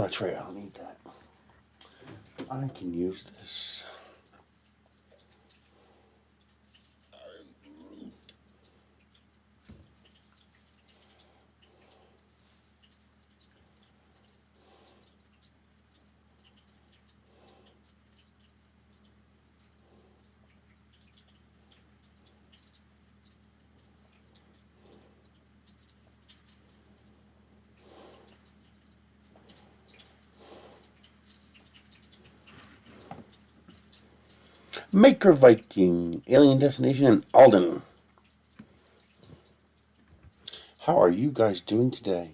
Oh, that's right, I don't need that. I can use this. Maker Viking, Alien Destination in Alden. How are you guys doing today?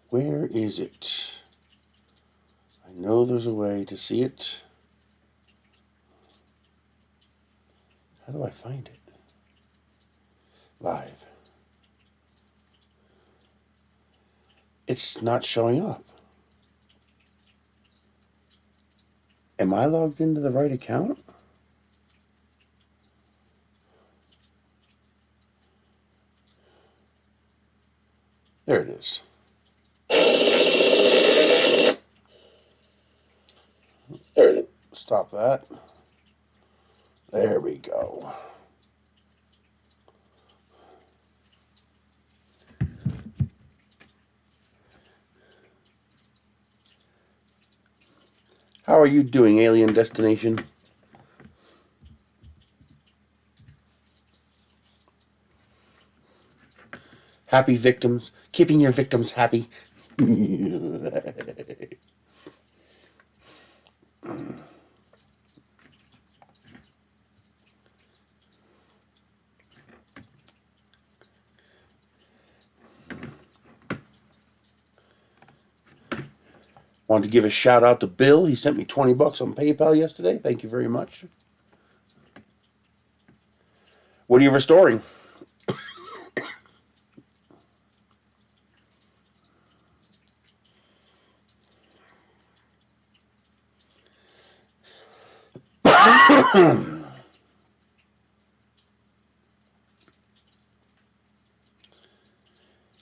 Where is it? I know there's a way to see it. How do I find it? Live. It's not showing up. Am I logged into the right account? There it is. There it is. Stop that. There we go. How are you doing, Alien Destination? Happy victims. Keeping your victims happy. Wanted to give a shout out to Bill. He sent me 20 bucks on PayPal yesterday. Thank you very much. What are you restoring?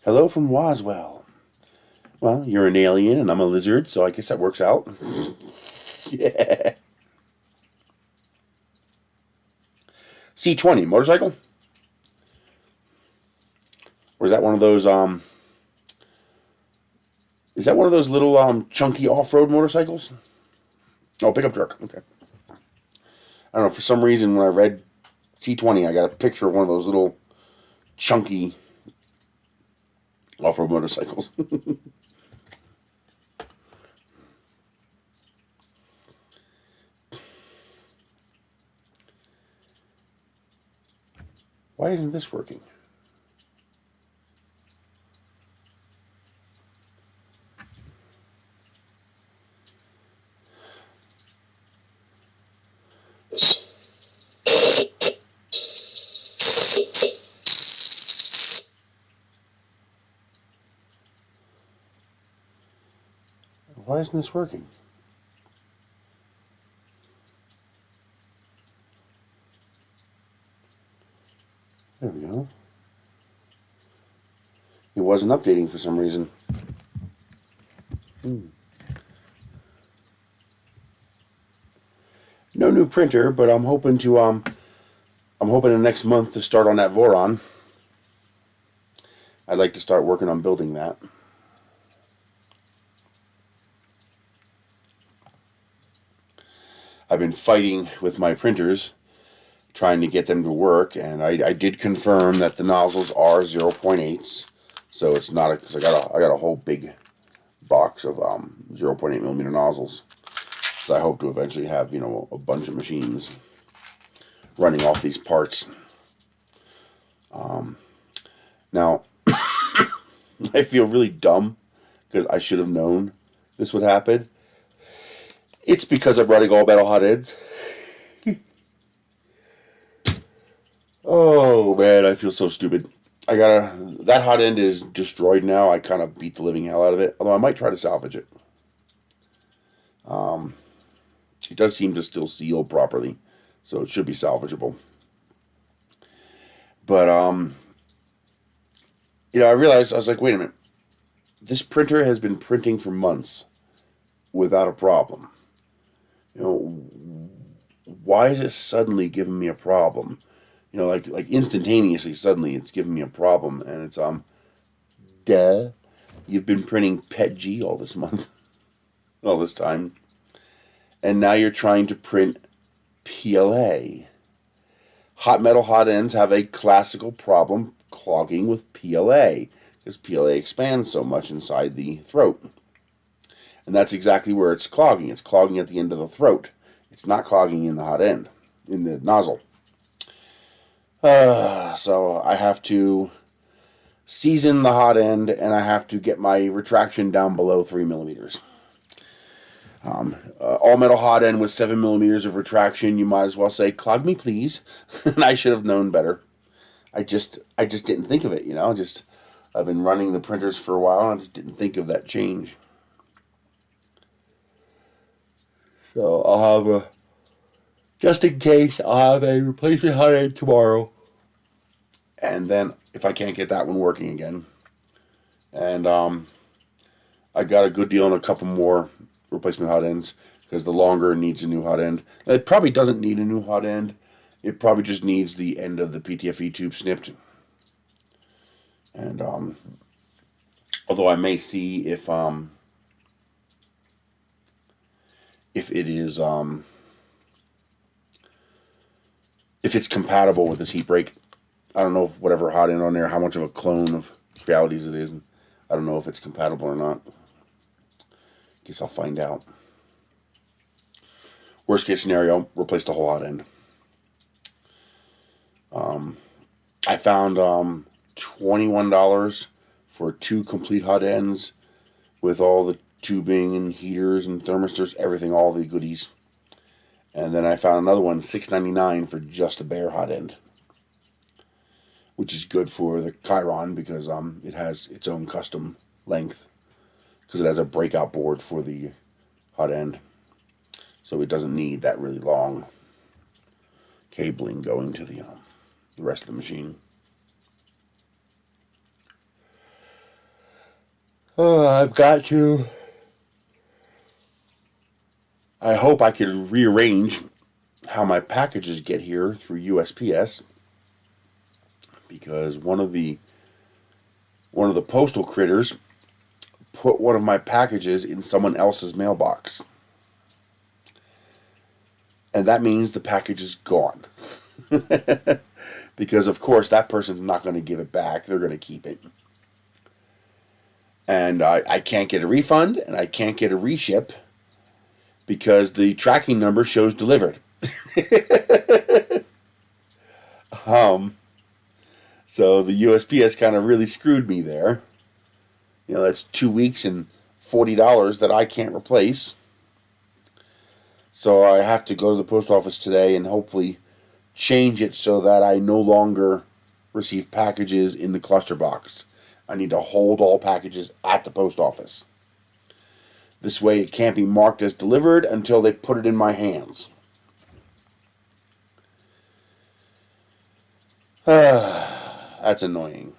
Hello from Waswell. Well, you're an alien and I'm a lizard, so I guess that works out. Yeah. C20 motorcycle? Or is that one of those is that one of those little chunky off-road motorcycles? Oh, pickup truck. Okay. I don't know, for some reason when I read C20, I got a picture of one of those little chunky off-road motorcycles. Why isn't this working? Why isn't this working? There we go. It wasn't updating for some reason. No new printer, but I'm hoping to I'm hoping in the next month to start on that Voron. I'd like to start working on building that. I've been fighting with my printers, trying to get them to work, and I did confirm that the nozzles are 0.8s, so it's not because I got a whole big box of 0.8 millimeter nozzles. So I hope to eventually have, you know, a bunch of machines running off these parts. Now I feel really dumb because I should have known this would happen. It's because I'm running all metal hot ends. Oh man, I feel so stupid. That hot end is destroyed now. I kind of beat the living hell out of it. Although I might try to salvage it. It does seem to still seal properly, so it should be salvageable. But I realized, I was like, wait a minute. This printer has been printing for months without a problem. Why is it suddenly giving me a problem? Like instantaneously, suddenly it's giving me a problem, and it's duh. You've been printing PETG all this month, all this time, and now you're trying to print PLA. Hot metal hot ends have a classical problem clogging with PLA because PLA expands so much inside the throat. And that's exactly where it's clogging. It's clogging at the end of the throat. It's not clogging in the hot end, in the nozzle. So I have to season the hot end, and I have to get my retraction down below 3 millimeters. All metal hot end with 7 millimeters of retraction, you might as well say, clog me please. And I should have known better. I just didn't think of it, I've been running the printers for a while, and I just didn't think of that change. So I'll have just in case, I'll have a replacement hot end tomorrow. And then, if I can't get that one working again. And I got a good deal on a couple more replacement hot ends, because the longer needs a new hot end. It probably doesn't need a new hot end. It probably just needs the end of the PTFE tube snipped. And although I may see if it is if it's compatible with this heat break. I don't know if whatever hot end on there, how much of a clone of Realities it is. And I don't know if it's compatible or not. Guess I'll find out. Worst case scenario, replace the whole hot end. I found $21 for 2 complete hot ends with all the tubing and heaters and thermistors, everything, all the goodies. And then I found another one, $6.99 for just a bare hot end, which is good for the Chiron because it has its own custom length, because it has a breakout board for the hot end, so it doesn't need that really long cabling going to the rest of the machine. I've got to. I hope I can rearrange how my packages get here through USPS, because one of the postal critters put one of my packages in someone else's mailbox. And that means the package is gone. Because, of course, that person's not going to give it back. They're going to keep it. And I can't get a refund, and I can't get a reship, because the tracking number shows delivered. So the USPS kind of really screwed me there. That's 2 weeks and $40 that I can't replace. So I have to go to the post office today and hopefully change it so that I no longer receive packages in the cluster box. I need to hold all packages at the post office. This way it can't be marked as delivered until they put it in my hands. That's annoying.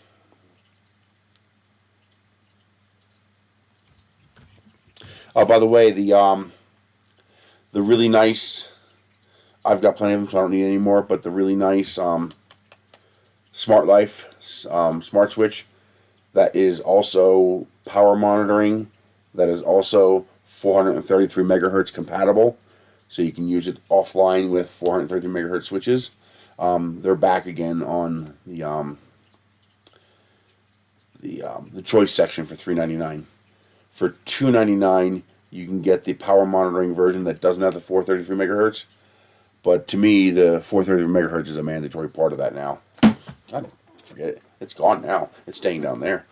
Oh, by the way, the really nice, I've got plenty of them, so I don't need any more, but the really nice Smart Life smart switch that is also power monitoring, that is also 433 megahertz compatible, so you can use it offline with 433 megahertz switches. They're back again on the choice section for $3.99. For $2.99, you can get the power monitoring version that doesn't have the 433 megahertz. But to me, the 433 megahertz is a mandatory part of that now. I don't forget it. It's gone now. It's staying down there.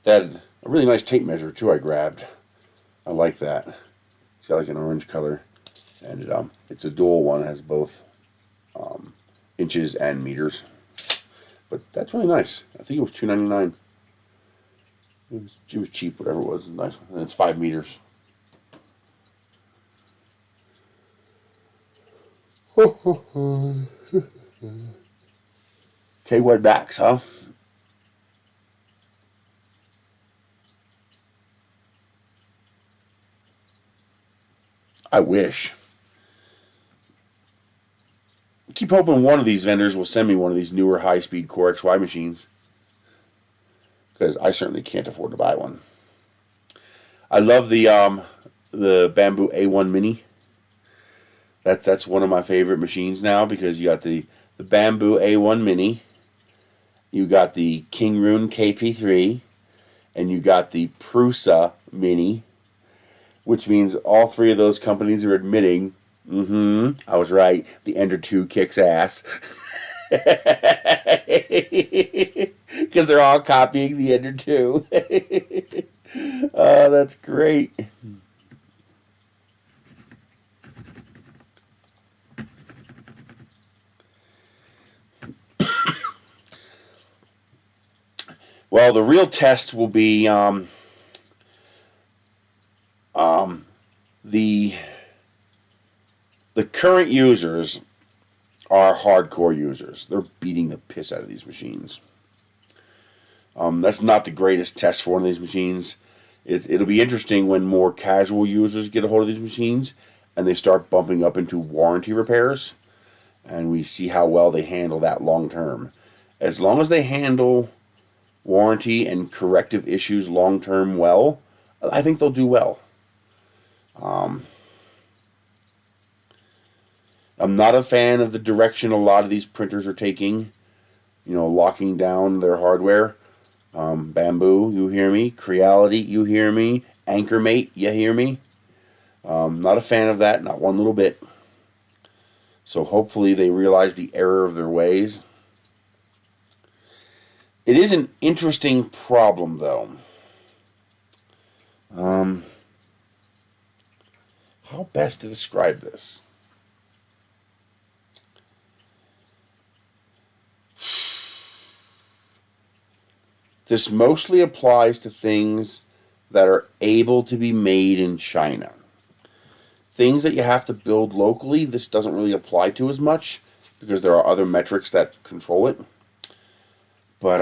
That had a really nice tape measure too. I grabbed. I like that. It's got like an orange color, and it's a dual one. It has both inches and meters. But that's really nice. I think it was $2.99. It was cheap, whatever it was. Nice, and it's 5 meters. K1 Max, huh? I wish. I keep hoping one of these vendors will send me one of these newer high-speed Core XY machines, because I certainly can't afford to buy one. I love the Bamboo A1 Mini. That's one of my favorite machines now, because you got the Bamboo A1 Mini, you got the Kingroon KP3, and you got the Prusa Mini, which means all three of those companies are admitting, I was right, the Ender 2 kicks ass. Because they're all copying the Ender 2. Oh, that's great. Well, the real test will be the current users are hardcore users. They're beating the piss out of these machines. That's not the greatest test for one of these machines. It'll be interesting when more casual users get a hold of these machines and they start bumping up into warranty repairs, and we see how well they handle that long term. As long as they handle warranty and corrective issues long term well, I think they'll do well. I'm not a fan of the direction a lot of these printers are taking, locking down their hardware. Bamboo, you hear me? Creality, you hear me? Anchormate, you hear me? Not a fan of that, not one little bit. So hopefully they realize the error of their ways. It is an interesting problem, though. How best to describe this? This mostly applies to things that are able to be made in China. Things that you have to build locally, this doesn't really apply to as much, because there are other metrics that control it. But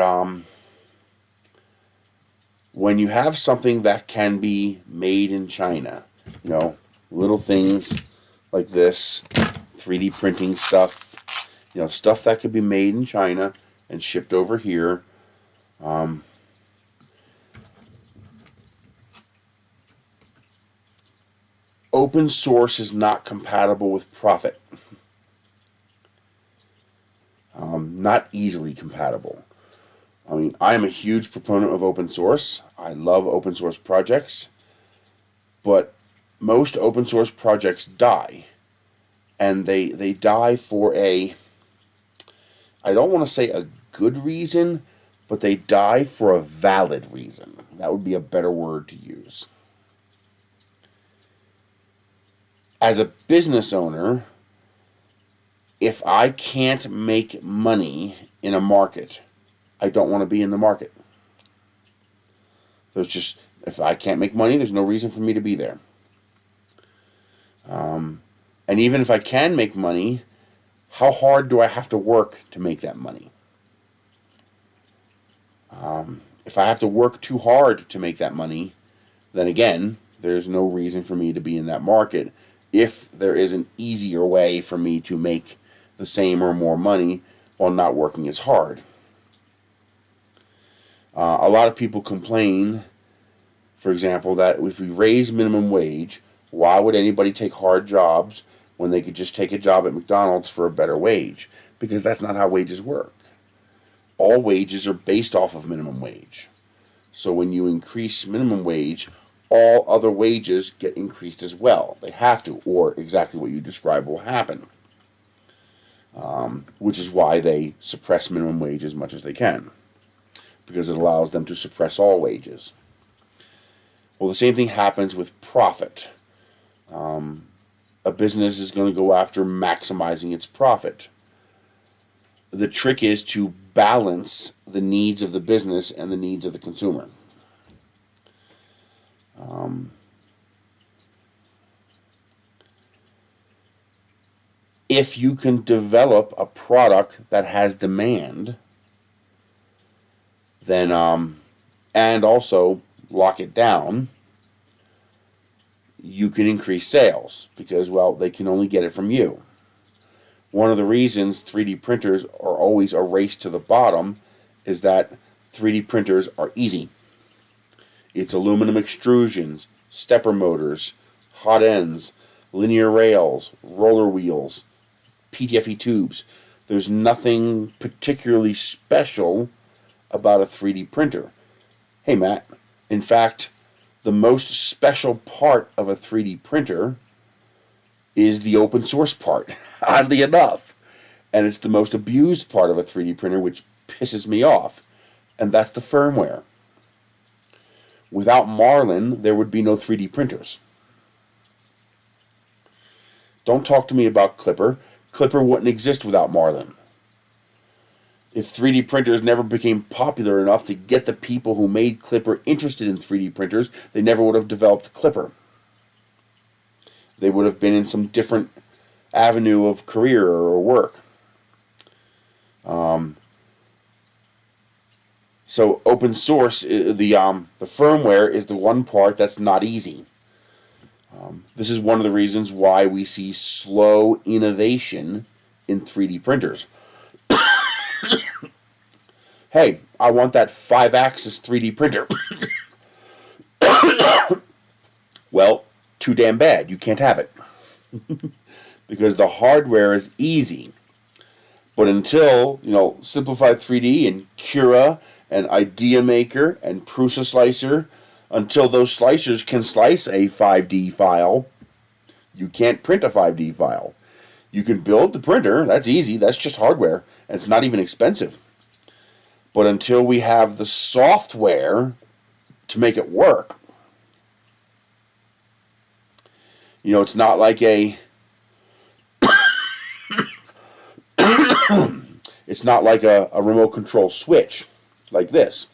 when you have something that can be made in China, little things like this, 3D printing stuff, stuff that could be made in China and shipped over here. Open source is not compatible with profit. Not easily compatible. I mean, I am a huge proponent of open source. I love open source projects. But most open source projects die. And they die for I don't want to say a good reason, but they die for a valid reason. That would be a better word to use. As a business owner, if I can't make money in a market, I don't want to be in the market. If I can't make money, there's no reason for me to be there. And even if I can make money, how hard do I have to work to make that money? If I have to work too hard to make that money, then again, there's no reason for me to be in that market if there is an easier way for me to make the same or more money while not working as hard. A lot of people complain, for example, that if we raise minimum wage, why would anybody take hard jobs when they could just take a job at McDonald's for a better wage? Because that's not how wages work. All wages are based off of minimum wage. So when you increase minimum wage, all other wages get increased as well. They have to, or exactly what you describe will happen. Which is why they suppress minimum wage as much as they can, because it allows them to suppress all wages. Well, the same thing happens with profit. A business is going to go after maximizing its profit. The trick is to balance the needs of the business and the needs of the consumer. if you can develop a product that has demand, then and also lock it down, you can increase sales because, well, they can only get it from you. One of the reasons 3D printers are always a race to the bottom is that 3D printers are easy. It's aluminum extrusions, stepper motors, hot ends, linear rails, roller wheels, PTFE tubes. There's nothing particularly special about a 3D printer. Hey, Matt, in fact, the most special part of a 3D printer is the open source part, oddly enough. And it's the most abused part of a 3D printer, which pisses me off. And that's the firmware. Without Marlin, there would be no 3D printers. Don't talk to me about Clipper. Clipper wouldn't exist without Marlin. If 3D printers never became popular enough to get the people who made Clipper interested in 3D printers, they never would have developed Clipper. They would have been in some different avenue of career or work. So open source, the firmware is the one part that's not easy. This is one of the reasons why we see slow innovation in 3D printers. Hey, I want that 5-axis 3D printer. Well, too damn bad. You can't have it. Because the hardware is easy. But until, Simplified 3D and Cura and Idea Maker and Prusa Slicer, until those slicers can slice a 5D file, you can't print a 5D file. You can build the printer. That's easy. That's just hardware. And it's not even expensive. But until we have the software to make it work, it's not like it's not like a remote control switch like this,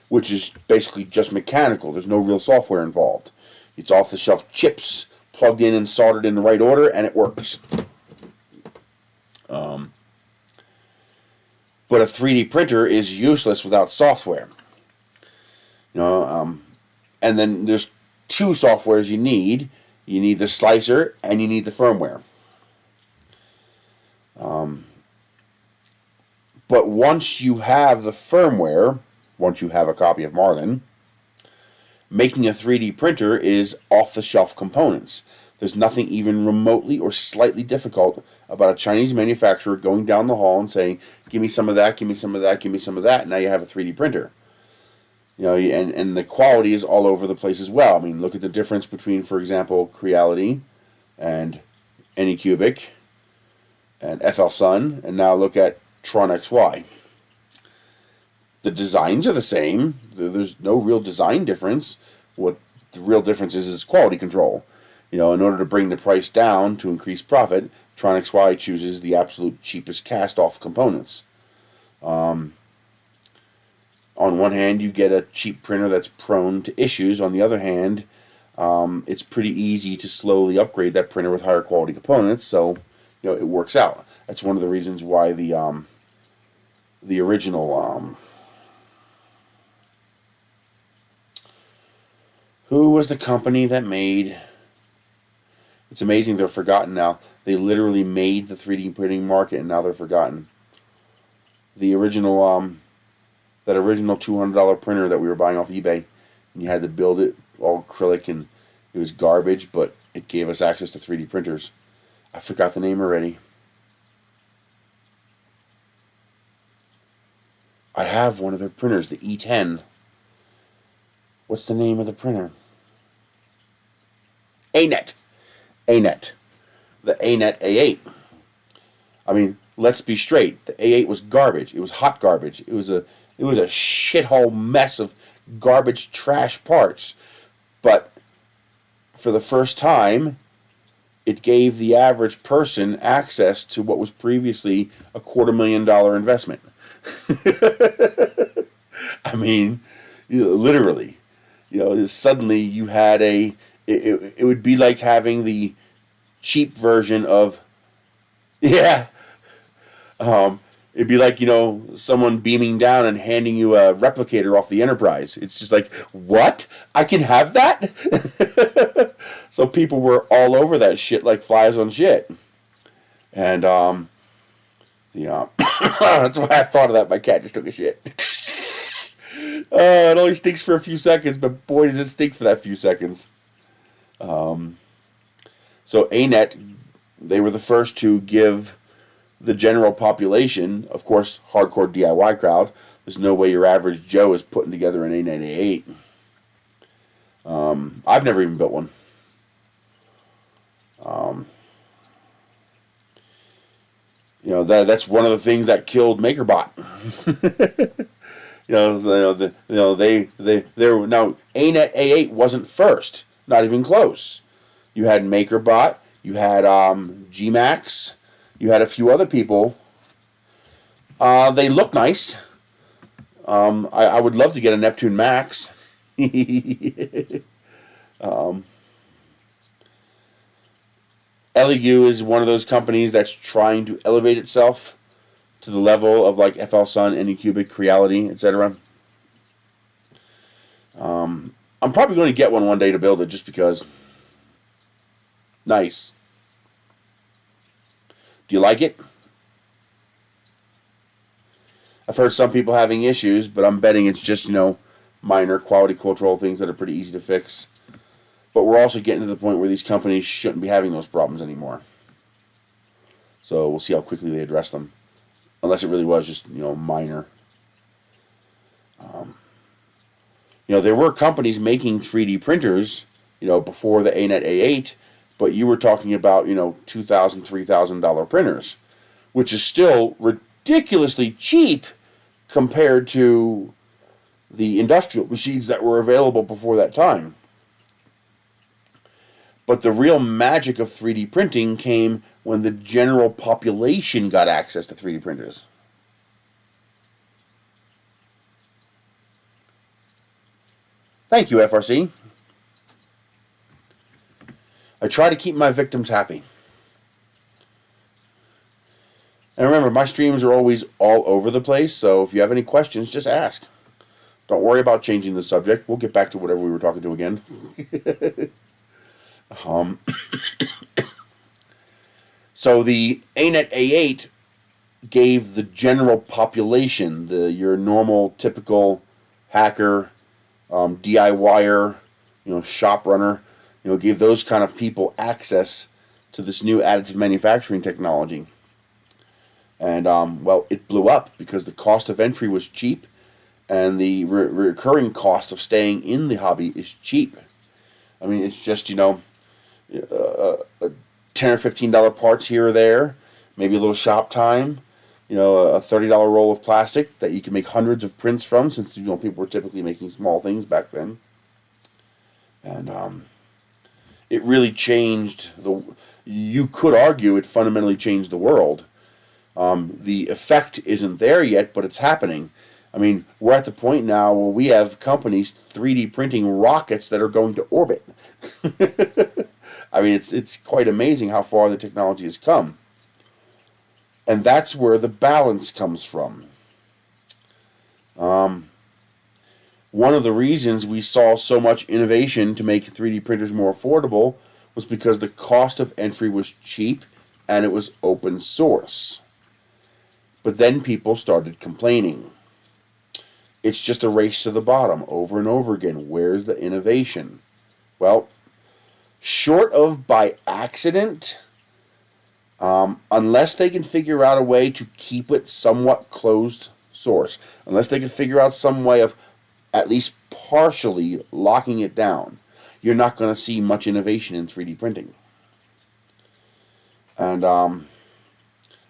which is basically just mechanical. There's no real software involved. It's off-the-shelf chips plugged in and soldered in the right order, and it works. But a 3D printer is useless without software. And then there's two softwares you need. You need the slicer and you need the firmware. But once you have the firmware, once you have a copy of Marlin, making a 3D printer is off-the-shelf components. There's nothing even remotely or slightly difficult about a Chinese manufacturer going down the hall and saying, give me some of that, give me some of that, give me some of that, and now you have a 3D printer. And the quality is all over the place as well. I mean, look at the difference between, for example, Creality and Anycubic and FL Sun, and now look at Tron XY. The designs are the same. There's no real design difference. What the real difference is quality control. In order to bring the price down to increase profit, Tron XY chooses the absolute cheapest cast-off components. On one hand, you get a cheap printer that's prone to issues. On the other hand, it's pretty easy to slowly upgrade that printer with higher quality components, so it works out. That's one of the reasons why the original who was the company that made? It's amazing they're forgotten now. They literally made the 3D printing market, and now they're forgotten. The original, that original $200 printer that we were buying off eBay, and you had to build it all acrylic, and it was garbage, but it gave us access to 3D printers. I forgot the name already. I have one of their printers, the E10. What's the name of the printer? ANET. ANET. The ANET A8. I mean, let's be straight. The A8 was garbage. It was hot garbage. It was a shithole mess of garbage trash parts. But for the first time, it gave the average person access to what was previously a $250,000 investment. I mean, literally. Suddenly you had it would be like having the cheap version of Yeah. It'd be like, someone beaming down and handing you a replicator off the Enterprise. It's just like, what? I can have that? So people were all over that shit like flies on shit. And, that's why I thought of that. My cat just took a shit. It only stinks for a few seconds, but boy, does it stink for that few seconds. So ANET, they were the first to give the general population, of course, hardcore DIY crowd. There's no way your average Joe is putting together an ANET A8. I've never even built one. That's one of the things that killed MakerBot. They were now ANET A8 wasn't first, not even close. You had MakerBot, you had Gmax, you had a few other people. They look nice. I would love to get a Neptune Max. Elegoo is one of those companies that's trying to elevate itself to the level of like FL Sun, Anycubic, Creality, etc. I'm probably going to get one day to build it just because. Nice. Do you like it? I've heard some people having issues, but I'm betting it's just, minor quality control things that are pretty easy to fix. But we're also getting to the point where these companies shouldn't be having those problems anymore. So we'll see how quickly they address them. Unless it really was just, minor. There were companies making 3D printers, before the ANET A8, but you were talking about, $2,000, $3,000 printers, which is still ridiculously cheap compared to the industrial machines that were available before that time. But the real magic of 3D printing came when the general population got access to 3D printers. Thank you, FRC. I try to keep my victims happy. And remember, my streams are always all over the place, so if you have any questions, just ask. Don't worry about changing the subject. We'll get back to whatever we were talking to again. So the ANET A8 gave the general population, your normal, typical hacker, DIYer, shop runner, gave those kind of people access to this new additive manufacturing technology. And, it blew up because the cost of entry was cheap and the recurring cost of staying in the hobby is cheap. I mean, it's just, $10 or $15 parts here or there, maybe a little shop time, a $30 roll of plastic that you can make hundreds of prints from, since people were typically making small things back then. And it really changed you could argue it fundamentally changed the world. The effect isn't there yet, but it's happening. I mean, we're at the point now where we have companies 3D printing rockets that are going to orbit. I mean, it's quite amazing how far the technology has come. And that's where the balance comes from. One of the reasons we saw so much innovation to make 3D printers more affordable was because the cost of entry was cheap and it was open source. But then people started complaining. It's just a race to the bottom over and over again. Where's the innovation? Well, short of by accident, unless they can figure out a way to keep it somewhat closed source, unless they can figure out some way of at least partially locking it down, you're not going to see much innovation in 3D printing. And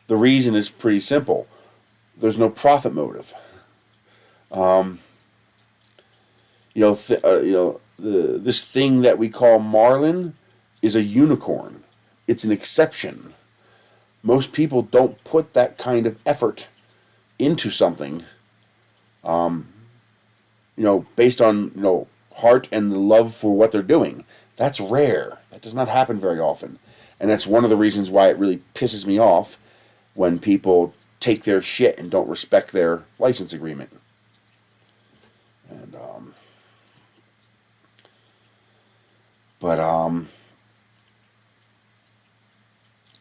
the reason is pretty simple. There's no profit motive. This thing that we call Marlin is a unicorn. It's an exception. Most people don't put that kind of effort into something, based on, heart and the love for what they're doing. That's rare. That does not happen very often. And that's one of the reasons why it really pisses me off when people take their shit and don't respect their license agreement. And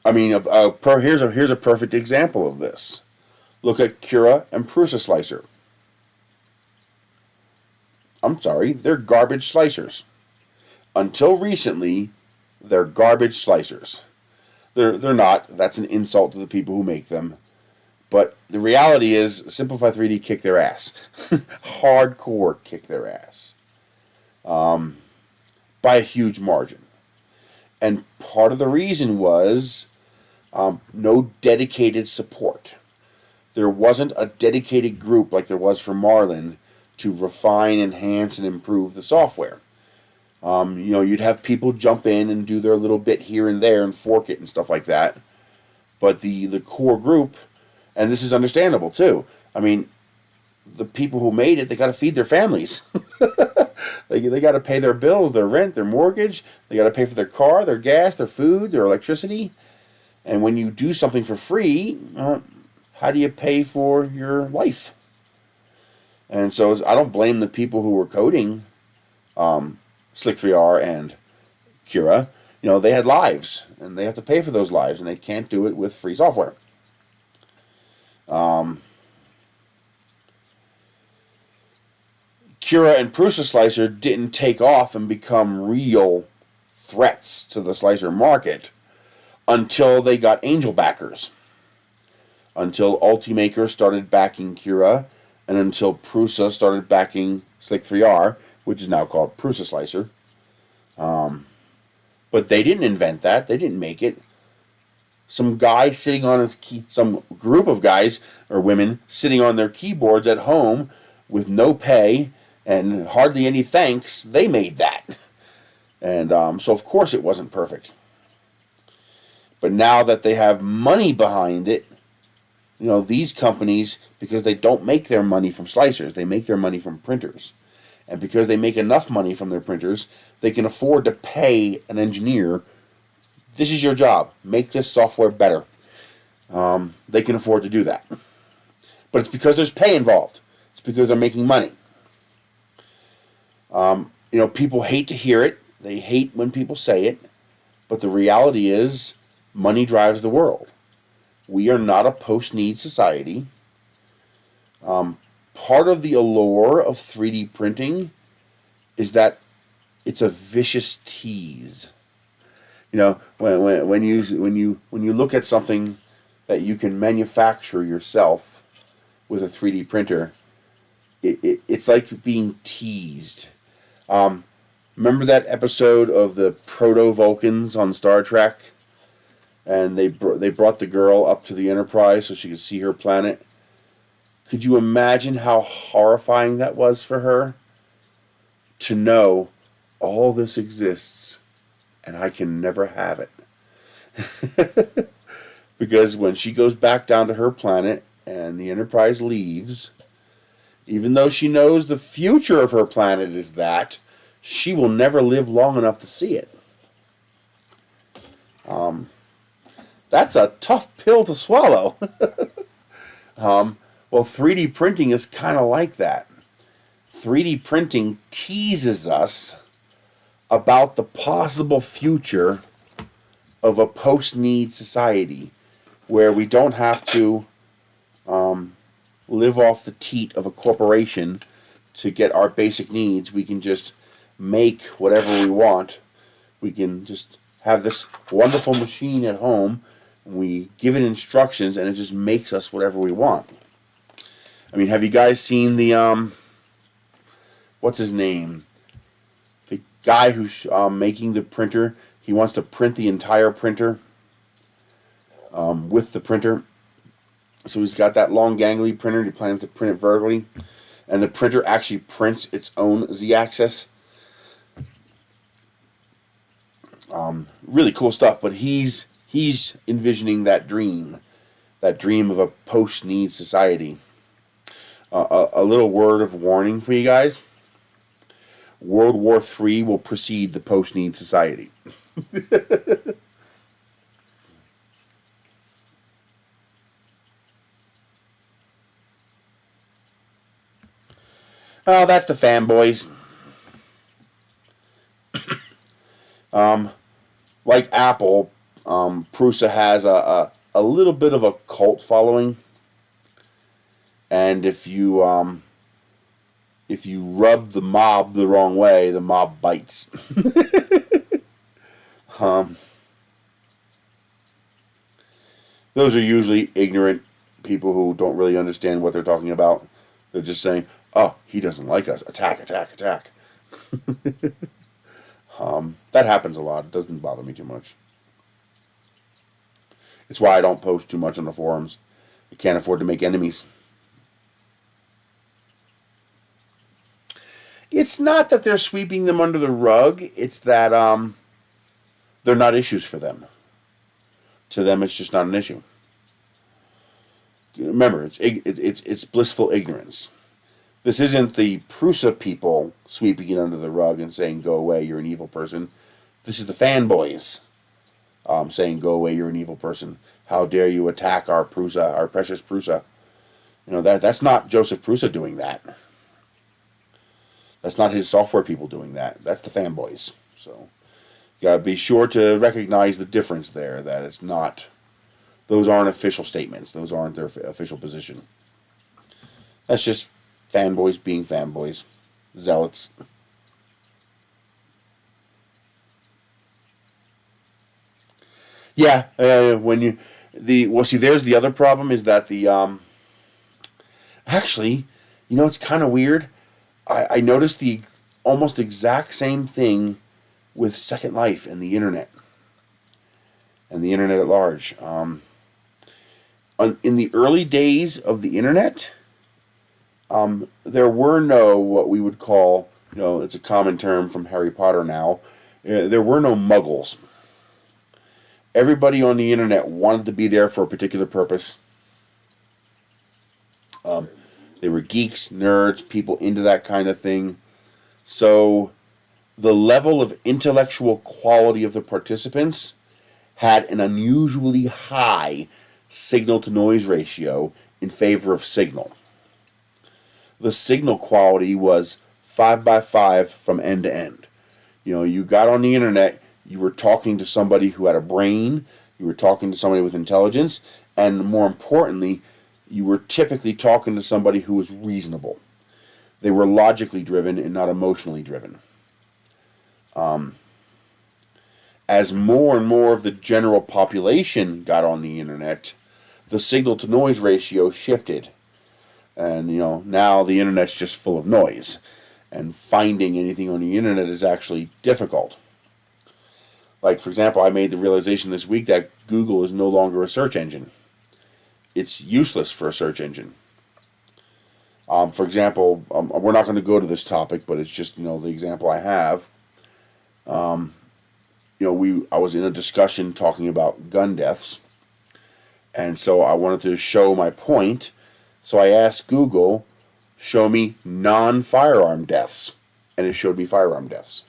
I mean, here's a perfect example of this. Look at Cura and Prusa Slicer. I'm sorry, they're garbage slicers. Until recently, they're garbage slicers. They're not. That's an insult to the people who make them. But the reality is, Simplify 3D kicked their ass. Hardcore kicked their ass. By a huge margin. And part of the reason was no dedicated support. There wasn't a dedicated group like there was for Marlin to refine, enhance, and improve the software. You'd have people jump in and do their little bit here and there and fork it and stuff like that. But the core group, and this is understandable too. I mean, the people who made it, they got to feed their families. They got to pay their bills, their rent, their mortgage. They got to pay for their car, their gas, their food, their electricity. And when you do something for free, how do you pay for your life? And so I don't blame the people who were coding Slick 3R and Cura. They had lives, and they have to pay for those lives, and they can't do it with free software. Cura and Prusa Slicer didn't take off and become real threats to the slicer market until they got angel backers. Until Ultimaker started backing Cura, and until Prusa started backing Slick 3R, which is now called Prusa Slicer. But they didn't invent that. They didn't make it. Some guy sitting on some group of guys or women sitting on their keyboards at home with no pay and hardly any thanks, they made that. And so of course it wasn't perfect. But now that they have money behind it, these companies, because they don't make their money from slicers, they make their money from printers. And because they make enough money from their printers, they can afford to pay an engineer, this is your job, make this software better. They can afford to do that. But it's because there's pay involved. It's because they're making money. People hate to hear it. They hate when people say it. But the reality is, money drives the world. We are not a post-need society. Part of the allure of 3D printing is that it's a vicious tease. When you look at something that you can manufacture yourself with a 3D printer, it's like being teased. Remember that episode of the Proto-Vulcans on Star Trek? And they brought the girl up to the Enterprise so she could see her planet. Could you imagine how horrifying that was for her? To know all this exists and I can never have it. Because when she goes back down to her planet and the Enterprise leaves, even though she knows the future of her planet is that, she will never live long enough to see it. That's a tough pill to swallow. Well, 3D printing is kind of like that. 3D printing teases us about the possible future of a post-need society where we don't have to live off the teat of a corporation to get our basic needs. We can just make whatever we want. We can just have this wonderful machine at home. We give it instructions and it just makes us whatever we want. I mean, have you guys seen the, what's his name? The guy who's making the printer. He wants to print the entire printer with the printer. So he's got that long gangly printer. He plans to print it vertically. And the printer actually prints its own Z-axis. Really cool stuff. But he's envisioning that dream of a post-need society. A little word of warning for you guys. World War III will precede the post-need society. Oh, that's the fanboys. Like Apple, Prusa has a little bit of a cult following, and if you rub the mob the wrong way, the mob bites. Those are usually ignorant people who don't really understand what they're talking about. They're just saying, "Oh, he doesn't like us. Attack, attack, attack." That happens a lot. It doesn't bother me too much. It's why I don't post too much on the forums. I can't afford to make enemies. It's not that they're sweeping them under the rug. It's that they're not issues for them. To them, it's just not an issue. Remember, it's blissful ignorance. This isn't the Prusa people sweeping it under the rug and saying, "Go away, you're an evil person." This is the fanboys saying, "Go away, you're an evil person. How dare you attack our Prusa, our precious Prusa?" You know, that's not Joseph Prusa doing that. That's not his software people doing that. That's the fanboys. So you gotta be sure to recognize the difference there. That it's not; those aren't official statements. Those aren't their official position. That's just fanboys being fanboys, zealots. Yeah, when you see, there's the other problem is that actually, you know, it's kind of weird. I noticed the almost exact same thing with Second Life and the internet at large. In the early days of the internet, there were no what we would call, you know, it's a common term from Harry Potter now. There were no muggles. Everybody on the internet wanted to be there for a particular purpose. They were geeks, nerds, people into that kind of thing. So the level of intellectual quality of the participants had an unusually high signal-to-noise ratio in favor of signal. The signal quality was 5 by 5 from end to end. You know, you got on the internet, you were talking to somebody who had a brain, you were talking to somebody with intelligence, and more importantly, you were typically talking to somebody who was reasonable. They were logically driven and not emotionally driven. As more and more of the general population got on the internet, the signal-to-noise ratio shifted. And, you know, now the internet's just full of noise. And finding anything on the internet is actually difficult. Like, for example, I made the realization this week that Google is no longer a search engine. It's useless for a search engine. For example, we're not going to go to this topic, but it's just, you know, the example I have. You know, I was in a discussion talking about gun deaths, and so I wanted to show my point. So I asked Google, show me non-firearm deaths, and it showed me firearm deaths.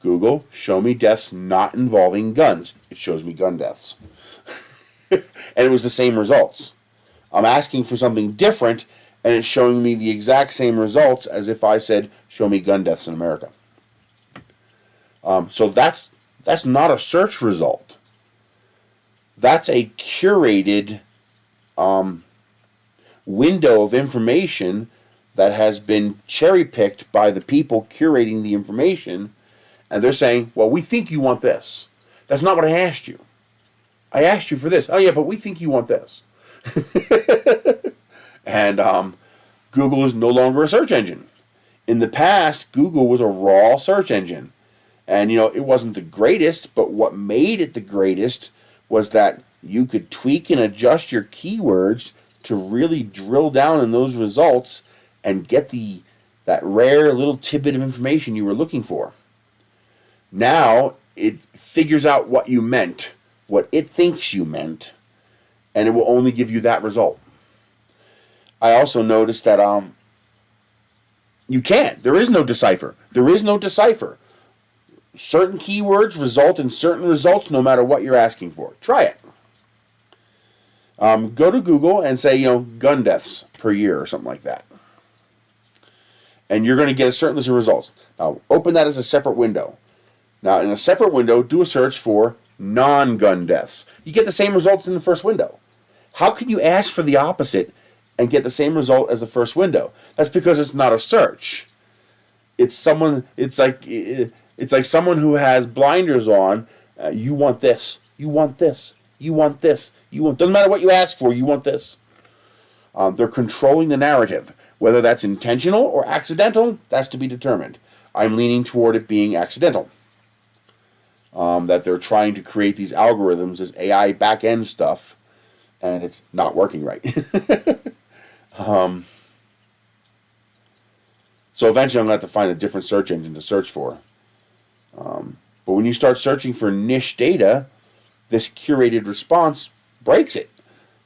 Google, show me deaths not involving guns. It shows me gun deaths. And it was the same results. I'm asking for something different, and it's showing me the exact same results as if I said, show me gun deaths in America. So that's not a search result. That's a curated window of information that has been cherry-picked by the people curating the information, and they're saying, well, we think you want this. That's not what I asked you. I asked you for this. Oh, yeah, but we think you want this. And Google is no longer a search engine. In the past, Google was a raw search engine. And, you know, it wasn't the greatest, but what made it the greatest was that you could tweak and adjust your keywords to really drill down in those results and get that rare little tidbit of information you were looking for. Now, it figures out what you meant, what it thinks you meant, and it will only give you that result. I also noticed that you can't. There is no decipher. There is no decipher. Certain keywords result in certain results no matter what you're asking for. Try it. Go to Google and say, you know, gun deaths per year or something like that. and you're going to get a certain list of results. Now, open that as a separate window. Now, in a separate window, do a search for non-gun deaths. You get the same results in the first window. How can you ask for the opposite and get the same result as the first window? That's because it's not a search. It's someone. It's like someone who has blinders on. You want this. You want this. You want this. You want. Doesn't matter what you ask for. You want this. They're controlling the narrative. Whether that's intentional or accidental, that's to be determined. I'm leaning toward it being accidental. That they're trying to create these algorithms, this AI back-end stuff, and it's not working right. So eventually I'm going to have to find a different search engine to search for. But when you start searching for niche data, this curated response breaks it.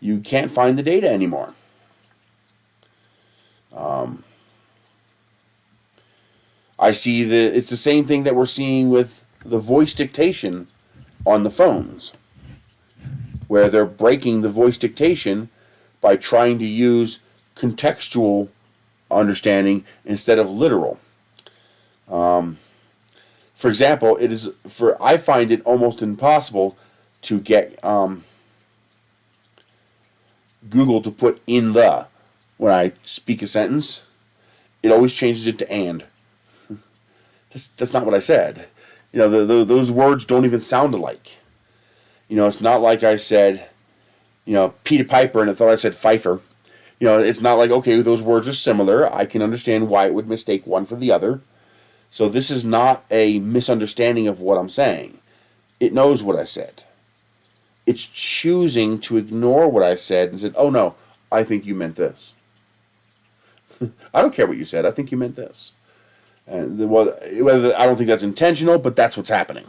You can't find the data anymore. I see it's the same thing that we're seeing with the voice dictation on the phones, where they're breaking the voice dictation by trying to use contextual understanding instead of literal. For example, I find it almost impossible to get Google to put in the when I speak a sentence. It always changes it to and. That's not what I said. You know, those words don't even sound alike. You know, it's not like I said, Peter Piper and I thought I said Pfeiffer. It's not like, okay, those words are similar. I can understand why it would mistake one for the other. So this is not a misunderstanding of what I'm saying. It knows what I said. It's choosing to ignore what I said and said, oh no, I think you meant this. I don't care what you said. I think you meant this. And whether I don't think that's intentional, but that's what's happening.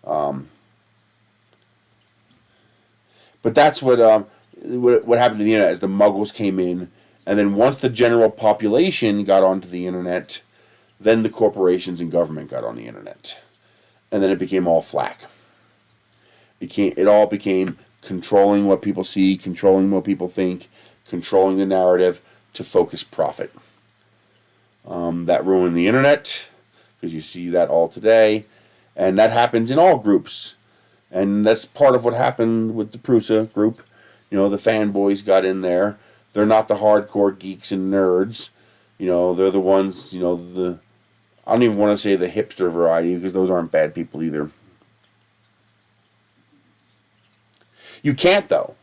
But that's what happened to the internet is the muggles came in, and then once the general population got onto the internet, then the corporations and government got on the internet, and then it became all flack. It all became controlling what people see, controlling what people think, controlling the narrative to focus profit. That ruined the internet, because you see that all today, and that happens in all groups. And that's part of what happened with the Prusa group. The fanboys got in there. They're not the hardcore geeks and nerds. They're the ones, I don't even want to say the hipster variety, because those aren't bad people either. You can't, though,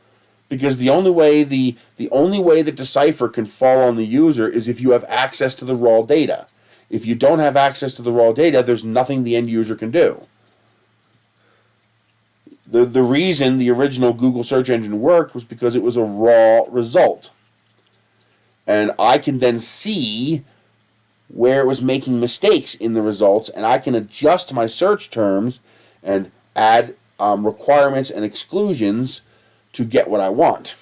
because the only way that Decipher can fall on the user is if you have access to the raw data. If you don't have access to the raw data, there's nothing the end user can do. The reason the original Google search engine worked was because it was a raw result. And I can then see where it was making mistakes in the results, and I can adjust my search terms and add requirements and exclusions to get what I want.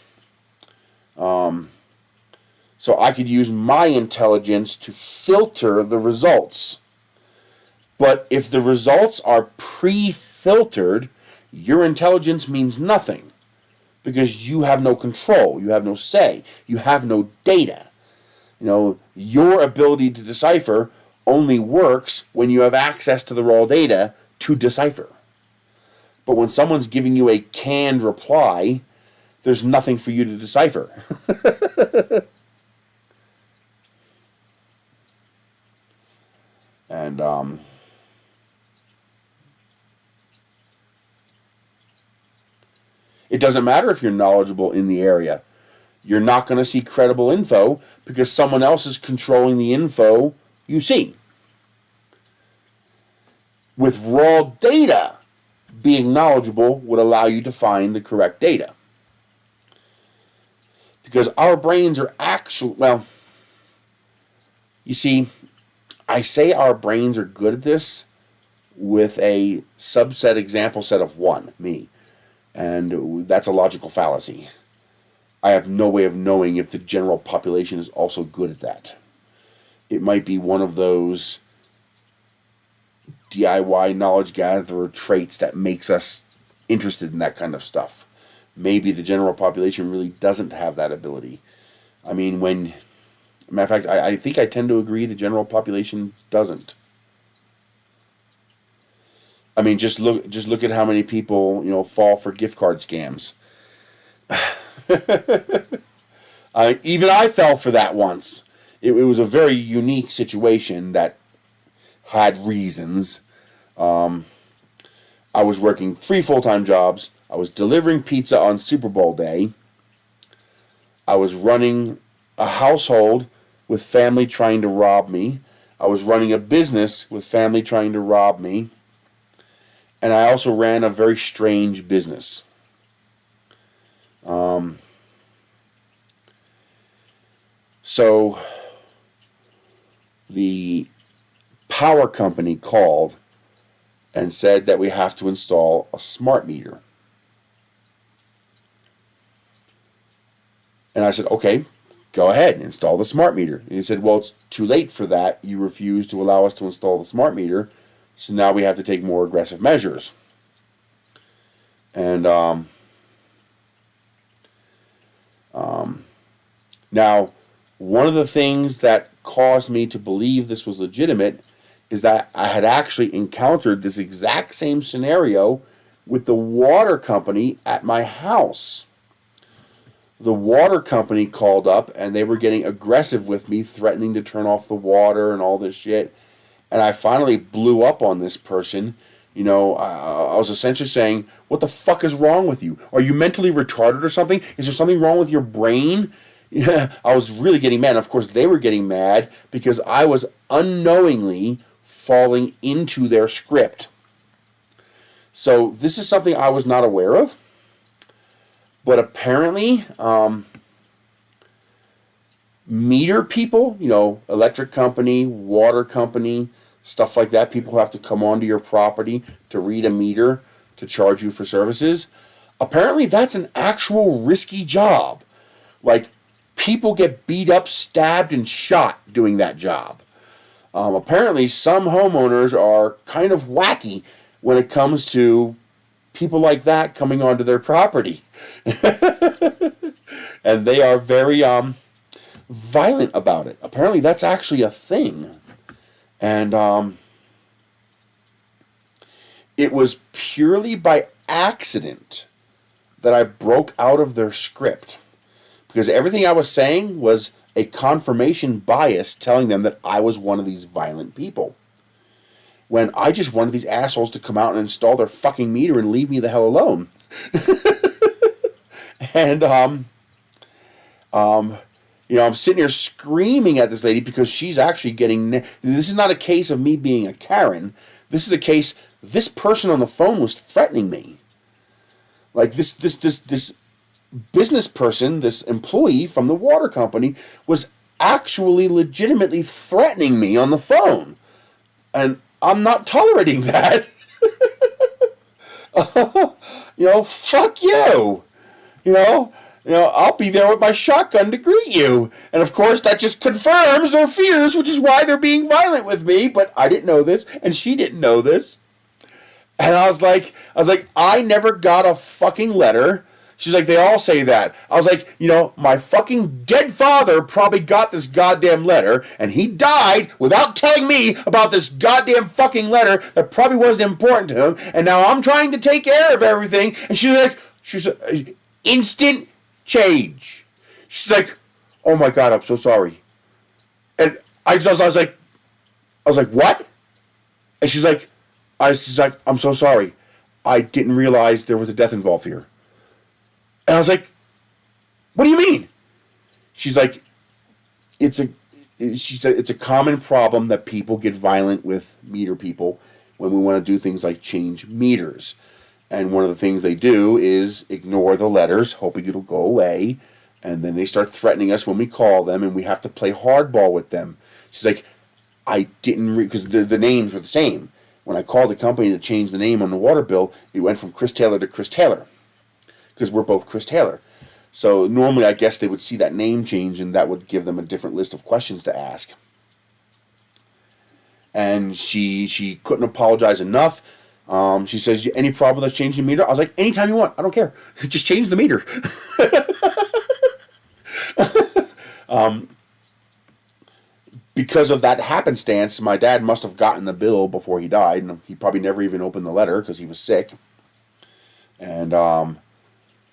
So I could use my intelligence to filter the results. But if the results are pre-filtered, your intelligence means nothing, because you have no control, you have no say, you have no data. Your ability to decipher only works when you have access to the raw data to decipher. But when someone's giving you a canned reply, there's nothing for you to decipher. And it doesn't matter if you're knowledgeable in the area. You're not going to see credible info because someone else is controlling the info you see. With raw data, being knowledgeable would allow you to find the correct data. Because our brains are you see, I say our brains are good at this with a subset example set of one, me. And that's a logical fallacy. I have no way of knowing if the general population is also good at that. It might be one of those DIY knowledge gatherer traits that makes us interested in that kind of stuff. Maybe the general population really doesn't have that ability. I mean, when Matter of fact, I think I tend to agree the general population doesn't. I mean, just look at how many people, fall for gift card scams. Even I fell for that once. It was a very unique situation that had reasons. I was working 3 full-time jobs. I was delivering pizza on Super Bowl day. I was running a household with family trying to rob me. I was running a business with family trying to rob me. And I also ran a very strange business. So the power company called and said that we have to install a smart meter. And I said, okay, go ahead and install the smart meter. And he said, well, it's too late for that. You refused to allow us to install the smart meter. So now we have to take more aggressive measures. And now, one of the things that caused me to believe this was legitimate is that I had actually encountered this exact same scenario with the water company at my house. The water company called up and they were getting aggressive with me, threatening to turn off the water and all this shit. And I finally blew up on this person. I was essentially saying, what the fuck is wrong with you? Are you mentally retarded or something? Is there something wrong with your brain? Yeah, I was really getting mad. And of course, they were getting mad because I was unknowingly falling into their script. So this is something I was not aware of. But apparently, meter people, electric company, water company, stuff like that, people who have to come onto your property to read a meter to charge you for services. Apparently, that's an actual risky job. Like, people get beat up, stabbed, and shot doing that job. Apparently, some homeowners are kind of wacky when it comes to people like that coming onto their property. And they are very violent about it. Apparently, that's actually a thing. And it was purely by accident that I broke out of their script. Because everything I was saying was a confirmation bias telling them that I was one of these violent people. When I just wanted these assholes to come out and install their fucking meter and leave me the hell alone. And, I'm sitting here screaming at this lady because she's actually getting... This is not a case of me being a Karen. This is a case... This person on the phone was threatening me. Like, this business person, this employee from the water company, was actually legitimately threatening me on the phone. And I'm not tolerating that. Fuck you. I'll be there with my shotgun to greet you. And of course, that just confirms their fears, which is why they're being violent with me. But I didn't know this, and she didn't know this. And I was like, I never got a fucking letter. She's like, they all say that. I was like, my fucking dead father probably got this goddamn letter, and he died without telling me about this goddamn fucking letter that probably wasn't important to him, and now I'm trying to take care of everything, and she's like, instant change. She's like, oh my God, I'm so sorry. And I was like, what? And she's like, I'm so sorry. I didn't realize there was a death involved here. And I was like, what do you mean? She's like, it's a common problem that people get violent with meter people when we want to do things like change meters. And one of the things they do is ignore the letters, hoping it'll go away. And then they start threatening us when we call them, and we have to play hardball with them. She's like, I didn't because the names were the same. When I called the company to change the name on the water bill, it went from Chris Taylor to Chris Taylor. Because we're both Chris Taylor. So normally I guess they would see that name change and that would give them a different list of questions to ask. And she couldn't apologize enough. She says, any problem with us changing the meter? I was like, anytime you want. I don't care. Just change the meter. because of that happenstance, my dad must have gotten the bill before he died, and he probably never even opened the letter because he was sick. And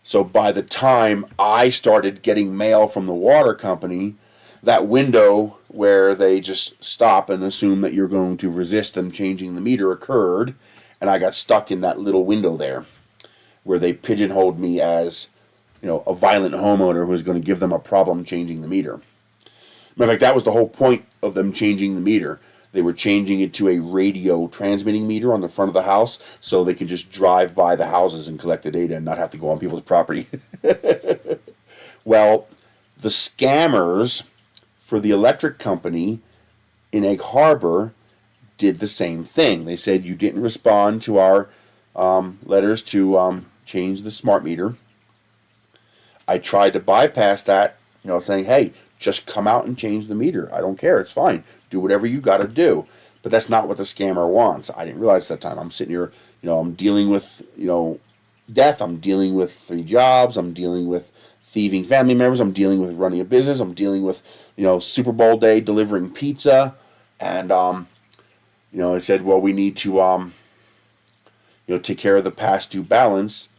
so by the time I started getting mail from the water company, that window where they just stop and assume that you're going to resist them changing the meter occurred, and I got stuck in that little window there where they pigeonholed me as, a violent homeowner who was going to give them a problem changing the meter. Matter of fact, that was the whole point of them changing the meter. They were changing it to a radio transmitting meter on the front of the house so they could just drive by the houses and collect the data and not have to go on people's property. Well, the scammers for the electric company in Egg Harbor did the same thing. They said you didn't respond to our letters to change the smart meter. I tried to bypass that, saying, hey, just come out and change the meter. I don't care. It's fine. Do whatever you got to do. But that's not what the scammer wants. I didn't realize at that time. I'm sitting here, I'm dealing with, death. I'm dealing with 3 jobs. I'm dealing with thieving family members. I'm dealing with running a business. I'm dealing with, Super Bowl day delivering pizza. And, I said, well, we need to, take care of the past due balance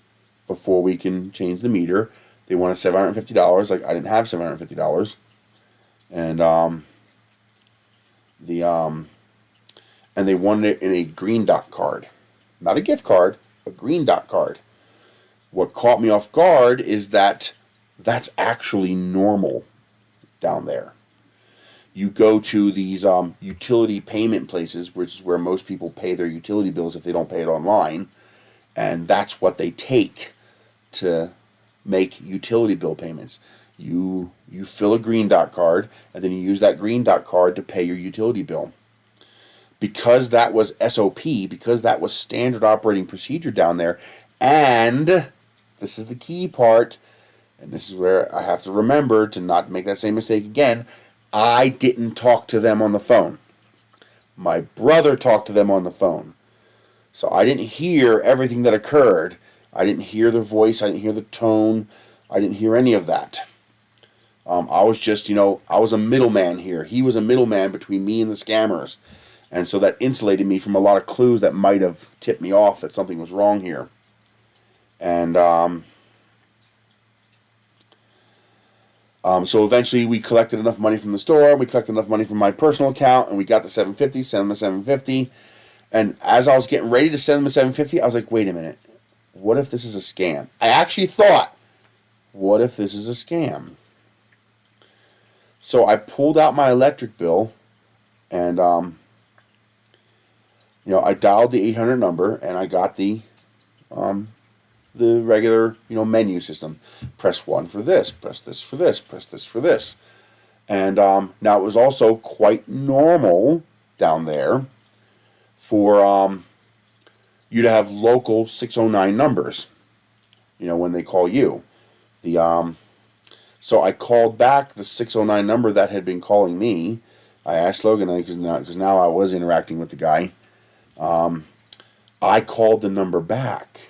before we can change the meter. They wanted $750. Like, I didn't have $750. And, and they wanted it in a green dot card. Not a gift card, a green dot card. What caught me off guard is that that's actually normal down there. You go to these utility payment places, which is where most people pay their utility bills if they don't pay it online, and that's what they take to make utility bill payments. You fill a green dot card, and then you use that green dot card to pay your utility bill. Because that was SOP, because that was standard operating procedure down there, and this is the key part, and this is where I have to remember to not make that same mistake again, I didn't talk to them on the phone. My brother talked to them on the phone. So I didn't hear everything that occurred. I didn't hear the voice, I didn't hear the tone, I didn't hear any of that. I was just, I was a middleman here. He was a middleman between me and the scammers. And so that insulated me from a lot of clues that might have tipped me off that something was wrong here. And so eventually we collected enough money from the store, we collected enough money from my personal account, and we got the $750, sent them the $750. And as I was getting ready to send them the $750, I was like, wait a minute. What if this is a scam? I actually thought, what if this is a scam? So I pulled out my electric bill, and I dialed the 800 number, and I got the regular menu system. Press 1 for this, press this for this, press this for this. And now it was also quite normal down there for you to have local 609 numbers, when they call you. So I called back the 609 number that had been calling me. I asked Logan, because now I was interacting with the guy. I called the number back.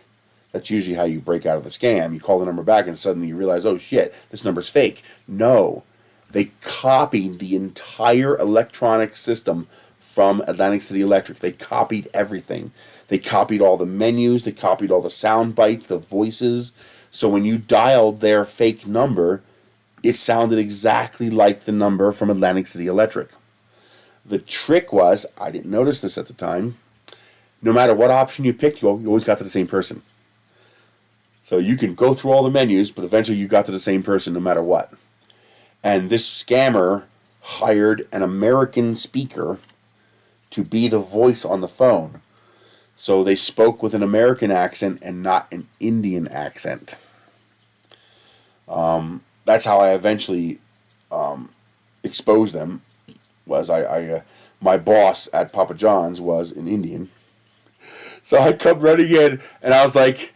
That's usually how you break out of the scam. You call the number back and suddenly you realize, oh shit, this number's fake. No, they copied the entire electronic system from Atlantic City Electric. They copied everything. They copied all the menus, they copied all the sound bites, the voices. So when you dialed their fake number, it sounded exactly like the number from Atlantic City Electric. The trick was, I didn't notice this at the time, no matter what option you picked, you always got to the same person. So you can go through all the menus, but eventually you got to the same person no matter what. And this scammer hired an American speaker to be the voice on the phone. So they spoke with an American accent and not an Indian accent. That's how I eventually exposed them. Was my boss at Papa John's was an Indian. So I come running in, and I was like,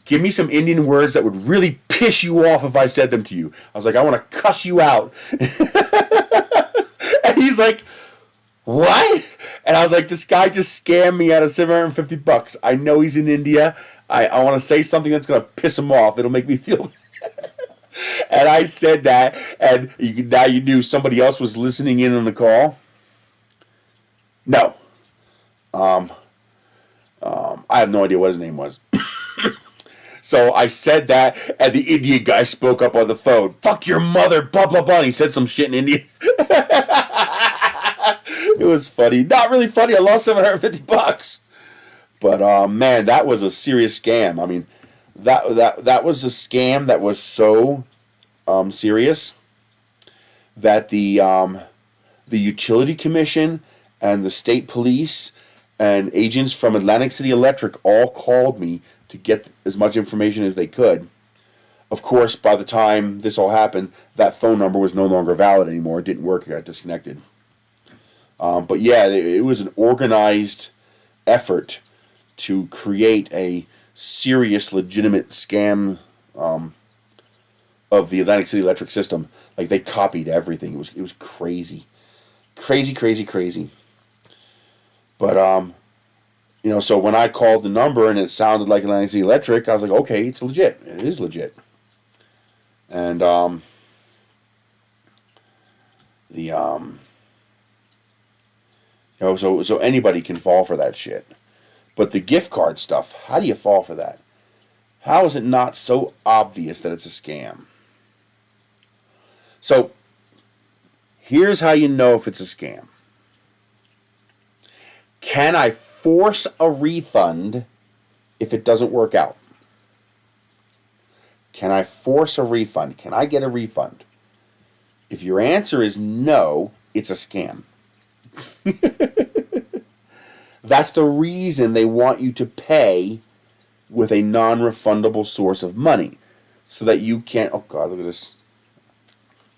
give me some Indian words that would really piss you off if I said them to you. I was like, I want to cuss you out. And he's like, what? And I was like, this guy just scammed me out of $750. I know he's in India. I want to say something that's going to piss him off. It'll make me feel... And I said that, and now you knew somebody else was listening in on the call. No. I have no idea what his name was. So I said that, and the Indian guy spoke up on the phone. Fuck your mother, blah, blah, blah. And he said some shit in Indian. It was funny. Not really funny. I lost $750. But, man, that was a serious scam. I mean, that was a scam that was so serious that the Utility Commission and the state police and agents from Atlantic City Electric all called me to get as much information as they could. Of course, by the time this all happened, that phone number was no longer valid anymore. It didn't work. It got disconnected. But yeah, it was an organized effort to create a serious, legitimate scam of the Atlantic City Electric system. Like, they copied everything. It was crazy. Crazy. But, so when I called the number and it sounded like Atlantic City Electric, I was like, okay, it's legit. It is legit. And, so anybody can fall for that shit. But the gift card stuff, how do you fall for that? How is it not so obvious that it's a scam? So, here's how you know if it's a scam. Can I force a refund if it doesn't work out? Can I force a refund? Can I get a refund? If your answer is no, it's a scam. That's the reason they want you to pay with a non-refundable source of money. So that you can't... Oh, God, look at this.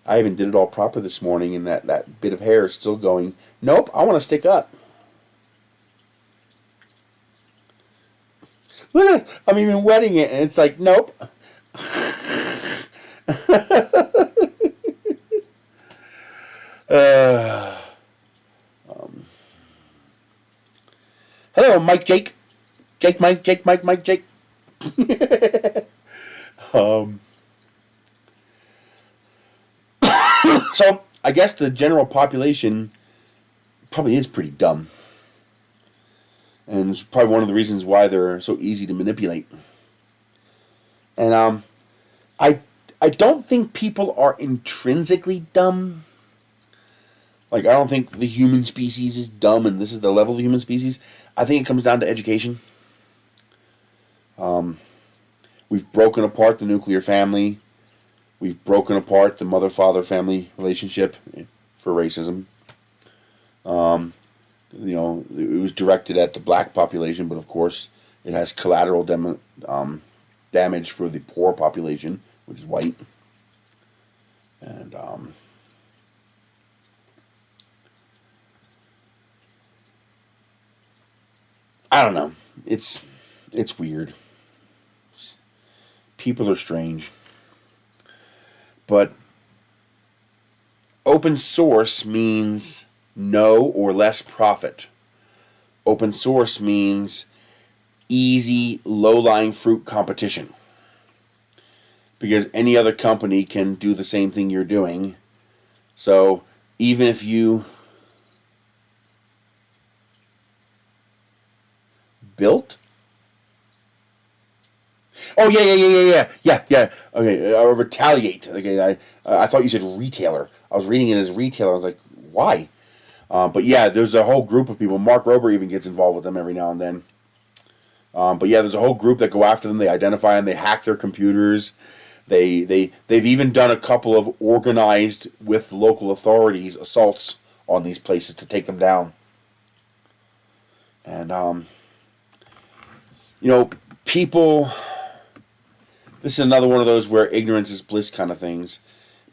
I even did it all proper this morning, and that bit of hair is still going. Nope, I want to stick up. Look at it. I'm even wetting it, and it's like, nope. Hello, Mike, Jake. Jake, Mike, Jake, Mike, Mike, Jake. So, I guess the general population probably is pretty dumb. And it's probably one of the reasons why they're so easy to manipulate. And I don't think people are intrinsically dumb. Like, I don't think the human species is dumb and this is the level of the human species. I think it comes down to education. We've broken apart the nuclear family. We've broken apart the mother-father family relationship for racism. It was directed at the black population, but of course it has collateral damage for the poor population, which is white. And I don't know. It's weird. People are strange. But open source means no or less profit. Open source means easy, low-lying fruit competition. Because any other company can do the same thing you're doing. So even if you built? Oh, yeah. Okay, retaliate. Okay, I thought you said retailer. I was reading it as retailer. I was like, why? But yeah, there's a whole group of people. Mark Rober even gets involved with them every now and then. But yeah, there's a whole group that go after them. They identify them. They hack their computers. They've even done a couple of organized with local authorities assaults on these places to take them down. And people. This is another one of those where ignorance is bliss kind of things.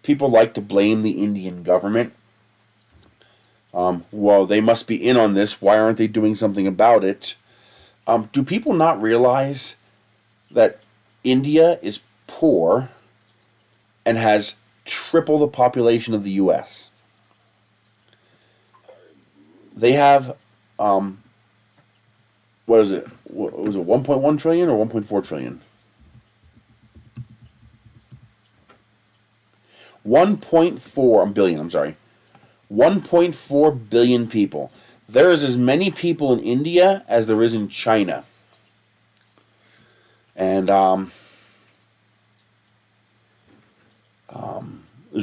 People like to blame the Indian government. Well, they must be in on this. Why aren't they doing something about it? Do people not realize that India is poor and has triple the population of the U.S.? They have, what is it? What was it, 1.1 trillion or 1.4 trillion? 1.4 billion, I'm sorry. 1.4 billion people. There is as many people in India as there is in China. And there's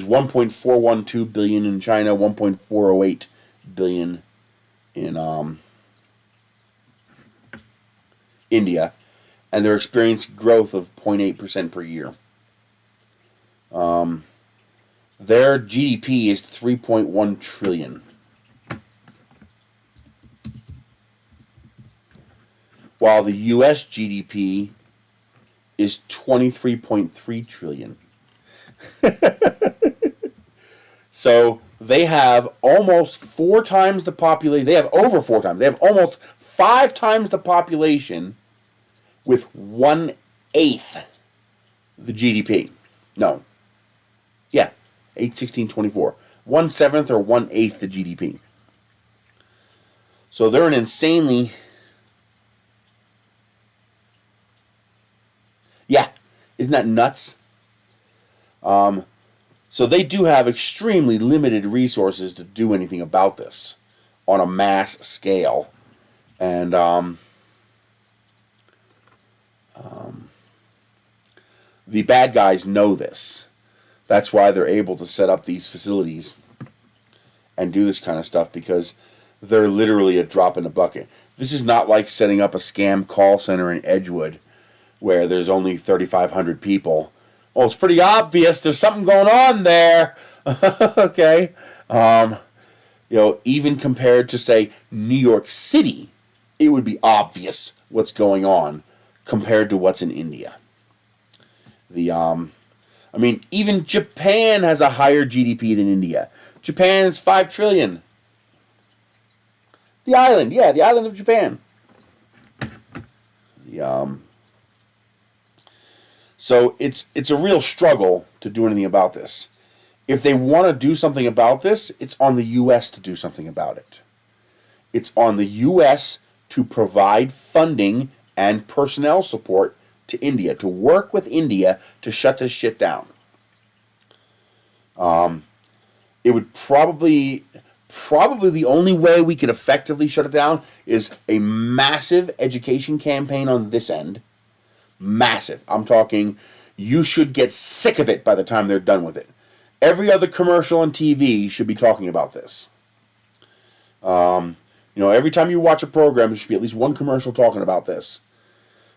1.412 billion in China, 1.408 billion in India, and they're experiencing growth of 0.8% per year. Their GDP is 3.1 trillion. While the US GDP is 23.3 trillion. So they have almost 4 times the population. They have over 4 times. They have almost 5 times the population with 1/8 the GDP. No. Yeah. 8, 16, 24. 1/7 or 1/8 the GDP. So they're an insanely... Yeah. Isn't that nuts? So they do have extremely limited resources to do anything about this on a mass scale. And the bad guys know this. That's why they're able to set up these facilities and do this kind of stuff, because they're literally a drop in the bucket. This is not like setting up a scam call center in Edgewood where there's only 3,500 people. Well, it's pretty obvious there's something going on there. Okay. Even compared to, say, New York City, it would be obvious what's going on compared to what's in India. Even Japan has a higher GDP than India. Japan is 5 trillion. The island of Japan. So it's a real struggle to do anything about this. If they want to do something about this, it's on the U.S. to do something about it. It's on the U.S. to provide funding and personnel support to India, to work with India to shut this shit down. It would probably the only way we could effectively shut it down is a massive education campaign on this end. Massive. I'm talking, you should get sick of it by the time they're done with it. Every other commercial on TV should be talking about this. Every time you watch a program, there should be at least one commercial talking about this.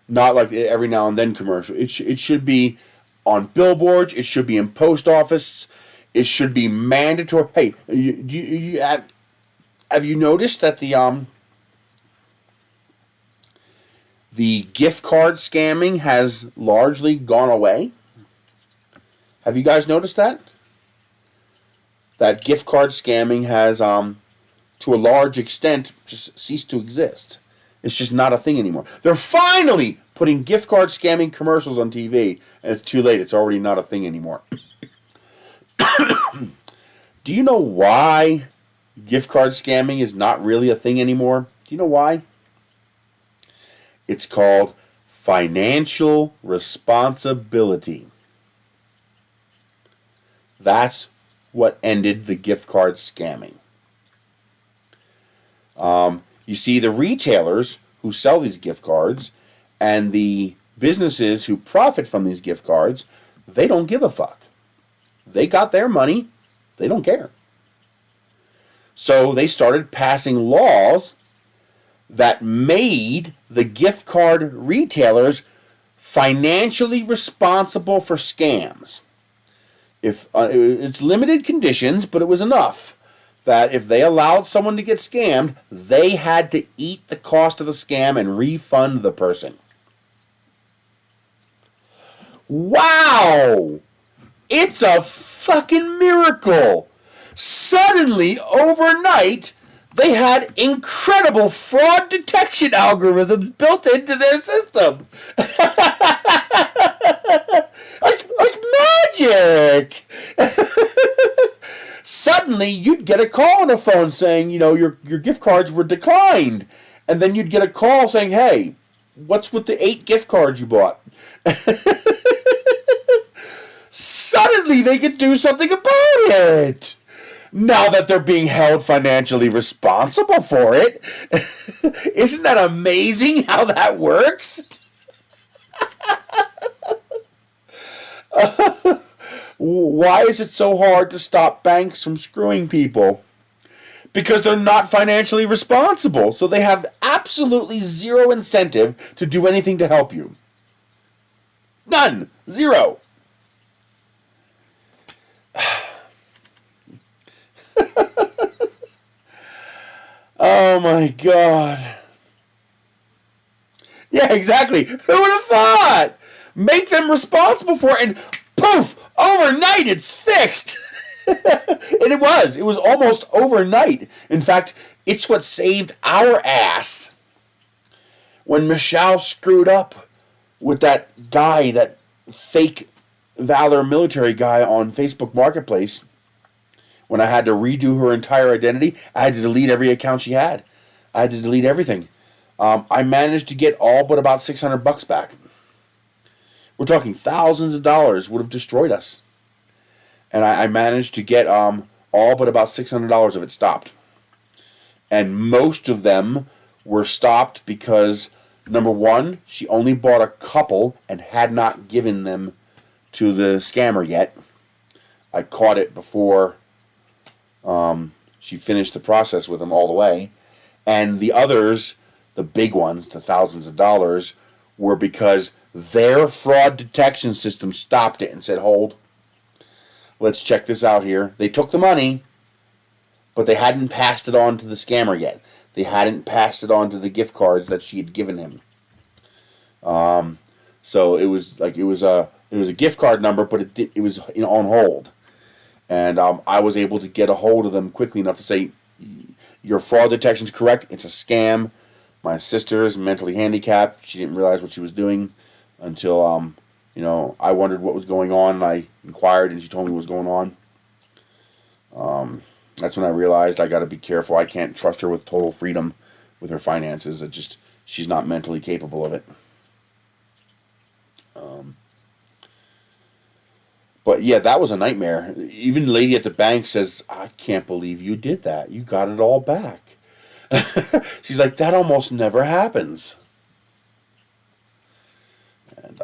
Not like every now and then commercial. It should be on billboards. It should be in post office. It should be mandatory. Hey, have you noticed that the gift card scamming has largely gone away? Have you guys noticed that? That gift card scamming has, to a large extent, just ceased to exist. It's just not a thing anymore. They're finally putting gift card scamming commercials on TV, and it's too late. It's already not a thing anymore. Do you know why gift card scamming is not really a thing anymore? Do you know why? It's called financial responsibility. That's what ended the gift card scamming. You see, the retailers who sell these gift cards and the businesses who profit from these gift cards, they don't give a fuck. They got their money. They don't care. So they started passing laws that made the gift card retailers financially responsible for scams. It's limited conditions, but it was enough that if they allowed someone to get scammed, they had to eat the cost of the scam and refund the person. Wow! It's a fucking miracle! Suddenly, overnight, they had incredible fraud detection algorithms built into their system. like magic. Suddenly, you'd get a call on the phone saying, your gift cards were declined. And then you'd get a call saying, hey, what's with the 8 gift cards you bought? suddenly they could do something about it. Now that they're being held financially responsible for it. Isn't that amazing how that works? Why is it so hard to stop banks from screwing people? Because they're not financially responsible, so they have absolutely zero incentive to do anything to help you. None. Zero. Oh my God. Yeah, exactly. Who would have thought? Make them responsible for it, and poof! Overnight, it's fixed. And it was. It was almost overnight. In fact, it's what saved our ass. When Michelle screwed up with that guy, that fake Valor military guy on Facebook Marketplace, when I had to redo her entire identity, I had to delete every account she had. I had to delete everything. I managed to get all but about $600 back. We're talking thousands of dollars would have destroyed us. And I managed to get all but about $600 of it stopped. And most of them were stopped because, number one, she only bought a couple and had not given them to the scammer yet. I caught it before she finished the process with them all the way. And the others, the big ones, the thousands of dollars, were because their fraud detection system stopped it and said, hold, let's check this out here. They took the money, but they hadn't passed it on to the scammer yet. They hadn't passed it on to the gift cards that she had given him. So it was a gift card number, but it was on hold. And I was able to get a hold of them quickly enough to say, your fraud detection is correct. It's a scam. My sister is mentally handicapped. She didn't realize what she was doing until, I wondered what was going on. And I inquired, and she told me what was going on. That's when I realized I got to be careful. I can't trust her with total freedom with her finances. She's not mentally capable of it. But yeah, that was a nightmare. Even the lady at the bank says, I can't believe you did that. You got it all back. She's like, that almost never happens. And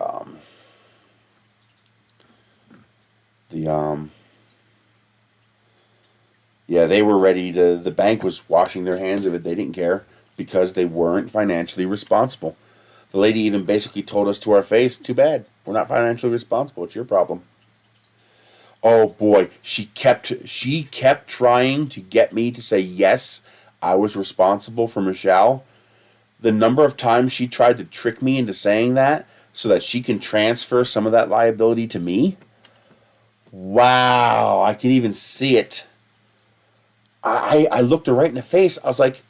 they were ready to, the bank was washing their hands of it. They didn't care because they weren't financially responsible. The lady even basically told us to our face, too bad. We're not financially responsible. It's your problem. Oh boy, she kept trying to get me to say yes, I was responsible for Michelle. The number of times she tried to trick me into saying that so that she can transfer some of that liability to me. Wow, I can even see it. I looked her right in the face. I was like,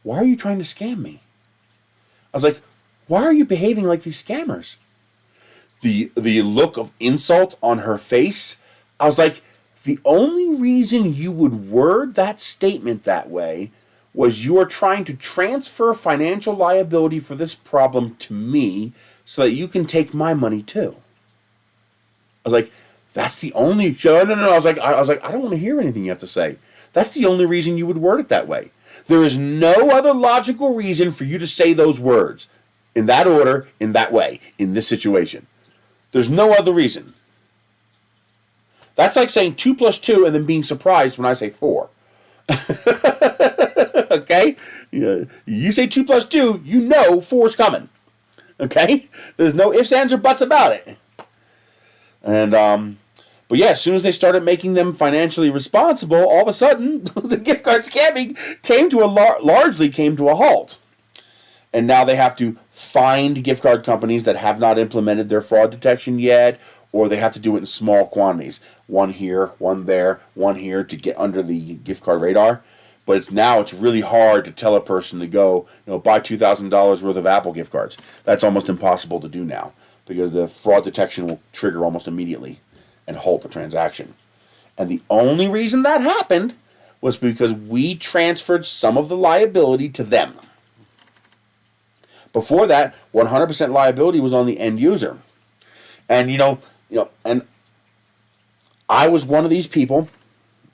why are you trying to scam me? I was like, why are you behaving like these scammers? The look of insult on her face, I was like, the only reason you would word that statement that way was you are trying to transfer financial liability for this problem to me so that you can take my money too. I was like, that's the only... No. I was like, I don't want to hear anything you have to say. That's the only reason you would word it that way. There is no other logical reason for you to say those words in that order, in that way, in this situation. There's no other reason. That's like saying 2 plus 2 and then being surprised when I say 4. Okay? You say 2 plus 2, you know 4's coming. Okay? There's no ifs, ands, or buts about it. And, but yeah, as soon as they started making them financially responsible, all of a sudden, the gift card scamming largely came to a halt. And now they have to find gift card companies that have not implemented their fraud detection yet, or they have to do it in small quantities. One here, one there, one here to get under the gift card radar. But it's really hard to tell a person to go, buy $2,000 worth of Apple gift cards. That's almost impossible to do now because the fraud detection will trigger almost immediately and halt the transaction. And the only reason that happened was because we transferred some of the liability to them. Before that, 100% liability was on the end user. And, and I was one of these people,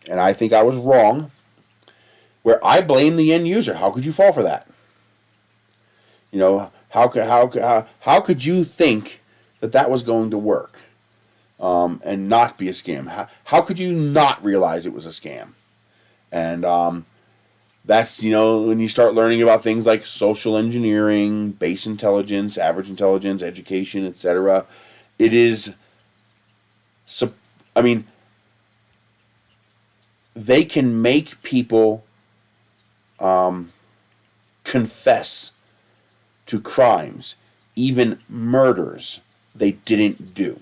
and I think I was wrong, where I blame the end user. How could you fall for that? You know, how could you think that that was going to work and not be a scam? How could you not realize it was a scam? And that's, you know, when you start learning about things like social engineering, base intelligence, average intelligence, education, etc. It is, I mean, they can make people confess to crimes, even murders they didn't do.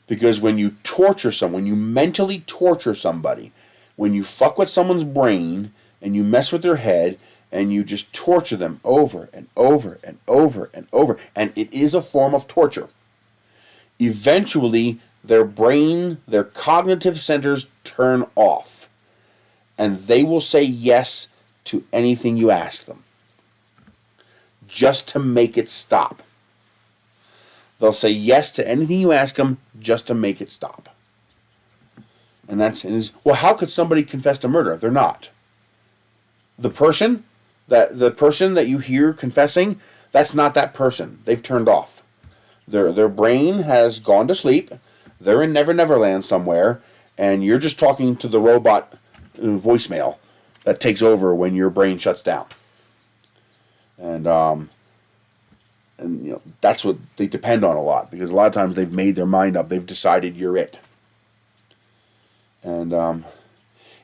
Because when you torture someone, when you mentally torture somebody, when you fuck with someone's brain and you mess with their head and you just torture them over and over and over and over, and it is a form of torture, eventually their brain, their cognitive centers turn off, and they will say yes to anything you ask them, just to make it stop. They'll say yes to anything you ask them just to make it stop. And well, how could somebody confess to murder if they're not? The person that you hear confessing, that's not that person. They've turned off. Their brain has gone to sleep. They're in Never Never Land somewhere, and you're just talking to the robot voicemail that takes over when your brain shuts down. And you know, that's what they depend on a lot, because a lot of times they've made their mind up. They've decided you're it. And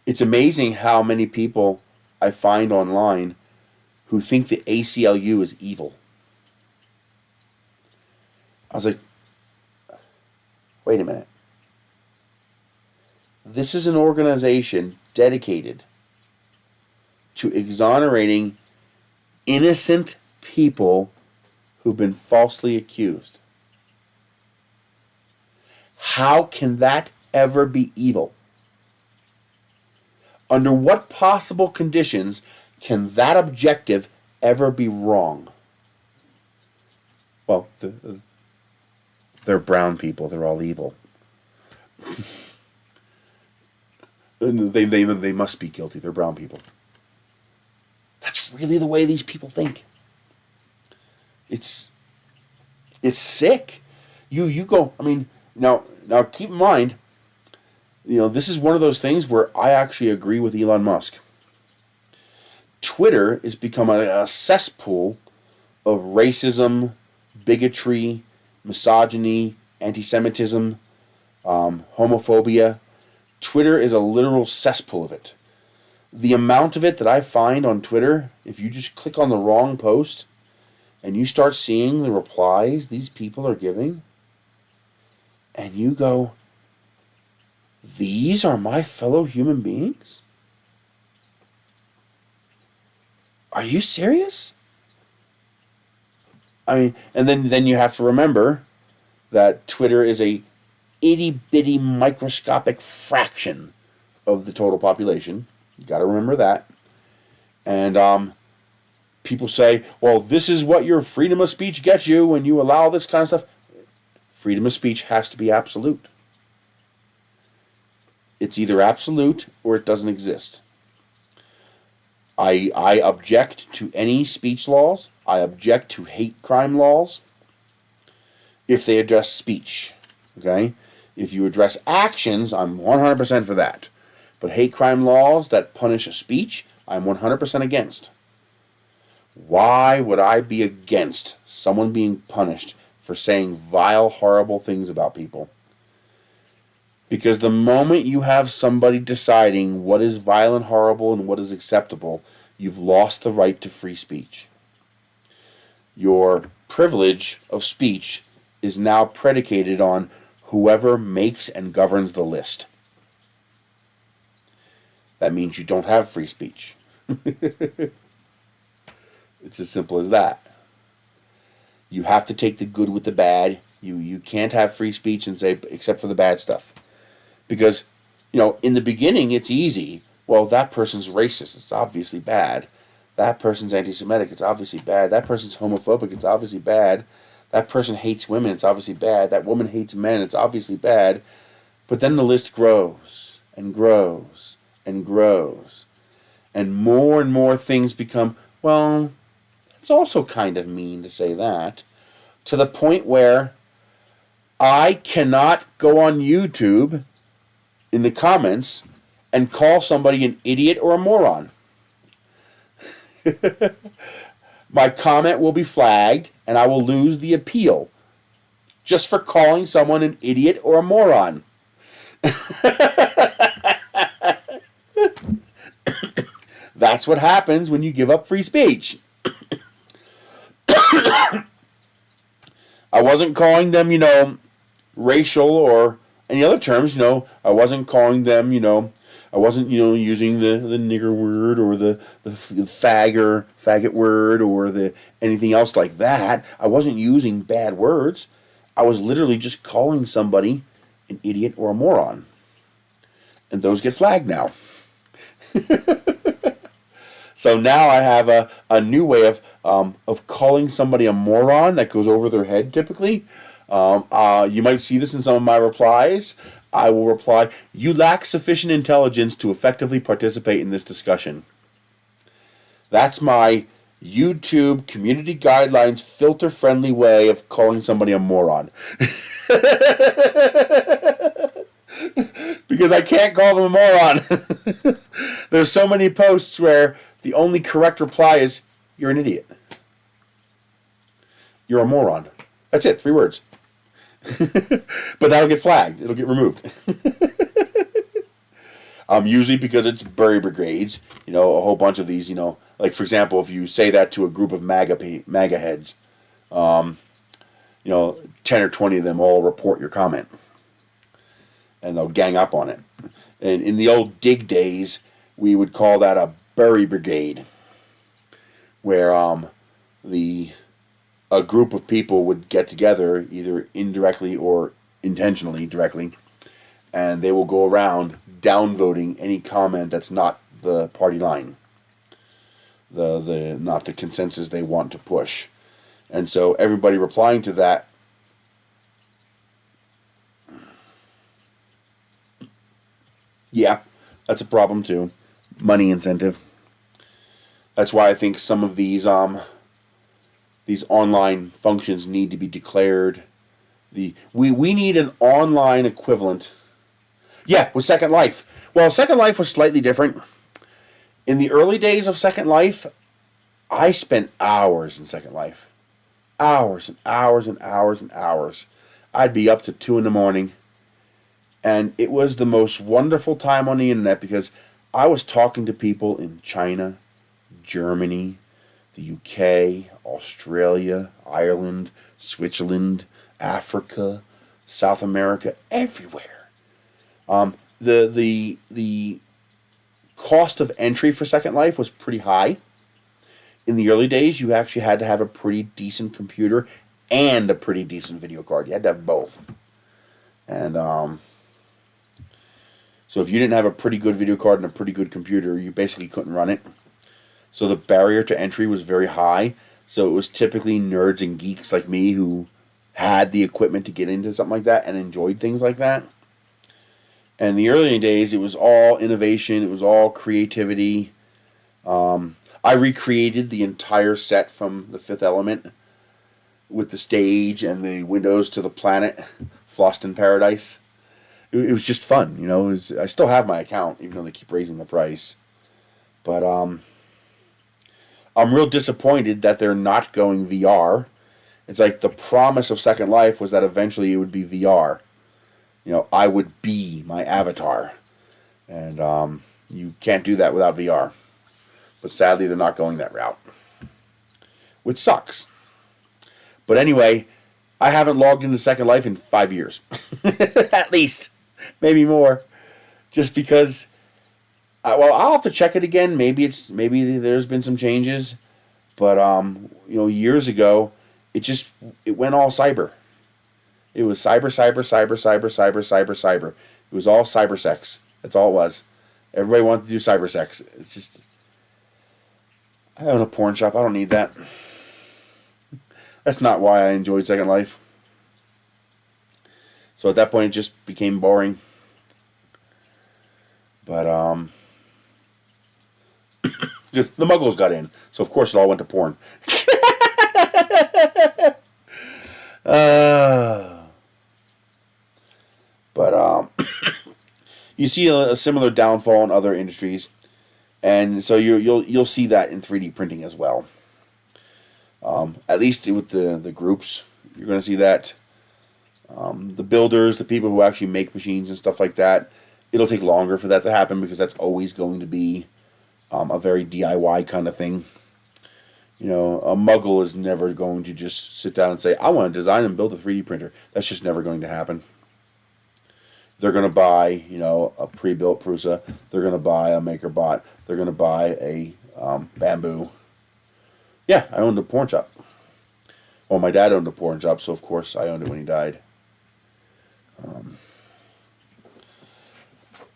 it's amazing how many people I find online who think the ACLU is evil. I was like, wait a minute. This is an organization dedicated to exonerating innocent people who've been falsely accused. How can that ever be evil? Under what possible conditions can that objective ever be wrong? Well, they're brown people. They're all evil. They must be guilty. They're brown people. That's really the way these people think. It's sick. You go. I mean, now keep in mind, you know, this is one of those things where I actually agree with Elon Musk. Twitter has become a cesspool of racism, bigotry, misogyny, anti-Semitism, homophobia. Twitter is a literal cesspool of it. The amount of it that I find on Twitter, if you just click on the wrong post and you start seeing the replies these people are giving, and you go, these are my fellow human beings? Are you serious? I mean, and then you have to remember that Twitter is a itty-bitty microscopic fraction of the total population. You got to remember that. And people say, well, this is what your freedom of speech gets you when you allow this kind of stuff. Freedom of speech has to be absolute. It's either absolute or it doesn't exist. I object to any speech laws. I object to hate crime laws if they address speech. Okay? If you address actions, I'm 100% for that. But hate crime laws that punish speech, I'm 100% against. Why would I be against someone being punished for saying vile, horrible things about people? Because the moment you have somebody deciding what is vile and horrible and what is acceptable, you've lost the right to free speech. Your privilege of speech is now predicated on whoever makes and governs the list. That means you don't have free speech. It's as simple as that. You have to take the good with the bad. You can't have free speech and say, except for the bad stuff. Because, you know, in the beginning, it's easy. Well, that person's racist. It's obviously bad. That person's anti-Semitic. It's obviously bad. That person's homophobic. It's obviously bad. That person hates women. It's obviously bad. That woman hates men. It's obviously bad. But then the list grows and grows and grows. And more things become, well, it's also kind of mean to say that. To the point where I cannot go on YouTube in the comments and call somebody an idiot or a moron. My comment will be flagged and I will lose the appeal just for calling someone an idiot or a moron. That's what happens when you give up free speech. I wasn't calling them, racial or any other terms, I wasn't calling them, I wasn't, using the nigger word or the faggot word or the anything else like that. I wasn't using bad words. I was literally just calling somebody an idiot or a moron. And those get flagged now. So now I have a new way of calling somebody a moron that goes over their head typically. You might see this in some of my replies. I will reply, "You lack sufficient intelligence to effectively participate in this discussion." That's my YouTube community guidelines filter-friendly way of calling somebody a moron. Because I can't call them a moron. There's so many posts where the only correct reply is, "You're an idiot. You're a moron." That's it, 3 words. But that'll get flagged. It'll get removed. Usually because it's Bury Brigades, a whole bunch of these, like for example, if you say that to a group of MAGA heads, 10 or 20 of them all report your comment. And they'll gang up on it. And in the old dig days, we would call that a Bury Brigade, where a group of people would get together, either indirectly or intentionally, directly, and they will go around downvoting any comment that's not the party line, not the consensus they want to push. And so everybody replying to that, yeah, that's a problem too. Money incentive. That's why I think some of these online functions need to be declared. We need an online equivalent. Yeah, with Second Life. Well, Second Life was slightly different. In the early days of Second Life, I spent hours in Second Life. Hours and hours and hours and hours. I'd be up to 2 in the morning. And it was the most wonderful time on the internet because I was talking to people in China, Germany, the UK, Australia, Ireland, Switzerland, Africa, South America, everywhere. The cost of entry for Second Life was pretty high. In the early days, you actually had to have a pretty decent computer and a pretty decent video card. You had to have both. And so if you didn't have a pretty good video card and a pretty good computer, you basically couldn't run it. So the barrier to entry was very high. So it was typically nerds and geeks like me who had the equipment to get into something like that and enjoyed things like that. And the early days, it was all innovation. It was all creativity. I recreated the entire set from The Fifth Element with the stage and the windows to the planet, Flossed in Paradise. It was just fun, I still have my account, even though they keep raising the price. But I'm real disappointed that they're not going VR. It's like the promise of Second Life was that eventually it would be VR. I would be my avatar. And you can't do that without VR. But sadly, they're not going that route. Which sucks. But anyway, I haven't logged into Second Life in 5 years. At least. Maybe more. Just because... I'll have to check it again. Maybe there's been some changes. But, years ago, it went all cyber. It was cyber. It was all cyber sex. That's all it was. Everybody wanted to do cyber sex. It's just... I own a porn shop. I don't need that. That's not why I enjoyed Second Life. So at that point, it just became boring. But, because the muggles got in. So, of course, it all went to porn. But you see a similar downfall in other industries. And so you'll see that in 3D printing as well. At least with the groups, you're going to see that. The builders, the people who actually make machines and stuff like that, it'll take longer for that to happen because that's always going to be a very DIY kind of thing. You know, a muggle is never going to just sit down and say, I want to design and build a 3D printer. That's just never going to happen. They're going to buy, you know, a pre-built Prusa. They're going to buy a MakerBot. They're going to buy a Bamboo. Yeah, I owned a porn shop. Well, my dad owned a porn shop, so of course I owned it when he died.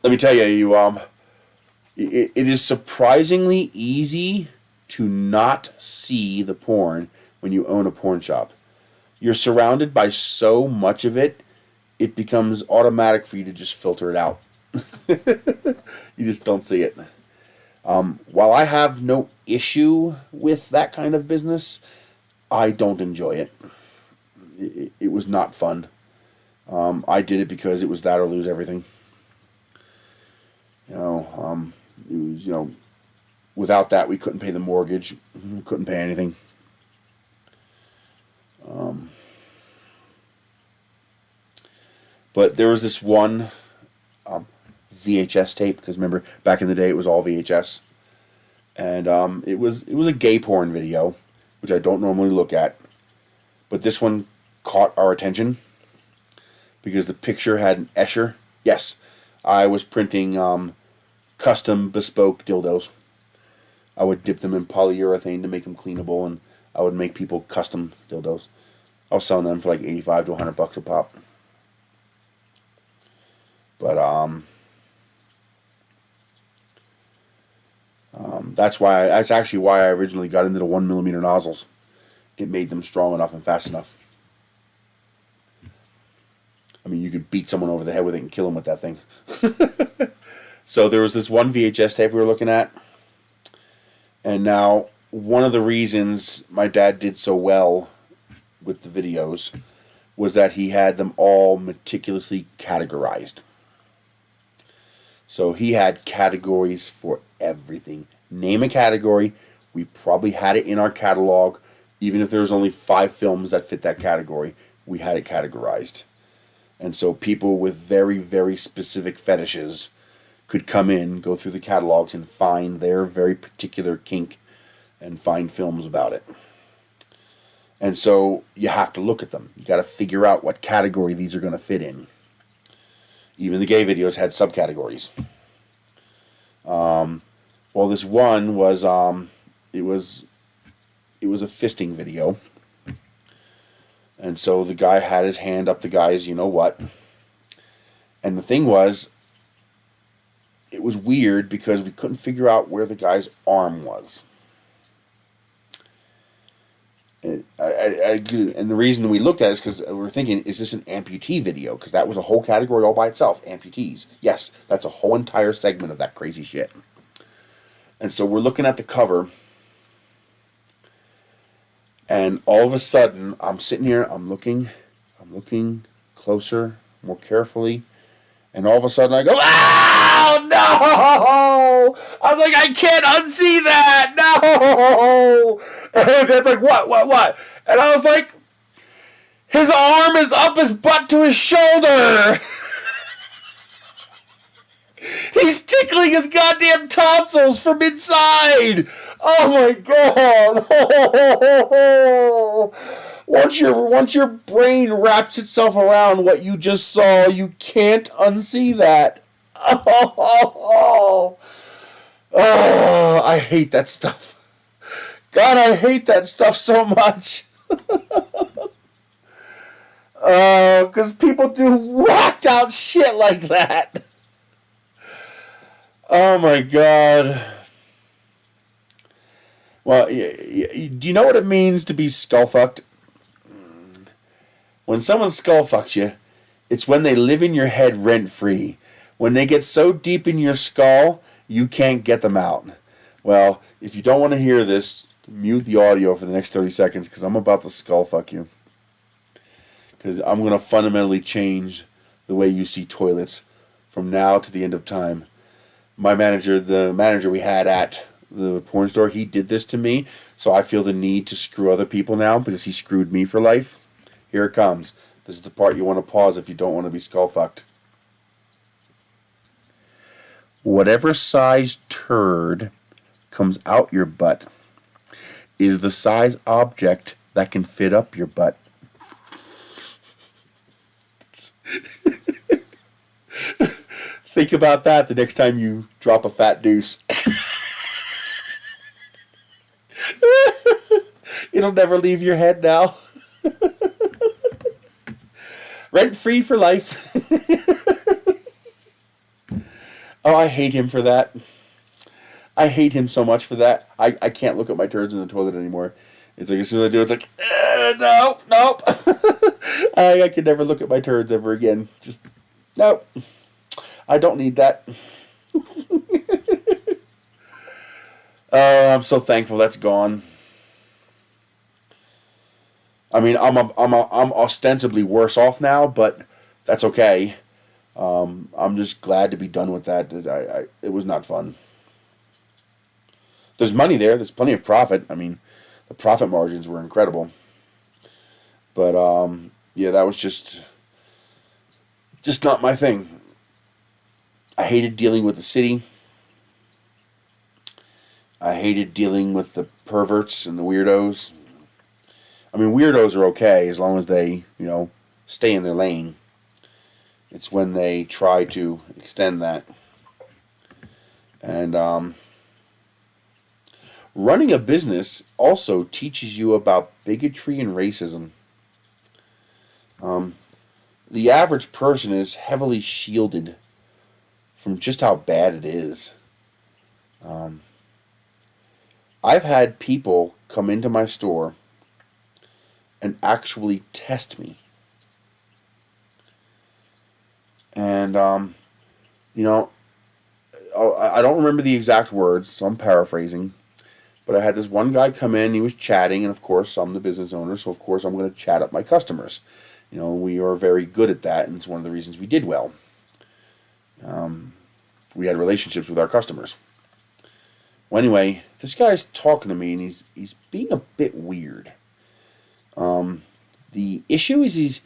Let me tell you, it is surprisingly easy to not see the porn when you own a porn shop. You're surrounded by so much of it, it becomes automatic for you to just filter it out. You just don't see it. While I have no issue with that kind of business, I don't enjoy it. It was not fun. I did it because it was that or lose everything. It was, without that we couldn't pay the mortgage, we couldn't pay anything. But there was this one VHS tape, because remember back in the day it was all VHS, and it was a gay porn video, which I don't normally look at, but this one caught our attention because the picture had an Escher. Yes, I was printing custom bespoke dildos. I would dip them in polyurethane to make them cleanable, and I would make people custom dildos. I was selling them for like $85 to $100 a pop. But that's actually why I originally got into the 1mm nozzles. It made them strong enough and fast enough. I mean, you could beat someone over the head with it and kill them with that thing. So there was this one VHS tape we were looking at. And now, one of the reasons my dad did so well with the videos was that he had them all meticulously categorized. So he had categories for everything. Name a category, we probably had it in our catalog. Even if there was only 5 films that fit that category, we had it categorized. And so people with very, very specific fetishes could come in, go through the catalogs, and find their very particular kink and find films about it. And so you have to look at them. You got to figure out what category these are going to fit in. Even the gay videos had subcategories. Well, this one was it was a fisting video. And so the guy had his hand up the guy's you-know-what. And the thing was, it was weird because we couldn't figure out where the guy's arm was. And the reason we looked at it is because we were thinking, is this an amputee video? Because that was a whole category all by itself, amputees. Yes, that's a whole entire segment of that crazy shit. And so we're looking at the cover, and all of a sudden, I'm sitting here, I'm looking closer, more carefully, and all of a sudden I go, oh, no! I was like, I can't unsee that! No! And it's like, what? And I was like, his arm is up his butt to his shoulder! He's tickling his goddamn tonsils from inside! Oh my god! Once your brain wraps itself around what you just saw, you can't unsee that. Oh, I hate that stuff. God, I hate that stuff so much. Because people do whacked out shit like that. Oh my god. Well, do you know what it means to be skull-fucked? When someone skull-fucks you, it's when they live in your head rent-free. When they get so deep in your skull, you can't get them out. Well, if you don't want to hear this, mute the audio for the next 30 seconds because I'm about to skull fuck you. Because I'm going to fundamentally change the way you see toilets from now to the end of time. My manager, the manager we had at the porn store, he did this to me, so I feel the need to screw other people now because he screwed me for life. Here it comes. This is the part you want to pause if you don't want to be skull fucked. Whatever size turd comes out your butt is the size object that can fit up your butt. Think about that the next time you drop a fat deuce. It'll never leave your head now. Rent free for life. Oh, I hate him for that. I hate him so much for that. I can't look at my turds in the toilet anymore. It's like as soon as I do, it's like, nope. I can never look at my turds ever again. Just, nope. I don't need that. Oh, I'm so thankful that's gone. I mean, I'm ostensibly worse off now, but that's okay. I'm just glad to be done with that. It was not fun. There's money there. There's plenty of profit. I mean, the profit margins were incredible. But yeah, that was just not my thing. I hated dealing with the city. I hated dealing with the perverts and the weirdos. I mean, weirdos are okay as long as they, stay in their lane. It's when they try to extend that. And running a business also teaches you about bigotry and racism. The average person is heavily shielded from just how bad it is. I've had people come into my store and actually test me. And, I don't remember the exact words, so I'm paraphrasing. But I had this one guy come in, he was chatting, and of course, I'm the business owner, so of course I'm going to chat up my customers. We are very good at that, and it's one of the reasons we did well. We had relationships with our customers. Well, anyway, this guy's talking to me, and he's being a bit weird. The issue is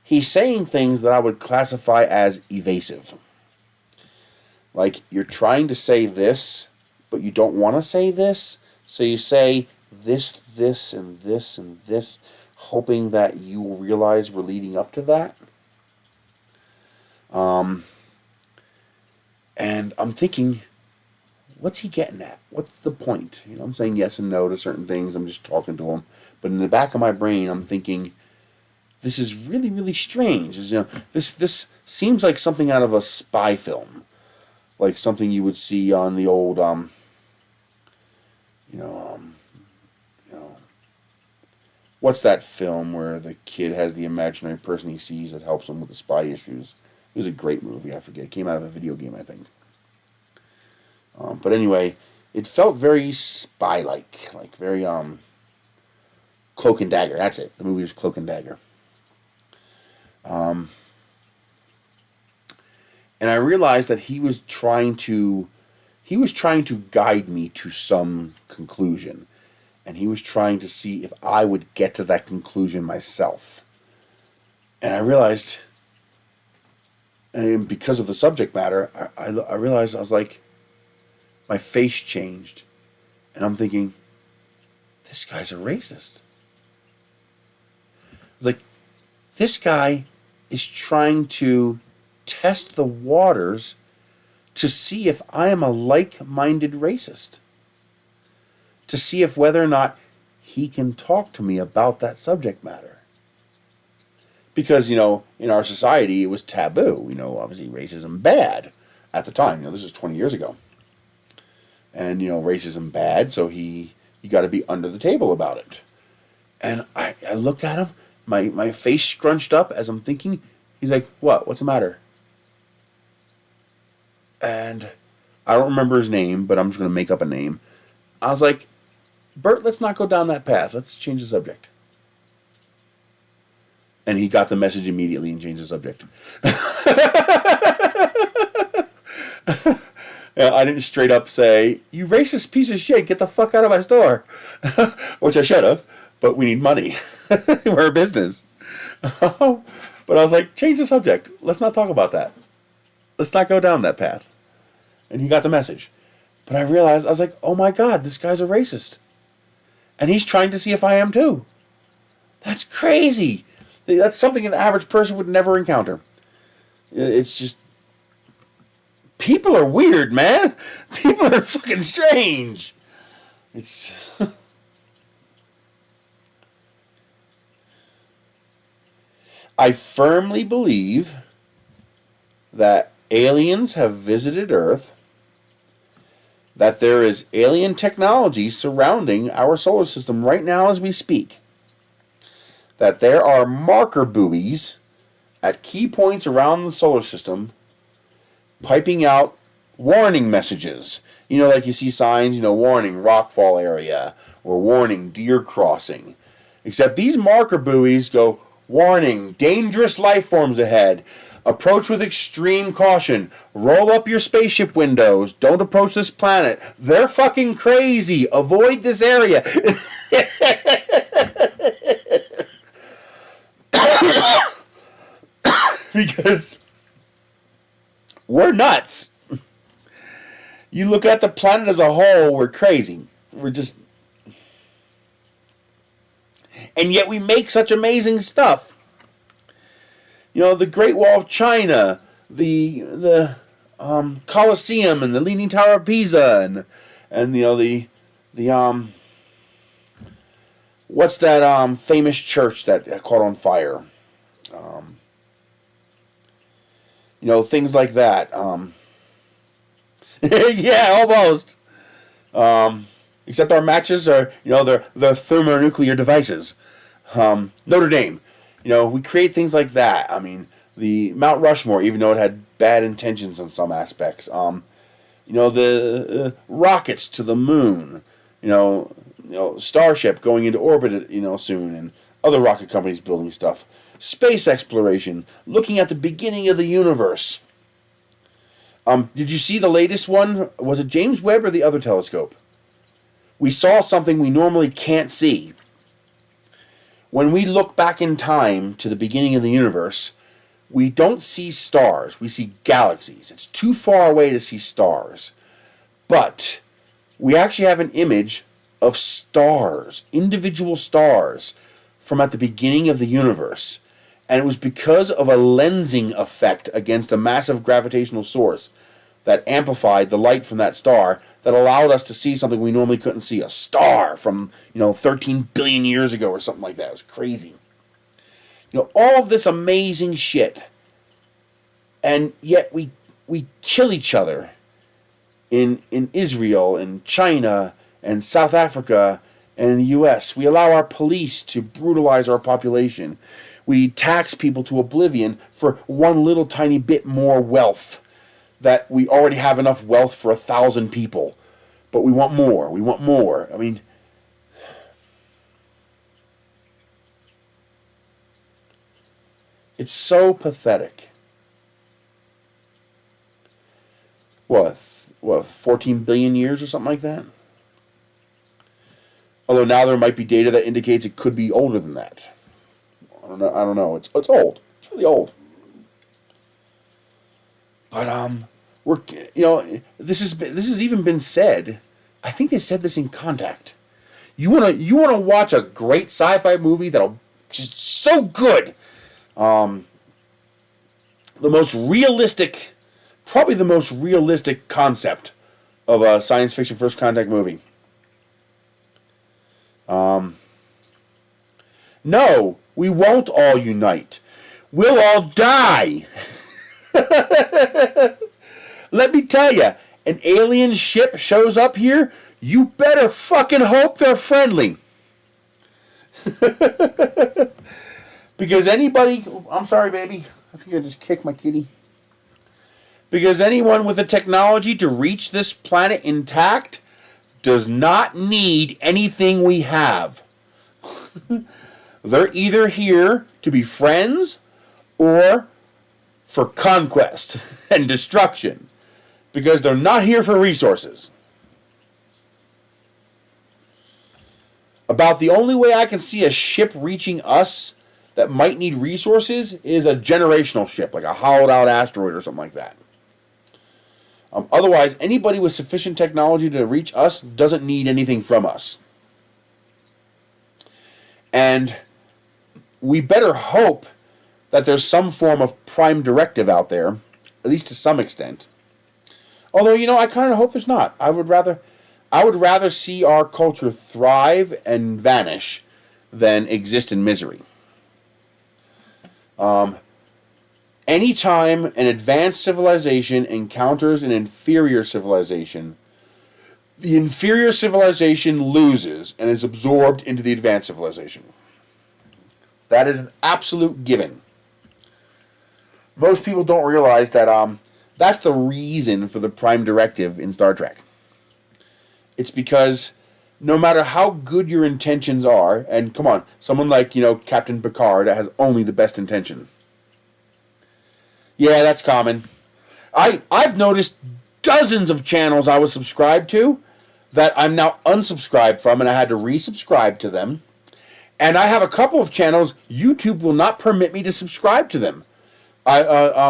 he's saying things that I would classify as evasive. Like, you're trying to say this, but you don't want to say this, so you say this, and this, and this, hoping that you will realize we're leading up to that. And I'm thinking, what's he getting at? What's the point? I'm saying yes and no to certain things. I'm just talking to him. But in the back of my brain, I'm thinking, this is really, really strange. This seems like something out of a spy film. Like something you would see on the old, what's that film where the kid has the imaginary person he sees that helps him with the spy issues? It was a great movie. I forget. It came out of a video game, I think. But anyway, it felt very spy-like, like very Cloak and Dagger. That's it. The movie was Cloak and Dagger. And I realized that he was trying to guide me to some conclusion. And he was trying to see if I would get to that conclusion myself. And I realized, and because of the subject matter, I realized, I was like, my face changed. And I'm thinking, this guy's a racist. I was like, this guy is trying to test the waters to see if I am a like-minded racist. To see if whether or not he can talk to me about that subject matter. Because, in our society, it was taboo. Obviously racism bad at the time. This was 20 years ago. And, racism bad, so you got to be under the table about it. And I looked at him, my face scrunched up as I'm thinking. He's like, what? What's the matter? And I don't remember his name, but I'm just going to make up a name. I was like, Bert, let's not go down that path. Let's change the subject. And he got the message immediately and changed the subject. I didn't straight up say, you racist piece of shit, get the fuck out of my store. Which I should have, but we need money. We're a business. But I was like, change the subject. Let's not talk about that. Let's not go down that path. And he got the message. But I realized, I was like, oh my God, this guy's a racist. And he's trying to see if I am too. That's crazy. That's something an average person would never encounter. It's just, people are weird, man. People are fucking strange. It's... I firmly believe that aliens have visited Earth, that there is alien technology surrounding our solar system right now as we speak, that there are marker buoys at key points around the solar system piping out warning messages. You know, like you see signs, warning rockfall area or warning deer crossing. Except these marker buoys go, warning, dangerous life forms ahead. Approach with extreme caution. Roll up your spaceship windows. Don't approach this planet. They're fucking crazy. Avoid this area. Because we're nuts. You look at the planet as a whole, we're crazy. We're just... And yet we make such amazing stuff. The Great Wall of China, the Colosseum, and the Leaning Tower of Pisa, and the what's that famous church that caught on fire? Things like that. Yeah, almost. Except our matches are, they're thermonuclear devices. Notre Dame. We create things like that. I mean, the Mount Rushmore, even though it had bad intentions in some aspects. The rockets to the moon. Starship going into orbit, soon, and other rocket companies building stuff. Space exploration, looking at the beginning of the universe. Did you see the latest one? Was it James Webb or the other telescope? We saw something we normally can't see. When we look back in time to the beginning of the universe, we don't see stars. We see galaxies. It's too far away to see stars. But we actually have an image of stars, individual stars, from at the beginning of the universe. And it was because of a lensing effect against a massive gravitational source that amplified the light from that star that allowed us to see something we normally couldn't see. A star from, 13 billion years ago or something like that. It was crazy. All of this amazing shit. And yet we kill each other in Israel and China and South Africa and in the U.S. We allow our police to brutalize our population. We tax people to oblivion for one little tiny bit more wealth. That we already have enough wealth for 1,000 people. But we want more. We want more. I mean... It's so pathetic. What, 14 billion years or something like that? Although now there might be data that indicates it could be older than that. I don't know. It's old. It's really old. But we're this has even been said. I think they said this in Contact. You wanna watch a great sci-fi movie that'll just so good. Probably the most realistic concept of a science fiction first contact movie. No, we won't all unite. We'll all die. Let me tell you, an alien ship shows up here, you better fucking hope they're friendly. Because anybody... I'm sorry, baby. I think I just kicked my kitty. Because anyone with the technology to reach this planet intact does not need anything we have. They're either here to be friends or for conquest and destruction. Because they're not here for resources. About the only way I can see a ship reaching us that might need resources is a generational ship, like a hollowed out asteroid or something like that. Otherwise, anybody with sufficient technology to reach us doesn't need anything from us. And we better hope that there's some form of prime directive out there, at least to some extent. Although, I kind of hope there's not. I would rather see our culture thrive and vanish than exist in misery. Anytime an advanced civilization encounters an inferior civilization, the inferior civilization loses and is absorbed into the advanced civilization. That is an absolute given. Most people don't realize that that's the reason for the prime directive in Star Trek. It's because no matter how good your intentions are, and come on, someone like, Captain Picard that has only the best intention. Yeah, that's common. I've noticed dozens of channels I was subscribed to that I'm now unsubscribed from, and I had to resubscribe to them. And I have a couple of channels YouTube will not permit me to subscribe to them.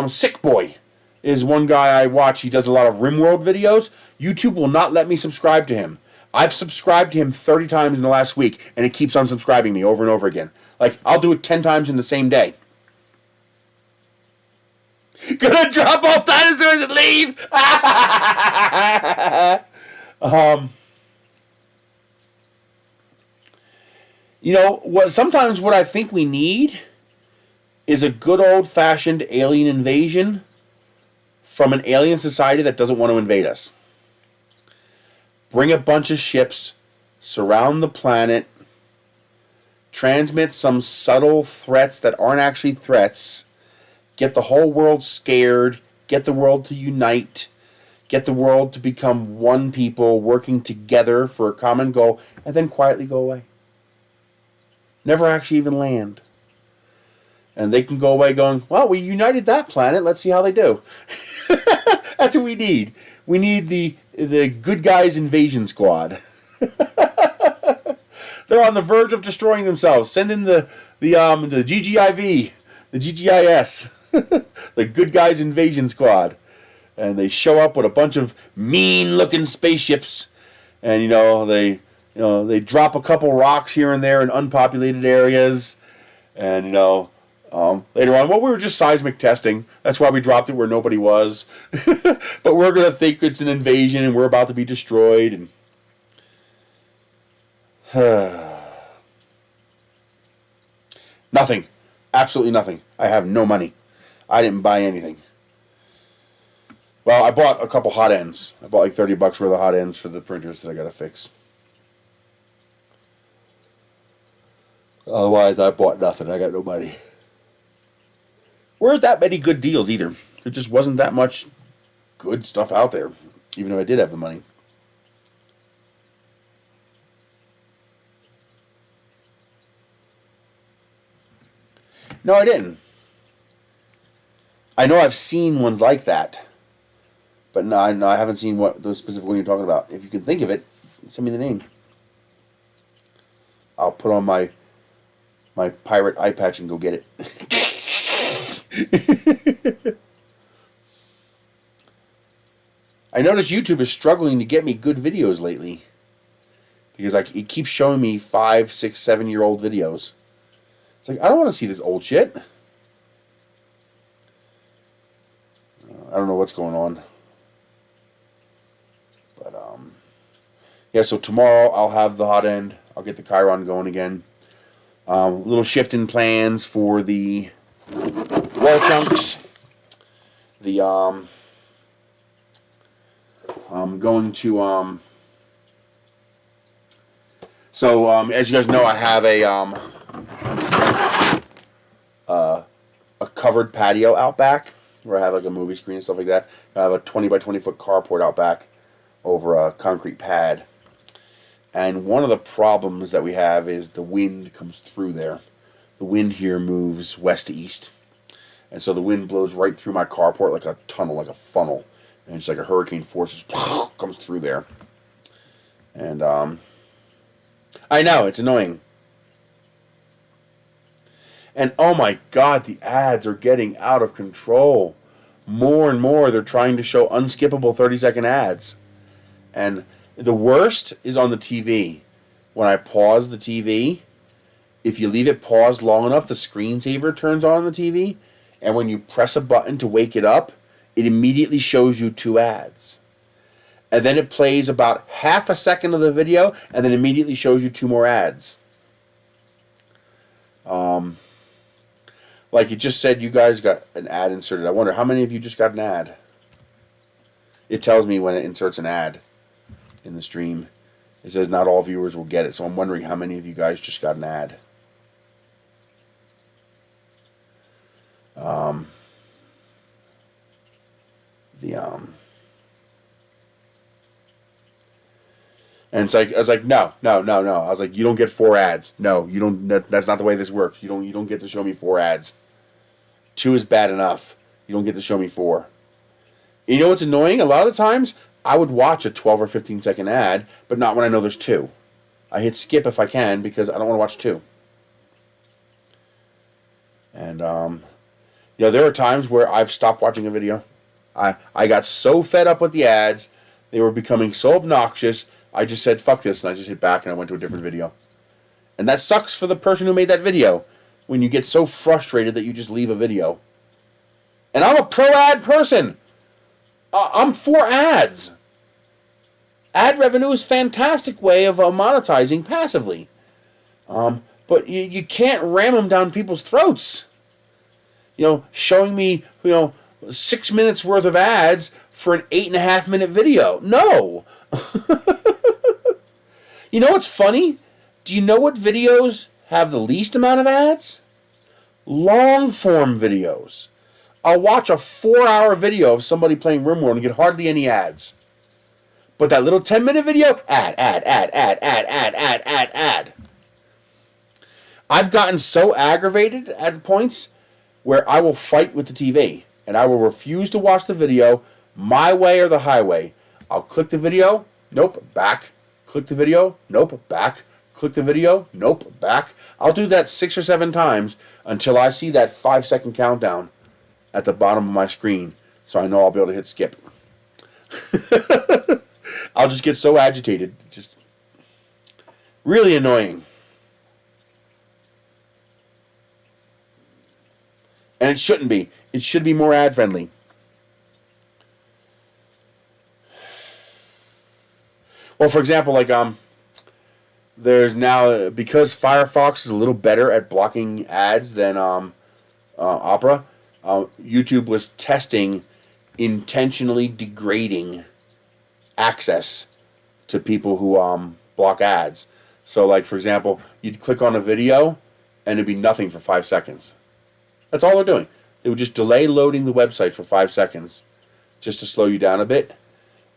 Sick Boy is one guy I watch. He does a lot of RimWorld videos. YouTube will not let me subscribe to him. I've subscribed to him 30 times in the last week, and it keeps unsubscribing me over and over again. Like, I'll do it 10 times in the same day. Gonna drop off dinosaurs and leave! Sometimes what I think we need is a good old-fashioned alien invasion from an alien society that doesn't want to invade us. Bring a bunch of ships, surround the planet, transmit some subtle threats that aren't actually threats, get the whole world scared, get the world to unite, get the world to become one people working together for a common goal, and then quietly go away. Never actually even land. And they can go away going, well, we united that planet, let's see how they do. That's what we need. We need the good guys invasion squad. They're on the verge of destroying themselves. Send in the GGIV, the GGIS, the good guys invasion squad. And they show up with a bunch of mean-looking spaceships. And, they drop a couple rocks here and there in unpopulated areas. And, later on, we were just seismic testing. That's why we dropped it where nobody was. But we're going to think it's an invasion and we're about to be destroyed. And nothing. Absolutely nothing. I have no money. I didn't buy anything. Well, I bought a couple hot ends. I bought like $30 worth of hot ends for the printers that I got to fix. Otherwise, I bought nothing. I got no money. Weren't that many good deals either. There just wasn't that much good stuff out there, even if I did have the money. No, I didn't. I know I've seen ones like that. But no, I haven't seen what the specific one you're talking about. If you can think of it, send me the name. I'll put on my pirate eye patch and go get it. I notice YouTube is struggling to get me good videos lately. Because it keeps showing me 5, 6, 7-year-old videos. It's like, I don't want to see this old shit. I don't know what's going on. But, yeah, so tomorrow I'll have the hot end. I'll get the Chiron going again. Little shift in plans for the wall chunks. I'm going to, as you guys know, I have a covered patio out back. where I have like a movie screen and stuff like that. I have a 20 by 20 foot carport out back over a concrete pad. And one of the problems that we have is the wind comes through there. The wind here moves west to east. And so the wind blows right through my carport like a tunnel, like a funnel. And it's like a hurricane force just comes through there. And I know, it's annoying. And oh my God, the ads are getting out of control. More and more, they're trying to show unskippable 30-second ads. And the worst is on the TV. When I pause the TV, if you leave it paused long enough, the screensaver turns on the TV. And when you press a button to wake it up, it immediately shows you 2 ads. And then it plays about half a second of the video, and then immediately shows you 2 more ads. Like it just said you guys got an ad inserted. I wonder how many of you just got an ad. It tells me when it inserts an ad in the stream. It says not all viewers will get it, so I'm wondering how many of you guys just got an ad. And it's like I was like, no. I was like, you don't get 4 ads. No, you don't. That's not the way this works. You don't get to show me 4 ads. 2 is bad enough. You don't get to show me 4. You know what's annoying? A lot of the times I would watch a 12 or 15 second ad, but not when I know there's 2. I hit skip if I can because I don't want to watch 2. And there are times where I've stopped watching a video. I got so fed up with the ads, they were becoming so obnoxious. I just said, fuck this, and I just hit back and I went to a different video. And that sucks for the person who made that video, when you get so frustrated that you just leave a video. And I'm a pro-ad person. I'm for ads. Ad revenue is a fantastic way of monetizing passively. But you can't ram them down people's throats. Showing me, 6 minutes worth of ads for an 8.5 minute video. No. You know what's funny? Do you know what videos have the least amount of ads? Long form videos. I'll watch a 4-hour video of somebody playing RimWorld and get hardly any ads. But that little 10-minute video, ad. I've gotten so aggravated at points where I will fight with the TV and I will refuse to watch the video my way or the highway. I'll click the video, nope, back. Click the video, nope, back. Click the video, nope, back. I'll do that 6 or 7 times until I see that 5-second countdown at the bottom of my screen, so I know I'll be able to hit skip. I'll just get so agitated. Just really annoying. And it shouldn't be. It should be more ad friendly. Well, for example, like there's now, because Firefox is a little better at blocking ads than Opera, YouTube was testing intentionally degrading access to people who block ads. So, like, for example, you'd click on a video and it'd be nothing for 5 seconds. That's all they're doing. They would just delay loading the website for 5 seconds just to slow you down a bit.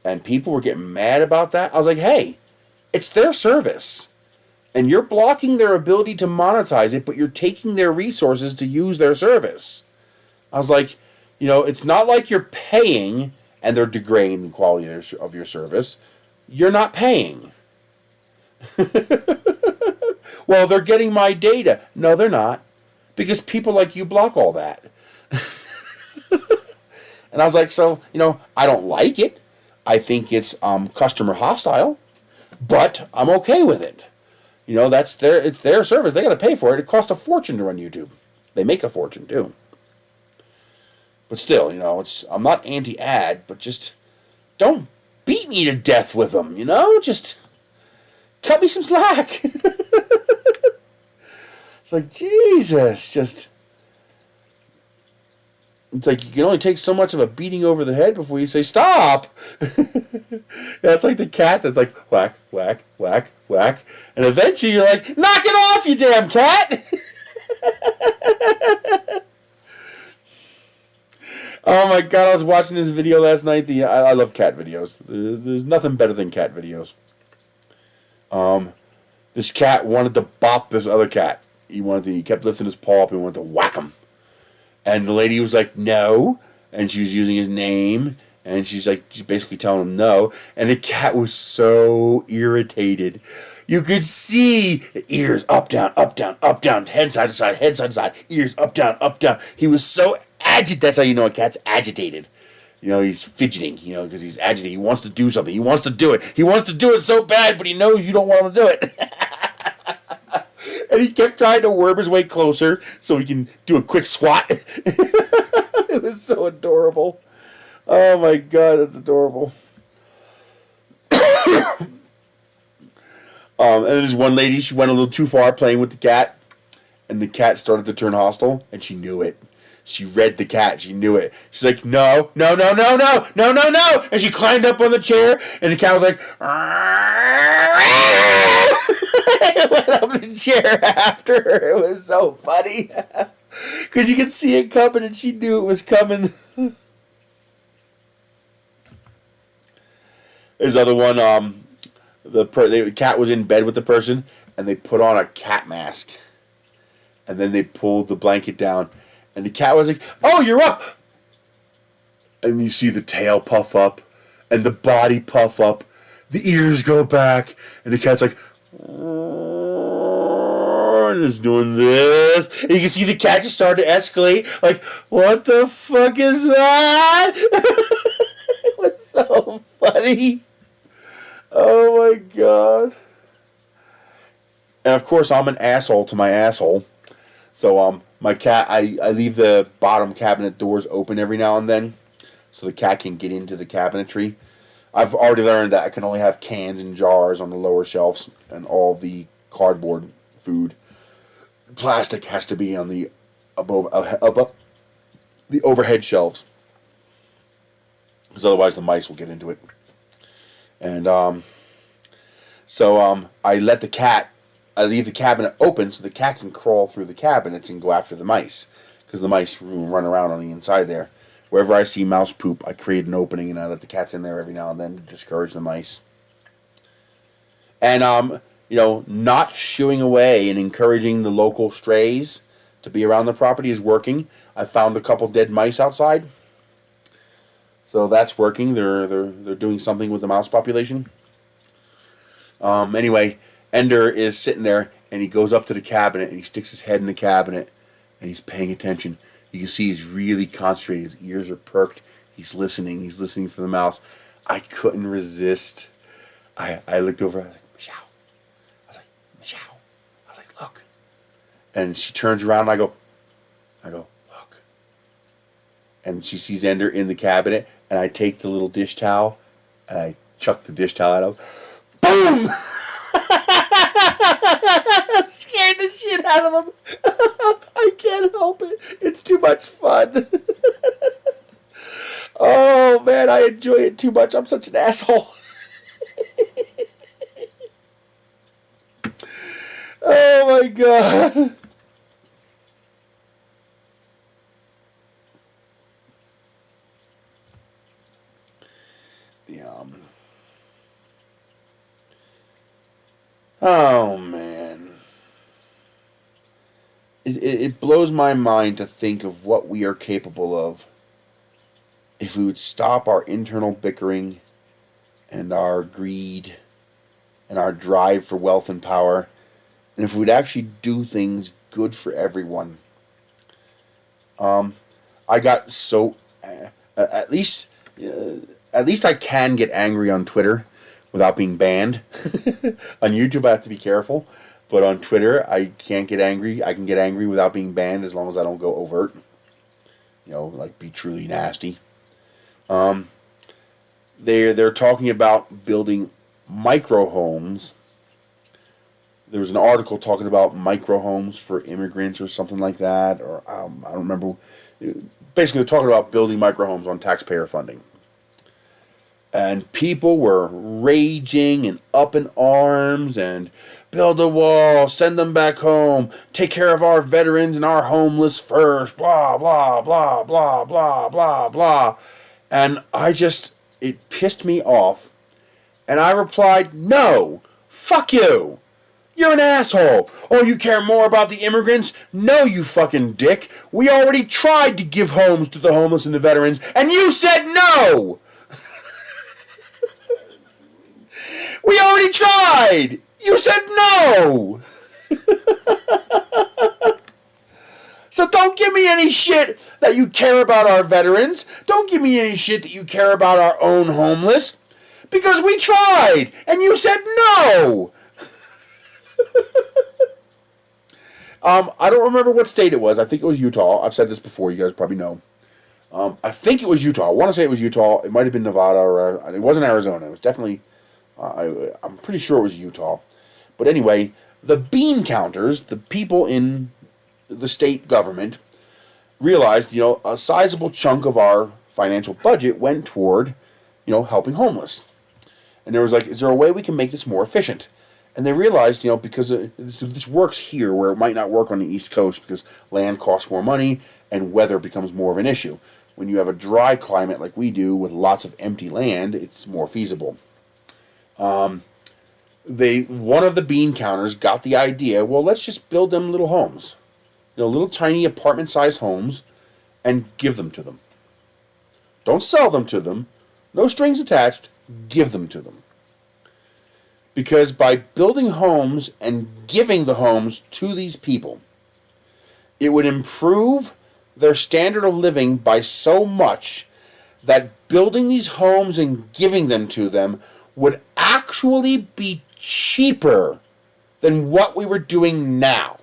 And people were getting mad about that. I was like, hey, it's their service. And you're blocking their ability to monetize it, but you're taking their resources to use their service. I was like, it's not like you're paying and they're degrading the quality of your service. You're not paying. Well, they're getting my data. No, they're not. Because people like you block all that. And I was like, so, I don't like it. I think it's customer hostile, but I'm okay with it. It's their service. They got to pay for it. It costs a fortune to run YouTube. They make a fortune too. But still, I'm not anti-ad, but just don't beat me to death with them. Just cut me some slack. It's like, Jesus, it's like you can only take so much of a beating over the head before you say, stop! That's like the cat that's like, whack, whack, whack, whack. And eventually you're like, knock it off, you damn cat! Oh my god, I was watching this video last night. I love cat videos. There's nothing better than cat videos. This cat wanted to bop this other cat. He kept lifting his paw up and wanted to whack him. And the lady was like, no. And she was using his name. And she's basically telling him no. And the cat was so irritated. You could see the ears up, down, head side to side, head side to side, ears up, down. He was so agitated. That's how you know a cat's agitated. He's fidgeting, because he's agitated. He wants to do something. He wants to do it. He wants to do it so bad, but he knows you don't want him to do it. And he kept trying to worm his way closer so he can do a quick squat. It was so adorable. Oh my god, that's adorable. And there's one lady, she went a little too far playing with the cat, and the cat started to turn hostile, and she knew it. She read the cat, she knew it. She's like, no. And she climbed up on the chair, and the cat was like, it went up the chair after her. It was so funny. Because you could see it coming, and she knew it was coming. There's other one, the cat was in bed with the person, and they put on a cat mask. And then they pulled the blanket down, and the cat was like, oh, you're up! And you see the tail puff up, and the body puff up, the ears go back, and the cat's like, and it's doing this. And you can see the cat just start to escalate, like, what the fuck is that? It was so funny. Oh my god. And of course I'm an asshole to my asshole. So my cat, I leave the bottom cabinet doors open every now and then so the cat can get into the cabinetry. I've already learned that I can only have cans and jars on the lower shelves, and all the cardboard food plastic has to be on the above the overhead shelves, because otherwise the mice will get into it. And so I leave the cabinet open so the cat can crawl through the cabinets and go after the mice, because the mice run around on the inside there. Wherever I see mouse poop, I create an opening and I let the cats in there every now and then to discourage the mice. And not shooing away and encouraging the local strays to be around the property is working. I found a couple dead mice outside, so that's working. They're doing something with the mouse population. Anyway, Ender is sitting there, and he goes up to the cabinet, and he sticks his head in the cabinet, and he's paying attention. You can see he's really concentrated. His ears are perked. He's listening. He's listening for the mouse. I couldn't resist. I looked over. I was like, Michelle. Michelle. I was like, look. And she turns around, and I go, look. And she sees Ender in the cabinet, and I take the little dish towel, and I chuck the dish towel at him. Boom! Scared the shit out of him. I can't help it. It's too much fun. Oh man, I enjoy it too much. I'm such an asshole. Oh my god. Oh man. It blows my mind to think of what we are capable of if we would stop our internal bickering and our greed and our drive for wealth and power, and if we'd actually do things good for everyone. I got so at least I can get angry on Twitter without being banned. On YouTube I have to be careful, but on Twitter I can't get angry. I can get angry without being banned as long as I don't go overt. Like be truly nasty. They're talking about building micro homes. There was an article talking about micro homes for immigrants or something like that, or I don't remember. Basically, they're talking about building micro homes on taxpayer funding. And people were raging and up in arms and build a wall, send them back home, take care of our veterans and our homeless first, blah, blah, blah, blah, blah, blah, blah. And it pissed me off. And I replied, no, fuck you. You're an asshole. Oh, you care more about the immigrants? No, you fucking dick. We already tried to give homes to the homeless and the veterans, and you said no. We already tried. You said no. So don't give me any shit that you care about our veterans. Don't give me any shit that you care about our own homeless. Because we tried, and you said no. I don't remember what state it was. I think it was Utah. I've said this before. You guys probably know. I think it was Utah. I want to say it was Utah. It might have been Nevada, or it wasn't Arizona. It was definitely, I'm pretty sure it was Utah. But anyway, the bean counters, the people in the state government, realized, a sizable chunk of our financial budget went toward, helping homeless. And there was like, is there a way we can make this more efficient? And they realized, because this works here where it might not work on the East Coast because land costs more money and weather becomes more of an issue. When you have a dry climate like we do with lots of empty land, it's more feasible. One of the bean counters got the idea, well, let's just build them little homes. Little tiny apartment-sized homes and give them to them. Don't sell them to them. No strings attached. Give them to them. Because by building homes and giving the homes to these people, it would improve their standard of living by so much that building these homes and giving them to them would actually be cheaper than what we were doing now.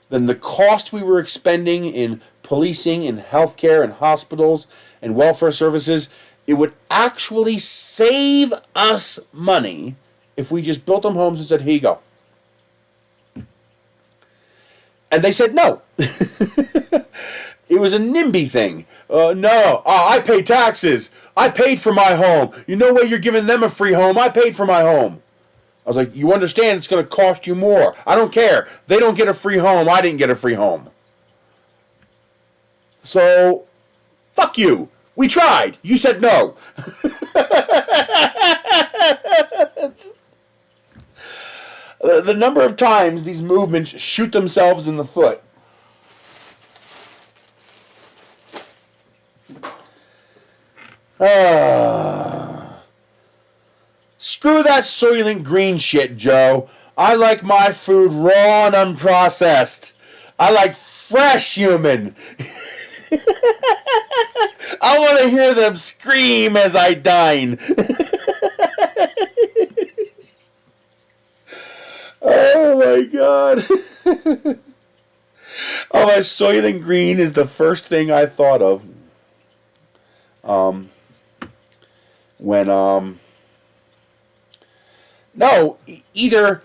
Than the cost we were expending in policing and healthcare and hospitals and welfare services. It would actually save us money if we just built them homes and said, here you go. And they said no. It was a NIMBY thing. No, I pay taxes. I paid for my home. No way you're giving them a free home. I paid for my home. I was like, you understand it's going to cost you more. I don't care. They don't get a free home. I didn't get a free home. So, fuck you. We tried. You said no. The number of times these movements shoot themselves in the foot. Screw that Soylent Green shit, Joe. I like my food raw and unprocessed. I like fresh human. I want to hear them scream as I dine. Oh my god. Oh, my Soylent Green is the first thing I thought of. No, either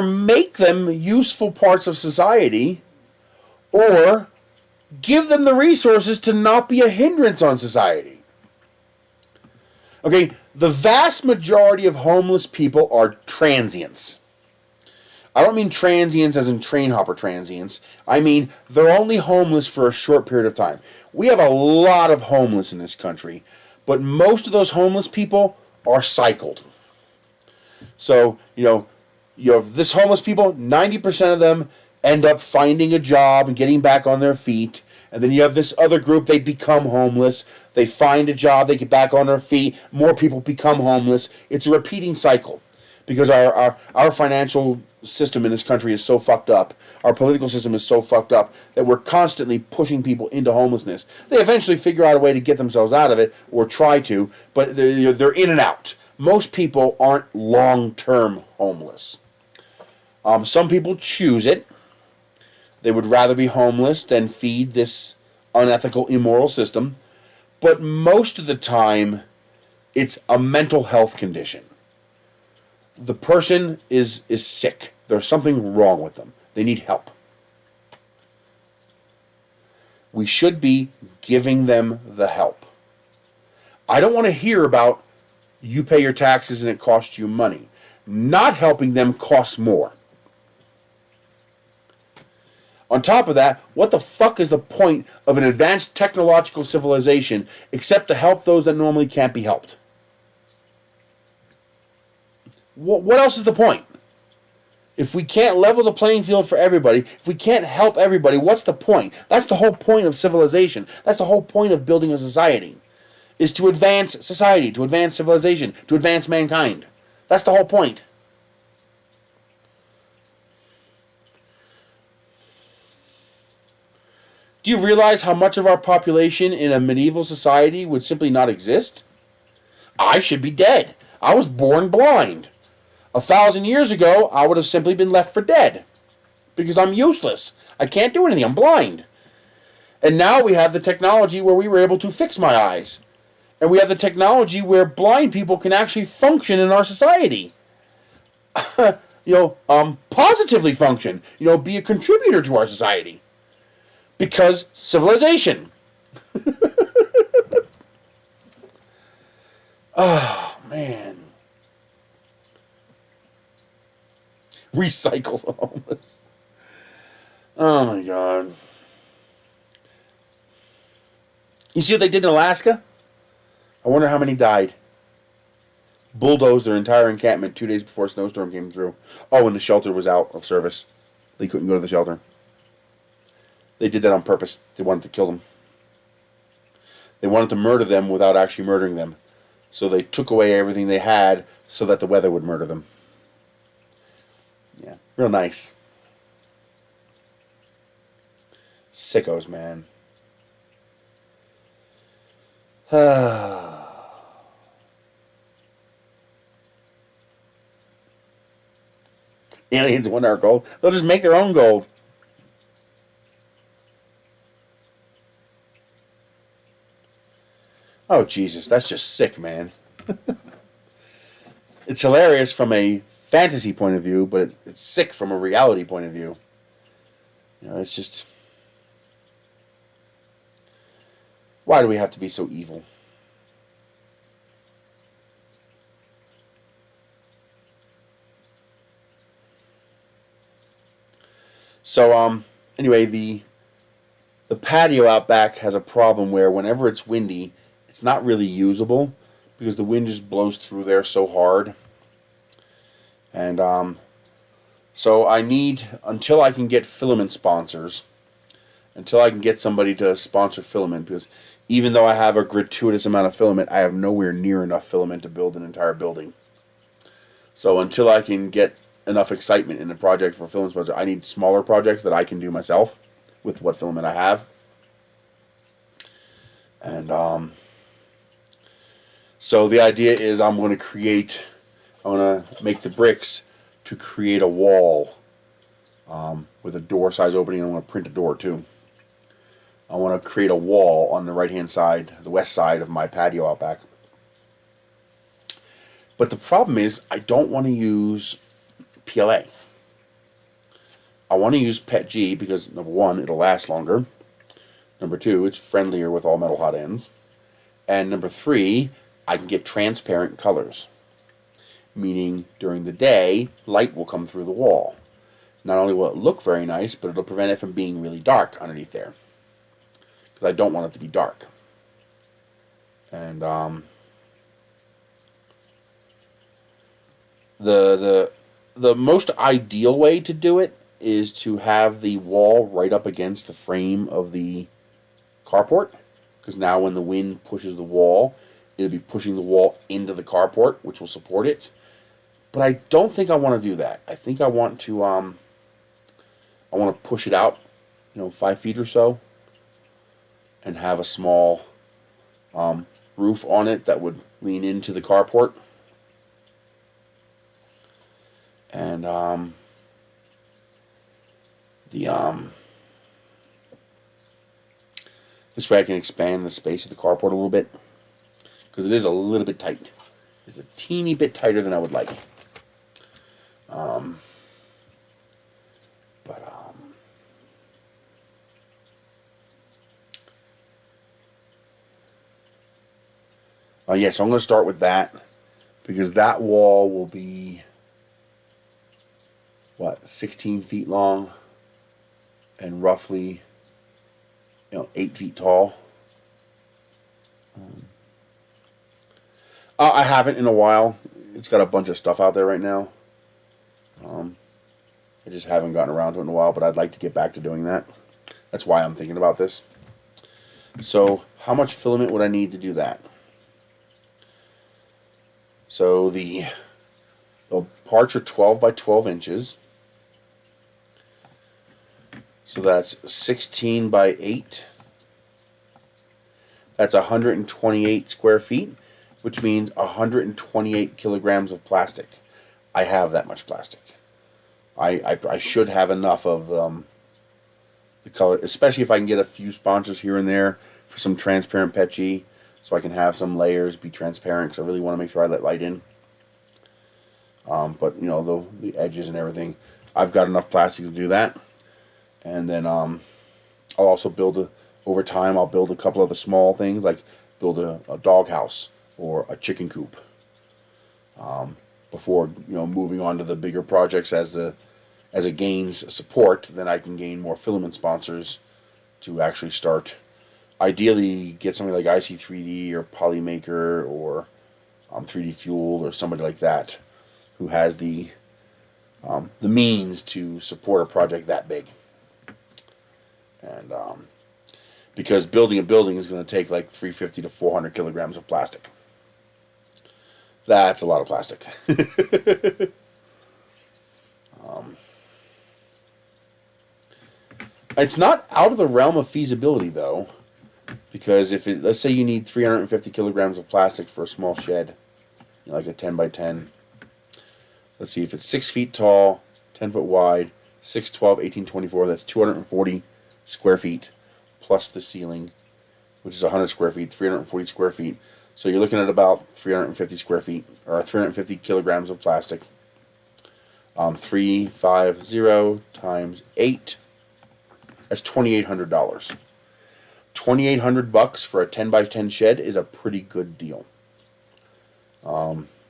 make them useful parts of society or give them the resources to not be a hindrance on society. Okay, the vast majority of homeless people are transients. I don't mean transients as in train hopper transients. I mean they're only homeless for a short period of time. We have a lot of homeless in this country, but most of those homeless people are cycled. So, you have this homeless people, 90% of them end up finding a job and getting back on their feet. And then you have this other group, they become homeless. They find a job, they get back on their feet. More people become homeless. It's a repeating cycle. Because our financial system in this country is so fucked up. Our political system is so fucked up that we're constantly pushing people into homelessness. They eventually figure out a way to get themselves out of it, or try to, but they're in and out. Most people aren't long-term homeless. Some people choose it. They would rather be homeless than feed this unethical, immoral system. But most of the time, it's a mental health condition. The person is sick. There's something wrong with them. They need help. We should be giving them the help. I don't want to hear about you pay your taxes and it costs you money. not helping them costs more. On top of that, what the fuck is the point of an advanced technological civilization except to help those that normally can't be helped? What else is the point? If we can't level the playing field for everybody, if we can't help everybody, what's the point? That's the whole point of civilization. That's the whole point of building a society, is to advance society, to advance civilization, to advance mankind. That's the whole point. Do you realize how much of our population in a medieval society would simply not exist? I should be dead. I was born blind. 1,000 years ago, I would have simply been left for dead. Because I'm useless. I can't do anything. I'm blind. And now we have the technology where we were able to fix my eyes. And we have the technology where blind people can actually function in our society. Positively function. Be a contributor to our society. Because civilization. Oh, man. Recycle the homeless. Oh, my God. You see what they did in Alaska? I wonder how many died. Bulldozed their entire encampment 2 days before a snowstorm came through. Oh, and the shelter was out of service. They couldn't go to the shelter. They did that on purpose. They wanted to kill them. They wanted to murder them without actually murdering them. So they took away everything they had so that the weather would murder them. Yeah, real nice. Sickos, man. Aliens want our gold. They'll just make their own gold. Oh, Jesus, that's just sick, man. It's hilarious from a fantasy point of view, but it's sick from a reality point of view. It's just... Why do we have to be so evil? So, anyway, the patio out back has a problem where whenever it's windy, it's not really usable because the wind just blows through there so hard. And so I need, until I can get filament sponsors, until I can get somebody to sponsor filament, because even though I have a gratuitous amount of filament, I have nowhere near enough filament to build an entire building. So until I can get enough excitement in the project for filament sponsor, I need smaller projects that I can do myself with what filament I have. And so the idea is I'm going to make the bricks to create a wall with a door size opening. I'm going to print a door too. I want to create a wall on the right hand side, the west side of my patio out back. But the problem is I don't want to use PLA. I want to use PETG because, number one, it'll last longer. Number two, it's friendlier with all metal hot ends. And number three, I can get transparent colors. Meaning, during the day, light will come through the wall. Not only will it look very nice, but it'll prevent it from being really dark underneath there. Because I don't want it to be dark. And, the most ideal way to do it is to have the wall right up against the frame of the carport, because now when the wind pushes the wall, it'll be pushing the wall into the carport, which will support it. But I don't think I want to do that. I think I want to push it out, 5 feet or so, and have a small roof on it that would lean into the carport. And this way I can expand the space of the carport a little bit, because it is a little bit tight. It's a teeny bit tighter than I would like. Yeah, so I'm going to start with that, because that wall will be what, 16 feet long and roughly 8 feet tall. I haven't in a while. It's got a bunch of stuff out there right now. I just haven't gotten around to it in a while, but I'd like to get back to doing that. That's why I'm thinking about this. So how much filament would I need to do that? So the parts are 12 by 12 inches. So that's 16 by 8. That's 128 square feet, which means 128 kilograms of plastic. I have that much plastic. I should have enough of the color, especially if I can get a few sponsors here and there for some transparent petchy, so I can have some layers be transparent, because I really want to make sure I let light in. But the edges and everything, I've got enough plastic to do that. And then I'll also build over time I'll build a couple of the small things, like build a dog house or a chicken coop, before moving on to the bigger projects. As it gains support, then I can gain more filament sponsors to actually start. Ideally, get somebody like IC3D or Polymaker or 3D Fuel or somebody like that who has the means to support a project that big. And because building a building is going to take like 350 to 400 kilograms of plastic. That's a lot of plastic. It's not out of the realm of feasibility, though, because let's say you need 350 kilograms of plastic for a small shed, like a 10 by 10. Let's see, if it's 6 feet tall, 10 foot wide, 6, 12, 18, 24, that's 240 square feet, plus the ceiling, which is 100 square feet, 340 square feet. So you're looking at about 350 square feet, or 350 kilograms of plastic. 350 times 8, that's $2,800. $2,800 for a 10 by 10 shed is a pretty good deal.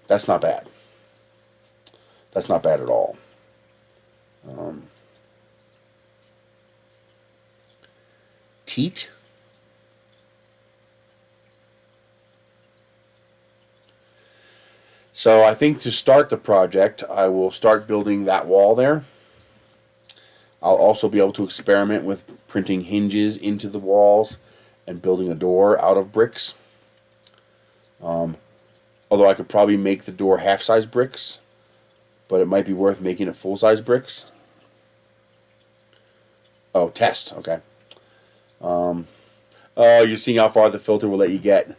That's not bad. That's not bad at all. Teat. So I think to start the project, I will start building that wall there. I'll also be able to experiment with printing hinges into the walls and building a door out of bricks. Although I could probably make the door half-size bricks, but it might be worth making it full-size bricks. Oh, test, okay. Oh, you're seeing how far the filter will let you get.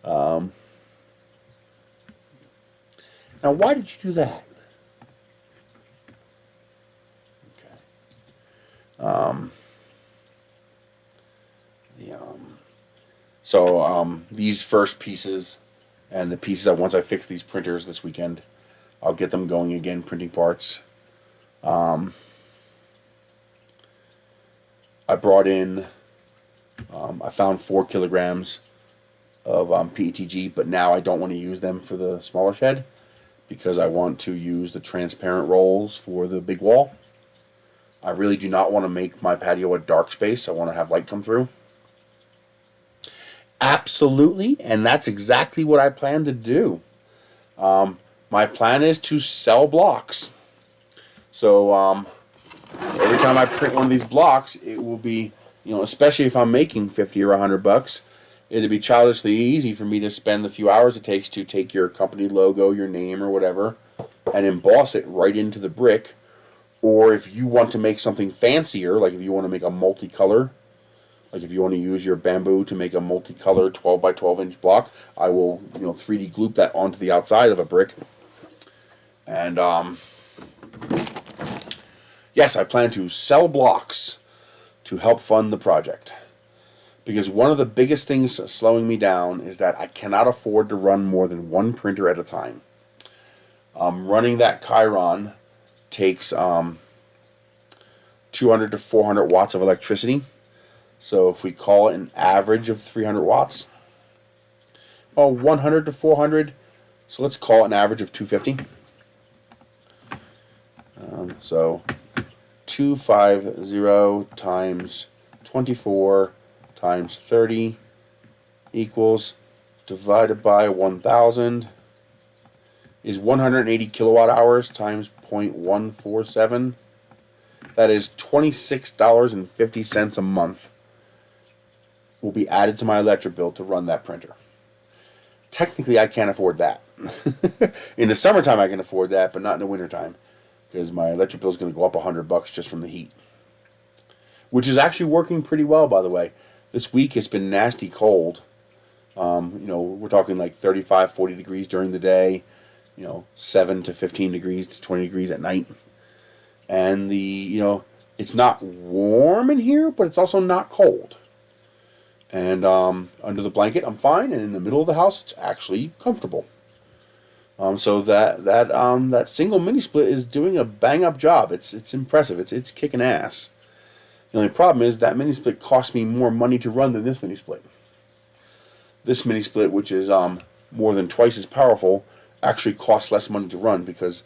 Now, why did you do that? Okay. These first pieces and the pieces that once I fix these printers this weekend, I'll get them going again, printing parts. I brought in, I found 4 kilograms of PETG, but now I don't want to use them for the smaller shed because I want to use the transparent rolls for the big wall. I really do not want to make my patio a dark space. I want to have light come through. Absolutely, and that's exactly what I plan to do. My plan is to sell blocks. So every time I print one of these blocks, it will be, especially if I'm making $50 or $100, it'd be childishly easy for me to spend the few hours it takes to take your company logo, your name, or whatever, and emboss it right into the brick. Or if you want to make something fancier, like if you want to make a multicolor, like if you want to use your bamboo to make a multicolor 12 by 12 inch block, I will 3D gloop that onto the outside of a brick. And yes, I plan to sell blocks to help fund the project. Because one of the biggest things slowing me down is that I cannot afford to run more than one printer at a time. Running that Chiron takes 200 to 400 watts of electricity. So if we call it an average of 300 watts, well, 100 to 400, So let's call it an average of 250. So 250 times 24 times 30 equals, divided by 1,000 is 180 kilowatt hours times 0.147. That is $26.50 a month will be added to my electric bill to run that printer. Technically, I can't afford that. In the summertime, I can afford that, but not in the wintertime, because my electric bill is going to go up $100 just from the heat. Which is actually working pretty well, by the way. This week it's been nasty cold. We're talking like 35, 40 degrees during the day. 7 to 15 degrees to 20 degrees at night. And it's not warm in here, but it's also not cold. And under the blanket, I'm fine, and in the middle of the house, it's actually comfortable. So that single mini split is doing a bang up job. It's impressive. It's kicking ass. The only problem is that mini split costs me more money to run than this mini split. This mini split, which is more than twice as powerful, actually costs less money to run, because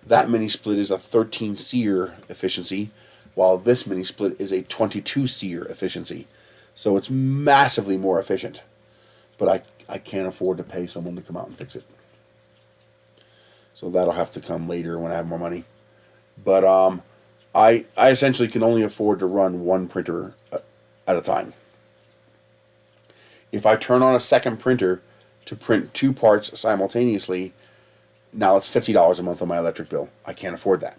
that mini split is a 13 seer efficiency, while this mini split is a 22 seer efficiency. So it's massively more efficient. But I can't afford to pay someone to come out and fix it. So that'll have to come later when I have more money. But I essentially can only afford to run one printer at a time. If I turn on a second printer to print 2 parts simultaneously, now it's $50 a month on my electric bill. I can't afford that.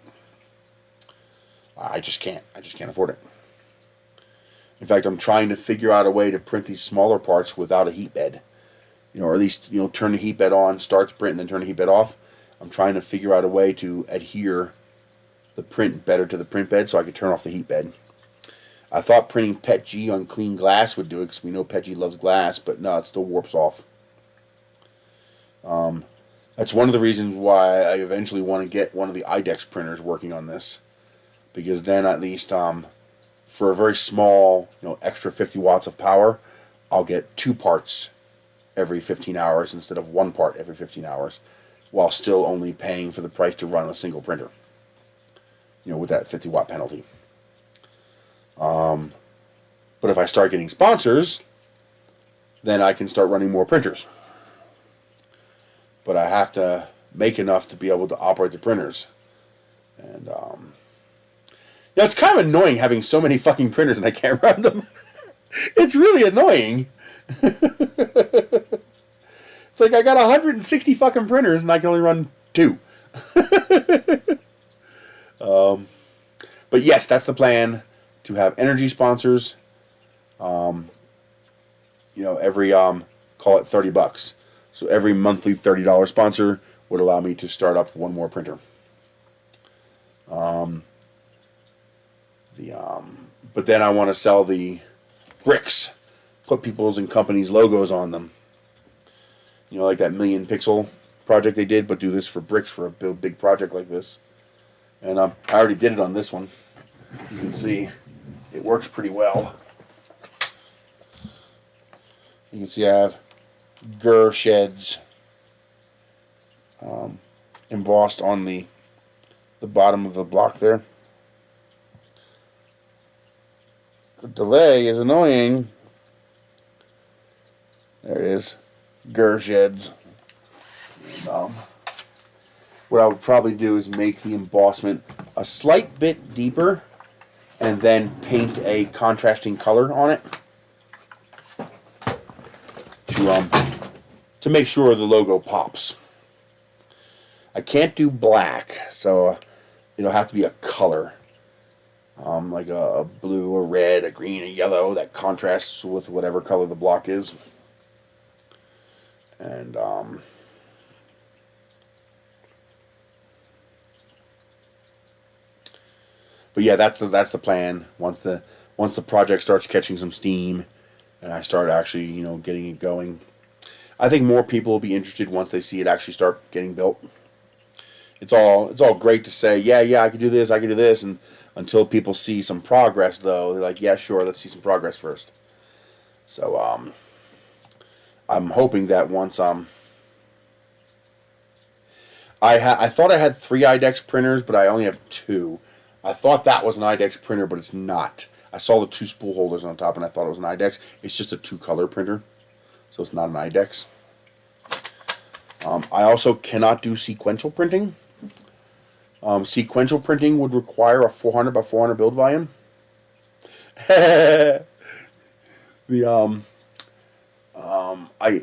I just can't. I just can't afford it. In fact, I'm trying to figure out a way to print these smaller parts without a heat bed. Or at least, turn the heat bed on, start the print, and then turn the heat bed off. I'm trying to figure out a way to adhere the print better to the print bed so I could turn off the heat bed. I thought printing PETG on clean glass would do it, because we know PETG loves glass, but no, it still warps off. That's one of the reasons why I eventually want to get one of the IDEX printers working on this, because then at least for a very small, extra 50 watts of power, I'll get 2 parts every 15 hours instead of 1 part every 15 hours, while still only paying for the price to run a single printer, with that 50 watt penalty. But if I start getting sponsors, then I can start running more printers. But I have to make enough to be able to operate the printers. And it's kind of annoying having so many fucking printers and I can't run them. It's really annoying. It's like I got 160 fucking printers and I can only run 2. But yes, that's the plan, to have energy sponsors. Every call it $30. So every monthly $30 sponsor would allow me to start up one more printer. But then I want to sell the bricks, put people's and companies' logos on them. Like that million pixel project they did, but do this for bricks for a big project like this. And I already did it on this one. You can see it works pretty well. You can see I have sheds embossed on the bottom of the block there. The delay is annoying. There it is. Sheds. And, what I would probably do is make the embossment a slight bit deeper and then paint a contrasting color on it to make sure the logo pops. I can't do black, so it'll have to be a color. Like a blue, a red, a green, a yellow that contrasts with whatever color the block is. And but yeah, that's the plan. Once the project starts catching some steam, and I start actually getting it going, I think more people will be interested once they see it actually start getting built. It's all great to say, yeah, I can do this, and until people see some progress, though, they're like, yeah, sure, let's see some progress first. So I'm hoping that once I thought I had 3 IDEX printers, but I only have 2. I thought that was an IDEX printer, but it's not. I saw the 2 spool holders on top, and I thought it was an IDEX. It's just a 2-color printer, so it's not an IDEX. I also cannot do sequential printing. Sequential printing would require a 400 by 400 build volume.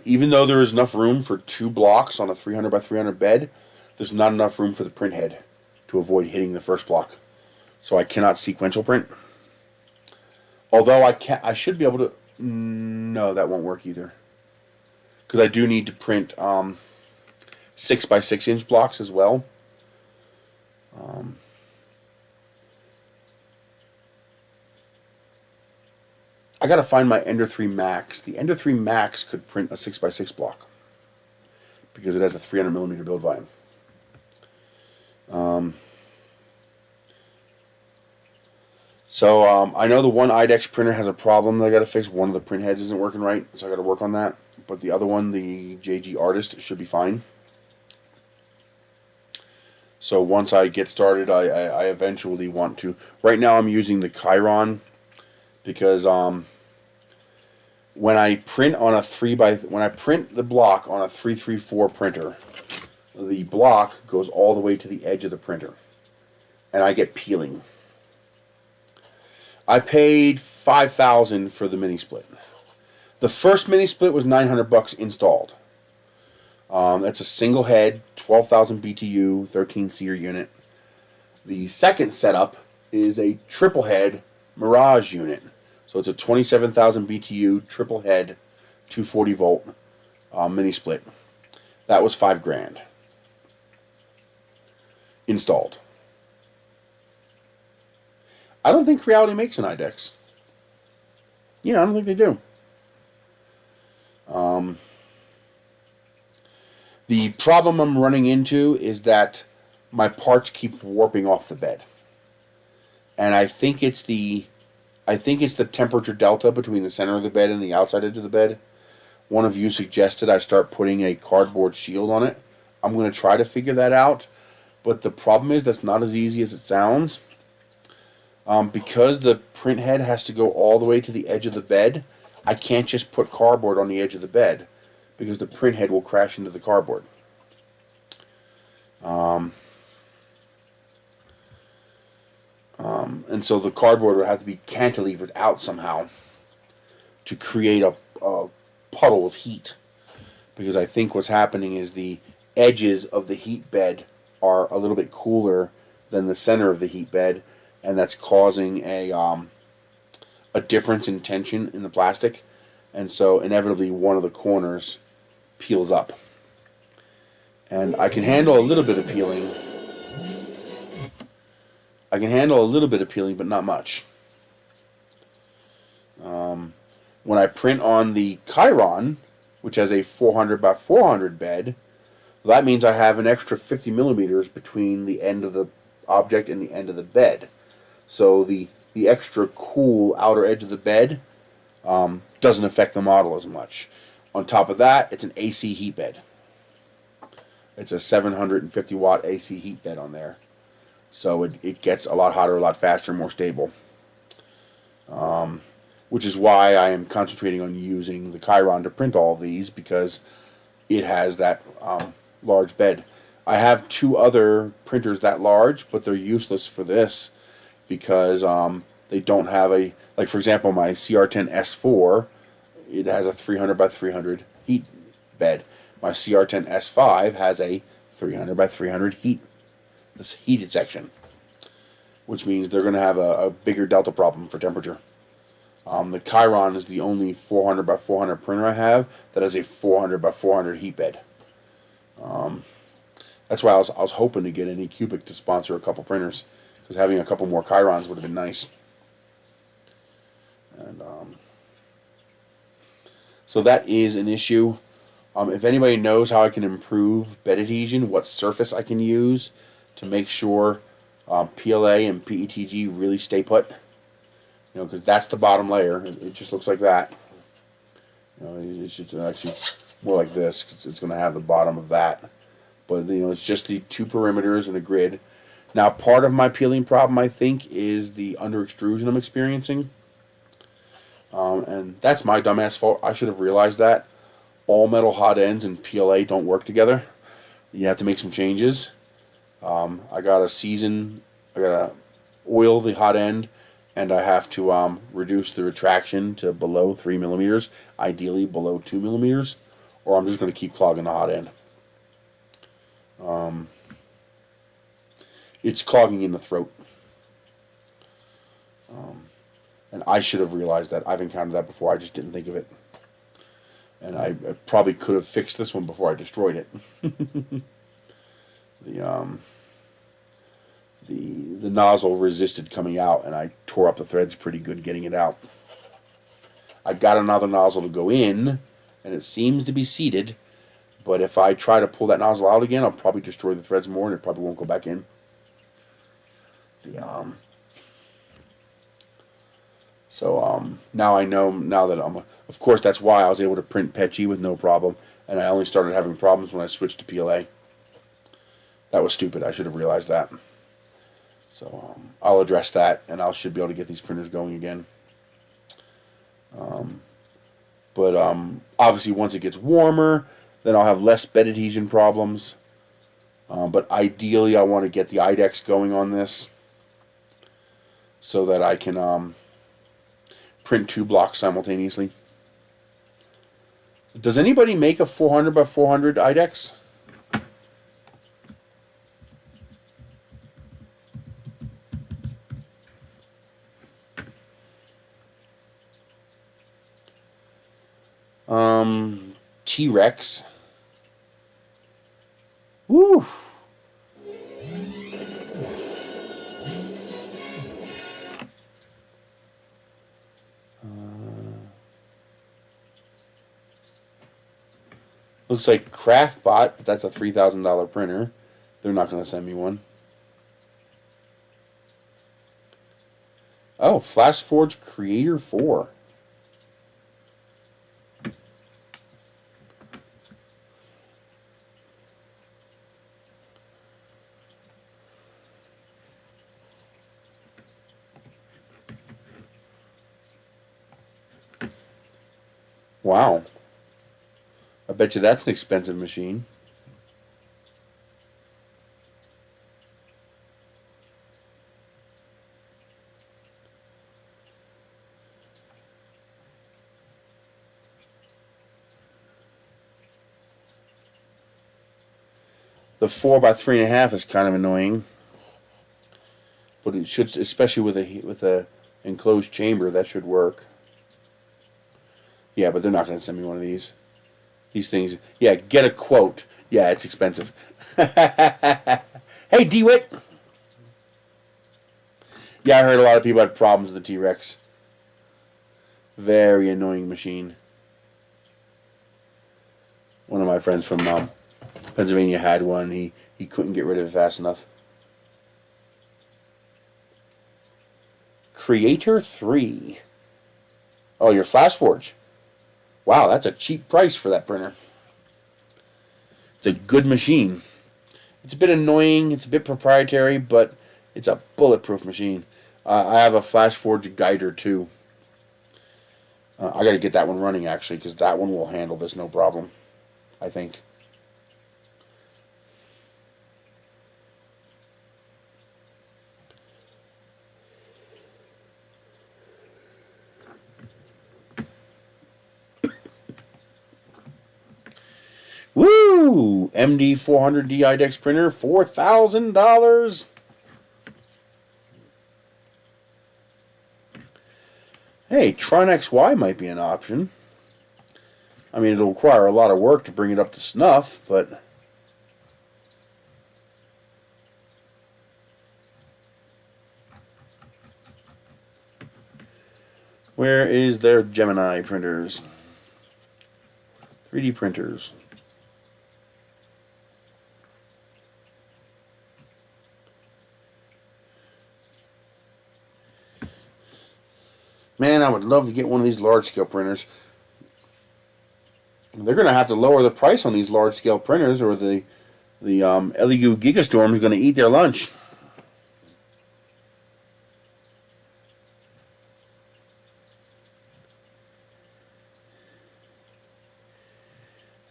Even though there is enough room for 2 blocks on a 300 by 300 bed, there's not enough room for the print head to avoid hitting the first block. So I cannot sequential print. Although I should be able to. No, that won't work either. Because I do need to print 6 by 6 inch blocks as well. I gotta find my Ender 3 Max. The Ender 3 Max could print a 6 by 6 block because it has a 300 millimeter build volume. I know the one IDEX printer has a problem that I gotta fix. One of the print heads isn't working right, so I gotta work on that. But the other one, the JG Artist, should be fine. So once I get started, I eventually want to. Right now, I'm using the Chiron because when I print on a when I print the block on a 334 printer, the block goes all the way to the edge of the printer, and I get peeling. I paid $5,000 for the mini split. The first mini split was $900 installed. That's a single head, 12,000 BTU, 13 seer unit. The second setup is a triple head Mirage unit. So it's a 27,000 BTU triple head, 240 volt mini split. That was $5,000 installed. I don't think Creality makes an IDEX. Yeah, I don't think they do. The problem I'm running into is that my parts keep warping off the bed. And I think it's the temperature delta between the center of the bed and the outside edge of the bed. One of you suggested I start putting a cardboard shield on it. I'm going to try to figure that out. But the problem is that's not as easy as it sounds. Because the print head has to go all the way to the edge of the bed, I can't just put cardboard on the edge of the bed because the print head will crash into the cardboard. And so the cardboard will have to be cantilevered out somehow to create a puddle of heat. Because I think what's happening is the edges of the heat bed are a little bit cooler than the center of the heat bed, and that's causing a difference in tension in the plastic, and so inevitably one of the corners peels up. And I can handle a little bit of peeling. But not much. When I print on the Chiron, which has a 400 by 400 bed, that means I have an extra 50 millimeters between the end of the object and the end of the bed. So the extra cool outer edge of the bed doesn't affect the model as much. On top of that, it's an AC heat bed. It's a 750 watt AC heat bed on there. So it gets a lot hotter, a lot faster, more stable. Which is why I am concentrating on using the Chiron to print all of these, because it has that large bed. I have 2 other printers that large, but they're useless for this because they don't have a, like for example, my CR10 S4, it has a 300 by 300 heat bed. My CR10 S5 has a 300 by 300 heated section, which means they're going to have a bigger delta problem for temperature. The Chiron is the only 400 by 400 printer I have that has a 400 by 400 heat bed. That's why I was hoping to get AnyCubic to sponsor a couple printers, because having a couple more Chirons would have been nice. And so that is an issue. If anybody knows how I can improve bed adhesion, what surface I can use to make sure PLA and PETG really stay put, because that's the bottom layer. It just looks like that. It should actually more like this, because it's going to have the bottom of that But, you know, it's just the two perimeters and a grid. Now, part of my peeling problem, I think, is the under extrusion I'm experiencing. And that's my dumbass fault. I should have realized that. All metal hot ends and PLA don't work together. You have to make some changes. I gotta oil the hot end, and I have to reduce the retraction to below 3 millimeters, ideally below 2 millimeters, or I'm just going to keep clogging the hot end. It's clogging in the throat. And I should have realized that. I've encountered that before. I just didn't think of it. And I probably could have fixed this one before I destroyed it. The nozzle resisted coming out, and I tore up the threads pretty good getting it out. I got another nozzle to go in, and it seems to be seated. But if I try to pull that nozzle out again, I'll probably destroy the threads more, and it probably won't go back in. So now I know, now that of course that's why I was able to print Petchy with no problem, and I only started having problems when I switched to PLA. That was stupid. I should have realized that. So I'll address that, and I should be able to get these printers going again. But obviously once it gets warmer, then I'll have less bed adhesion problems. But ideally I want to get the IDEX going on this so that I can print 2 blocks simultaneously. Does anybody make a 400 by 400 IDEX? T-Rex. Woo! Looks like Craftbot, but that's a $3,000 printer. They're not going to send me one. Oh, FlashForge Creator 4. Wow. I bet you that's an expensive machine. The 4 by 3.5 is kind of annoying, but it should, especially with a enclosed chamber, that should work. Yeah, but they're not going to send me one of these. These things, yeah, get a quote. Yeah, it's expensive. Hey, DeWitt. Yeah, I heard a lot of people had problems with the T-Rex. Very annoying machine. One of my friends from Pennsylvania had one. He couldn't get rid of it fast enough. Creator 3. Oh, your FlashForge. Wow, that's a cheap price for that printer. It's a good machine. It's a bit annoying, it's a bit proprietary, but it's a bulletproof machine. I have a FlashForge Guider too. I got to get that one running actually, because that one will handle this no problem, I think. Woo! MD 400D IDEX printer, $4,000. Hey, Tron XY might be an option. I mean, it'll require a lot of work to bring it up to snuff, but where is their Gemini printers? 3D printers. Man, I would love to get one of these large-scale printers. They're going to have to lower the price on these large-scale printers, or the The Elegoo Gigastorm is going to eat their lunch.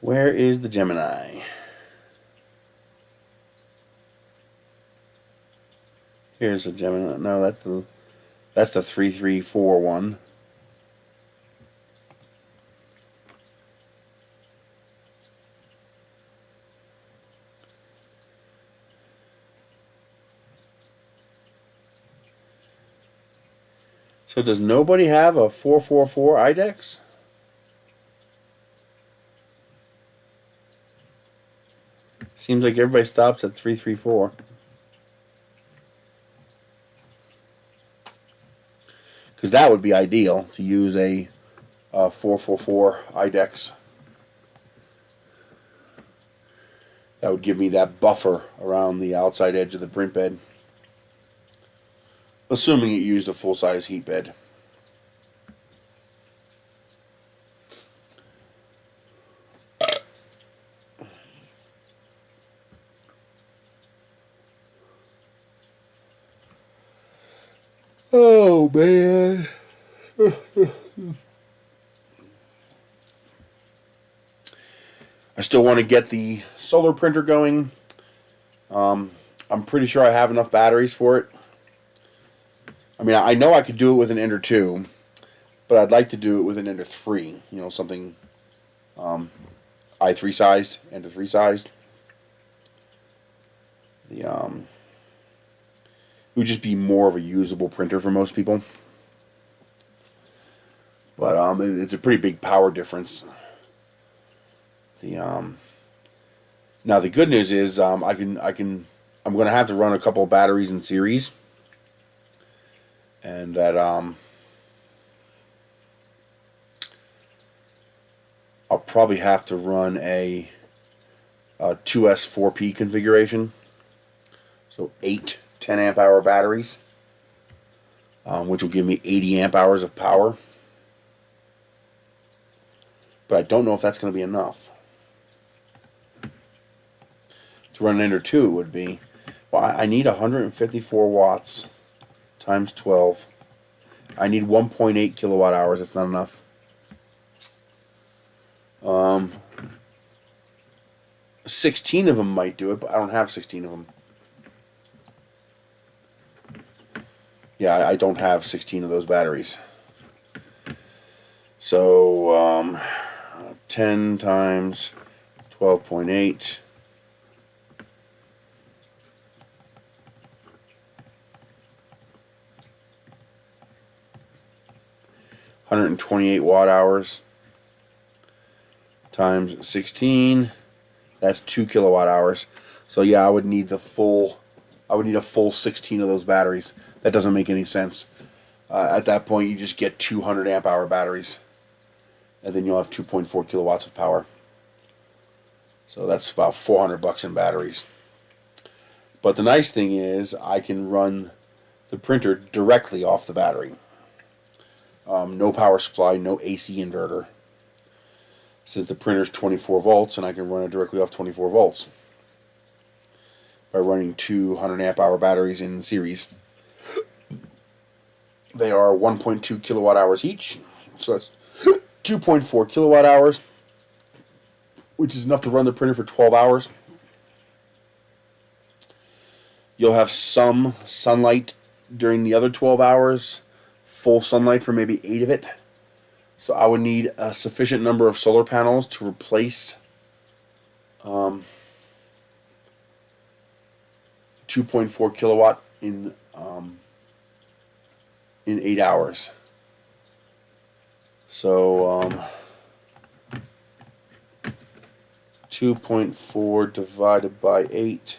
Where is the Gemini? Here's the Gemini. No, that's the 334 one. So does nobody have a 444 IDEX? Seems like everybody stops at 334. Because that would be ideal to use a 444 IDEX. That would give me that buffer around the outside edge of the print bed. Assuming it used a full-size heat bed. Oh, man. I still want to get the solar printer going. I'm pretty sure I have enough batteries for it. I mean, I know I could do it with an Ender 2, but I'd like to do it with an Ender 3. You know, something i3 sized, Ender 3 sized. It would just be more of a usable printer for most people. But it's a pretty big power difference. Now the good news is I'm going to have to run a couple of batteries in series, and that I'll probably have to run a 2S4P configuration, so 8 10 amp hour batteries, which will give me 80 amp hours of power. But I don't know if that's going to be enough. To run an Ender 2 would be, well, I need 154 watts times 12. I need 1.8 kilowatt hours. That's not enough. 16 of them might do it, but I don't have 16 of them. Yeah, I don't have 16 of those batteries. So 10 times 12.8. $128 watt hours times 16. That's 2 kilowatt hours. So yeah, I would need a full 16 of those batteries. That doesn't make any sense. At that point, you just get 200 amp hour batteries, and then you'll have 2.4 kilowatts of power. So that's about $400 in batteries. But the nice thing is I can run the printer directly off the battery. No power supply, no AC inverter. Since the printer's 24 volts, and I can run it directly off 24 volts by running 200 amp hour batteries in series. They are 1.2 kilowatt hours each, so that's 2.4 kilowatt hours, which is enough to run the printer for 12 hours. You'll have some sunlight during the other 12 hours, full sunlight for maybe 8 of it. So I would need a sufficient number of solar panels to replace 2.4 kilowatt in 8 hours. So 2.4 divided by 8.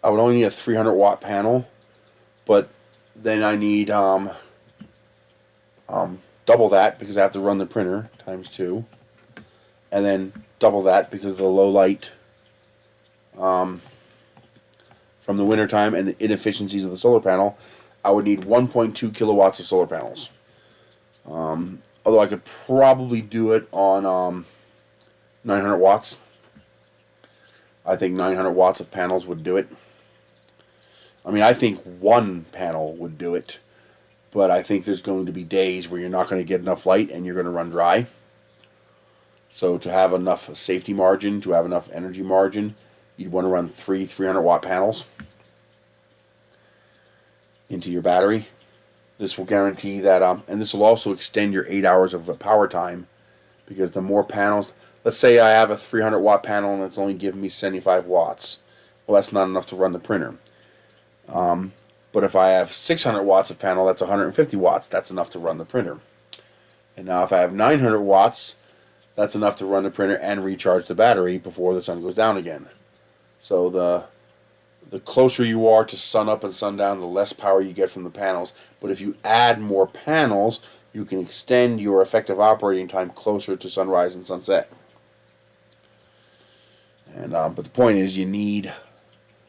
I would only need a 300 watt panel, but then I need double that because I have to run the printer times 2, and then double that because of the low light from the wintertime and the inefficiencies of the solar panel. I would need 1.2 kilowatts of solar panels. Although I could probably do it on 900 watts. I think 900 watts of panels would do it. I mean, I think one panel would do it, but I think there's going to be days where you're not going to get enough light and you're going to run dry. So to have enough safety margin, to have enough energy margin, you'd want to run 300 watt panels into your battery. This will guarantee that, and this will also extend your 8 hours of power time, because the more panels, let's say I have a 300 watt panel and it's only giving me 75 watts. Well, that's not enough to run the printer. But if I have 600 watts of panel, that's 150 watts. That's enough to run the printer. And now if I have 900 watts, that's enough to run the printer and recharge the battery before the sun goes down again. So the closer you are to sun up and sundown, the less power you get from the panels. But if you add more panels, you can extend your effective operating time closer to sunrise and sunset. And but the point is, you need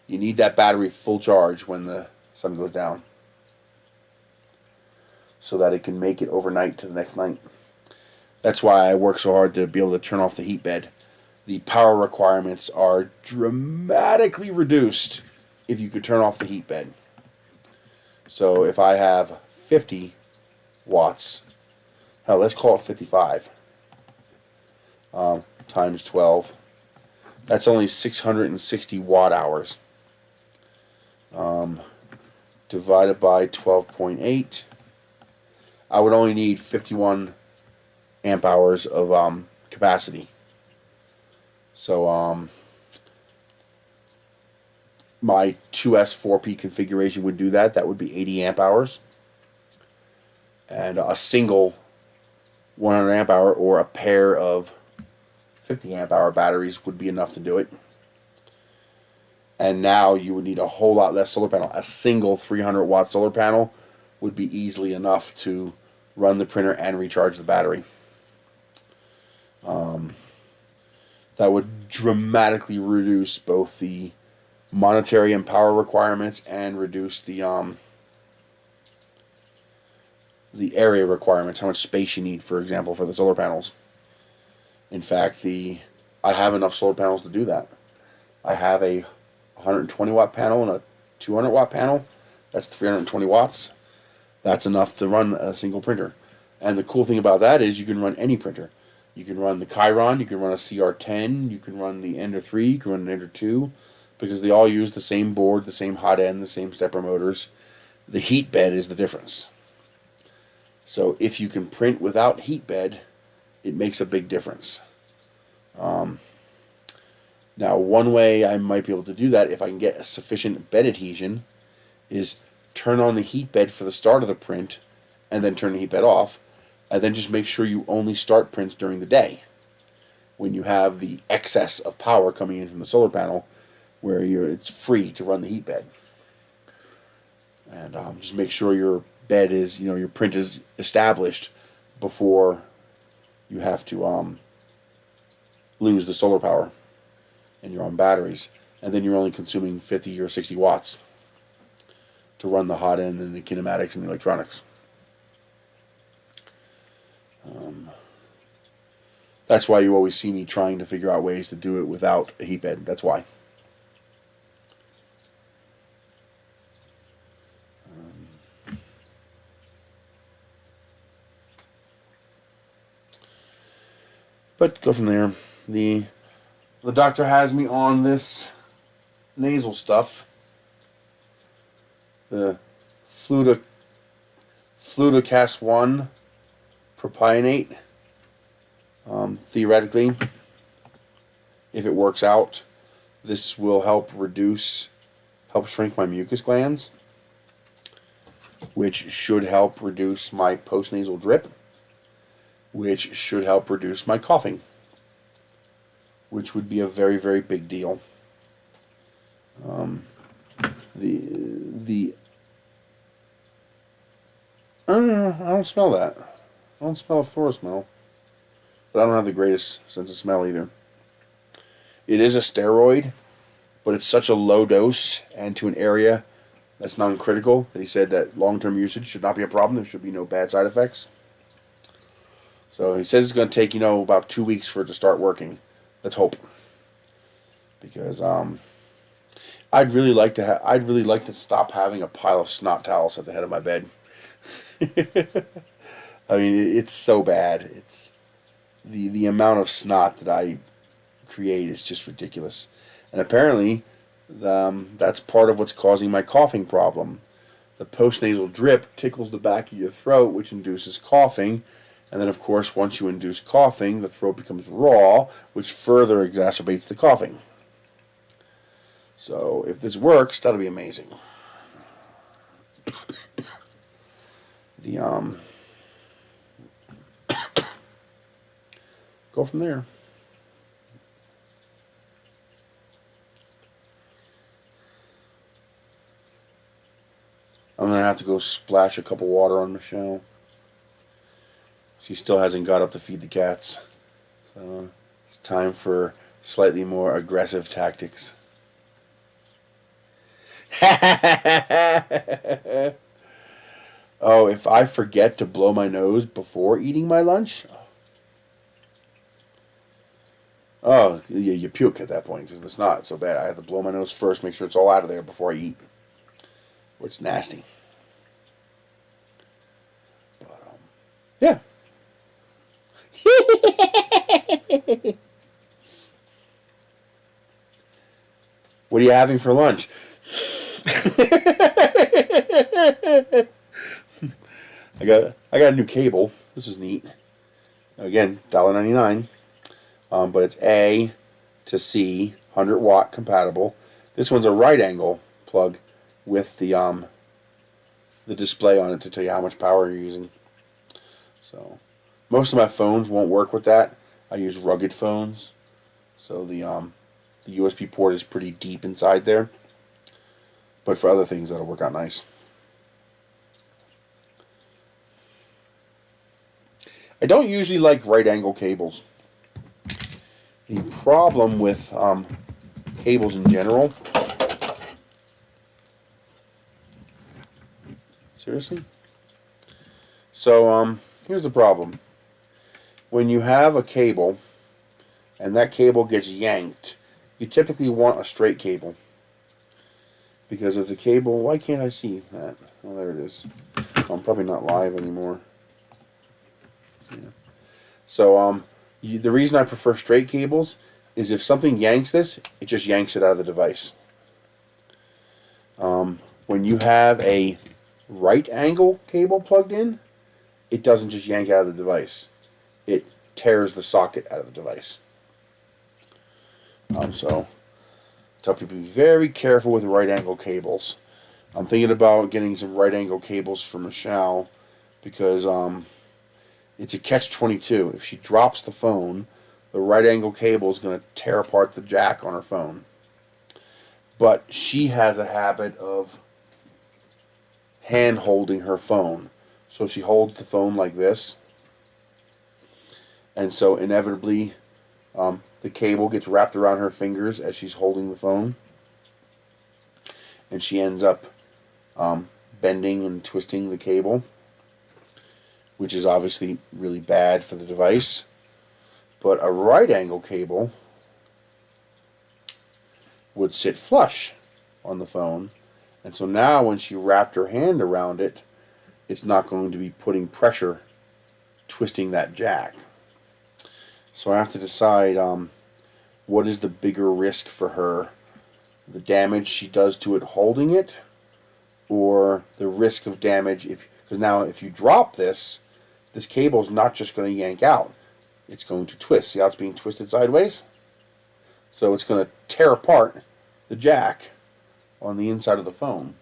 that battery full charge when the sun goes down, so that it can make it overnight to the next night. That's why I work so hard to be able to turn off the heat bed. The power requirements are dramatically reduced if you could turn off the heat bed. So if I have 50 watts, hell, let's call it 55 times 12. That's only 660 watt hours. Divided by 12.8, I would only need 51 amp hours of capacity. So my 2S4P configuration would do that. That would be 80 amp hours. And a single 100 amp hour or a pair of 50 amp hour batteries would be enough to do it. And now you would need a whole lot less solar panel. A single 300 watt solar panel would be easily enough to run the printer and recharge the battery. That would dramatically reduce both the monetary and power requirements, and reduce the area requirements, how much space you need, for example, for the solar panels. In fact, I have enough solar panels to do that. I have a 120 watt panel and a 200 watt panel. That's 320 watts. That's enough to run a single printer. And the cool thing about that is you can run any printer. You can run the Chiron, you can run a CR10, you can run the Ender 3, you can run an Ender 2, because they all use the same board, the same hot end, the same stepper motors. The heat bed is the difference. So if you can print without heat bed, it makes a big difference. Now, one way I might be able to do that, if I can get a sufficient bed adhesion, is turn on the heat bed for the start of the print, and then turn the heat bed off, and then just make sure you only start prints during the day, when you have the excess of power coming in from the solar panel, where it's free to run the heat bed. And just make sure your bed is, your print is established before you have to lose the solar power and you're on batteries, and then you're only consuming 50 or 60 watts to run the hot end and the kinematics and the electronics. That's why you always see me trying to figure out ways to do it without a heat bed. That's why. But go from there. The doctor has me on this nasal stuff. The Flutacast 1 propionate. Theoretically, if it works out, this will help shrink my mucus glands, which should help reduce my postnasal drip, which should help reduce my coughing, which would be a very, very big deal. I don't smell that. I don't smell a floral smell. But I don't have the greatest sense of smell either. It is a steroid, but it's such a low dose and to an area that's non-critical that he said that long-term usage should not be a problem. There should be no bad side effects. So he says it's going to take, about 2 weeks for it to start working. Let's hope. because I'd really like to stop having a pile of snot towels at the head of my bed. I mean, it's so bad. It's the amount of snot that I create is just ridiculous, and apparently, that's part of what's causing my coughing problem. The postnasal drip tickles the back of your throat, which induces coughing. And then, of course, once you induce coughing, the throat becomes raw, which further exacerbates the coughing. So, if this works, that'll be amazing. Go from there. I'm going to have to go splash a cup of water on Michelle. She still hasn't got up to feed the cats. So it's time for slightly more aggressive tactics. Oh, if I forget to blow my nose before eating my lunch? Oh, yeah, you puke at that point because it's not so bad. I have to blow my nose first, make sure it's all out of there before I eat. Or it's nasty. But, yeah. What are you having for lunch? I got a new cable. This is neat. Again, $1.99. But it's A to C, 100-watt compatible. This one's a right angle plug with the display on it to tell you how much power you're using. So most of my phones won't work with that. I use rugged phones, so the USB port is pretty deep inside there. But for other things, that'll work out nice. I don't usually like right angle cables. The problem with cables in general. Seriously? So here's the problem. When you have a cable and that cable gets yanked, you typically want a straight cable. Because if the cable, why can't I see that? Oh, there it is. I'm probably not live anymore. Yeah. So the reason I prefer straight cables is if something yanks this, it just yanks it out of the device. When you have a right angle cable plugged in, it doesn't just yank out of the device. It tears the socket out of the device. So I tell people to be very careful with right angle cables. I'm thinking about getting some right angle cables for Michelle because it's a catch-22. If she drops the phone, the right angle cable is going to tear apart the jack on her phone. But she has a habit of hand holding her phone. So she holds the phone like this. And so inevitably the cable gets wrapped around her fingers as she's holding the phone. And she ends up bending and twisting the cable, which is obviously really bad for the device. But a right angle cable would sit flush on the phone. And so now when she wrapped her hand around it, it's not going to be putting pressure twisting that jack. So I have to decide what is the bigger risk for her. The damage she does to it holding it, or the risk of damage because now if you drop this cable is not just going to yank out. It's going to twist. See how it's being twisted sideways? So it's going to tear apart the jack on the inside of the phone.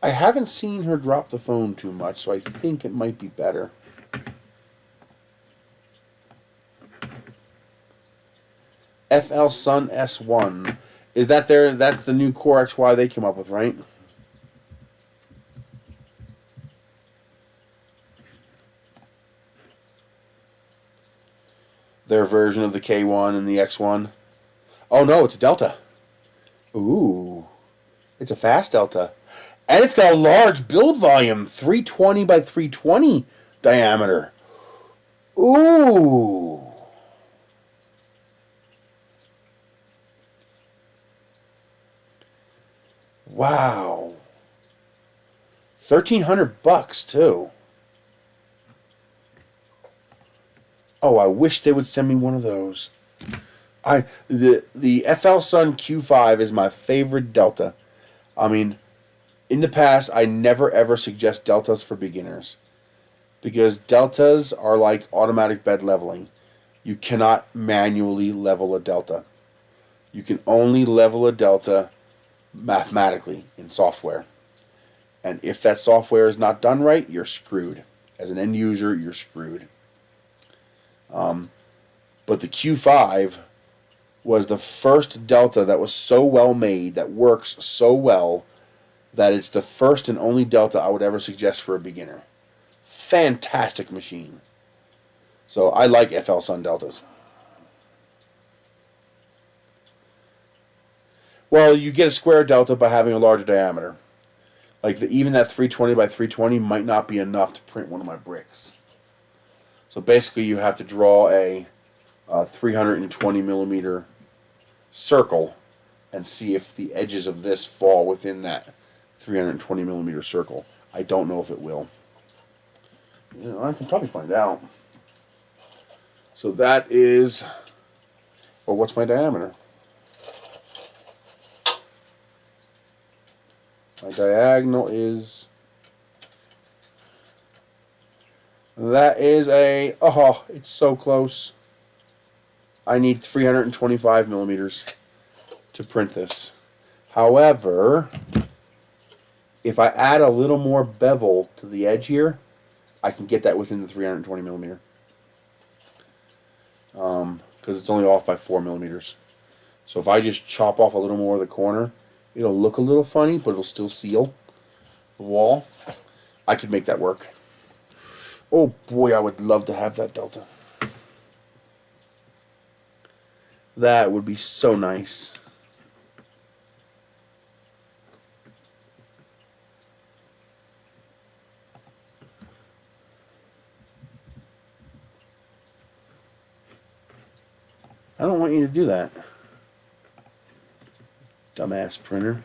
I haven't seen her drop the phone too much, so I think it might be better. FL Sun S1. Is that that's the new Core XY they came up with, right? Their version of the K1 and the X1. Oh no, it's a Delta. Ooh. It's a fast Delta. And it's got a large build volume, 320 by 320 diameter. Ooh. Wow. $1,300 too. Oh, I wish they would send me one of those. The FL Sun Q5 is my favorite Delta. I mean, in the past, I never ever suggest Deltas for beginners because Deltas are like automatic bed leveling. You cannot manually level a Delta. You can only level a Delta mathematically in software. And if that software is not done right, you're screwed. As an end user, you're screwed. But the Q5 was the first Delta that was so well made, that works so well, that it's the first and only Delta I would ever suggest for a beginner. Fantastic machine. So I like FL Sun Deltas. Well, you get a square Delta by having a larger diameter. Like even that 320 by 320 might not be enough to print one of my bricks. So basically you have to draw a 320 millimeter circle and see if the edges of this fall within that 320 millimeter circle. I don't know if it will. I can probably find out. So that is, well, what's my diameter? My diagonal is, that is a, oh, it's so close. I need 325 millimeters to print this. However, if I add a little more bevel to the edge here, I can get that within the 320 millimeter. Because it's only off by 4 millimeters. So if I just chop off a little more of the corner, it'll look a little funny, but it'll still seal the wall. I could make that work. Oh boy, I would love to have that Delta. That would be so nice. I don't want you to do that. Dumbass printer.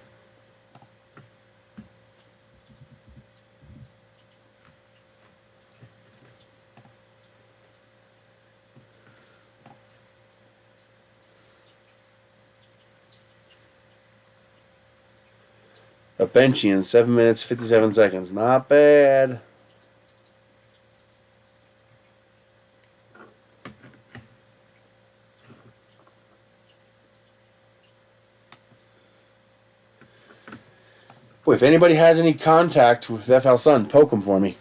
A Benchian, 7 minutes, 57 seconds. Not bad. Boy, if anybody has any contact with FL Sun, poke them for me.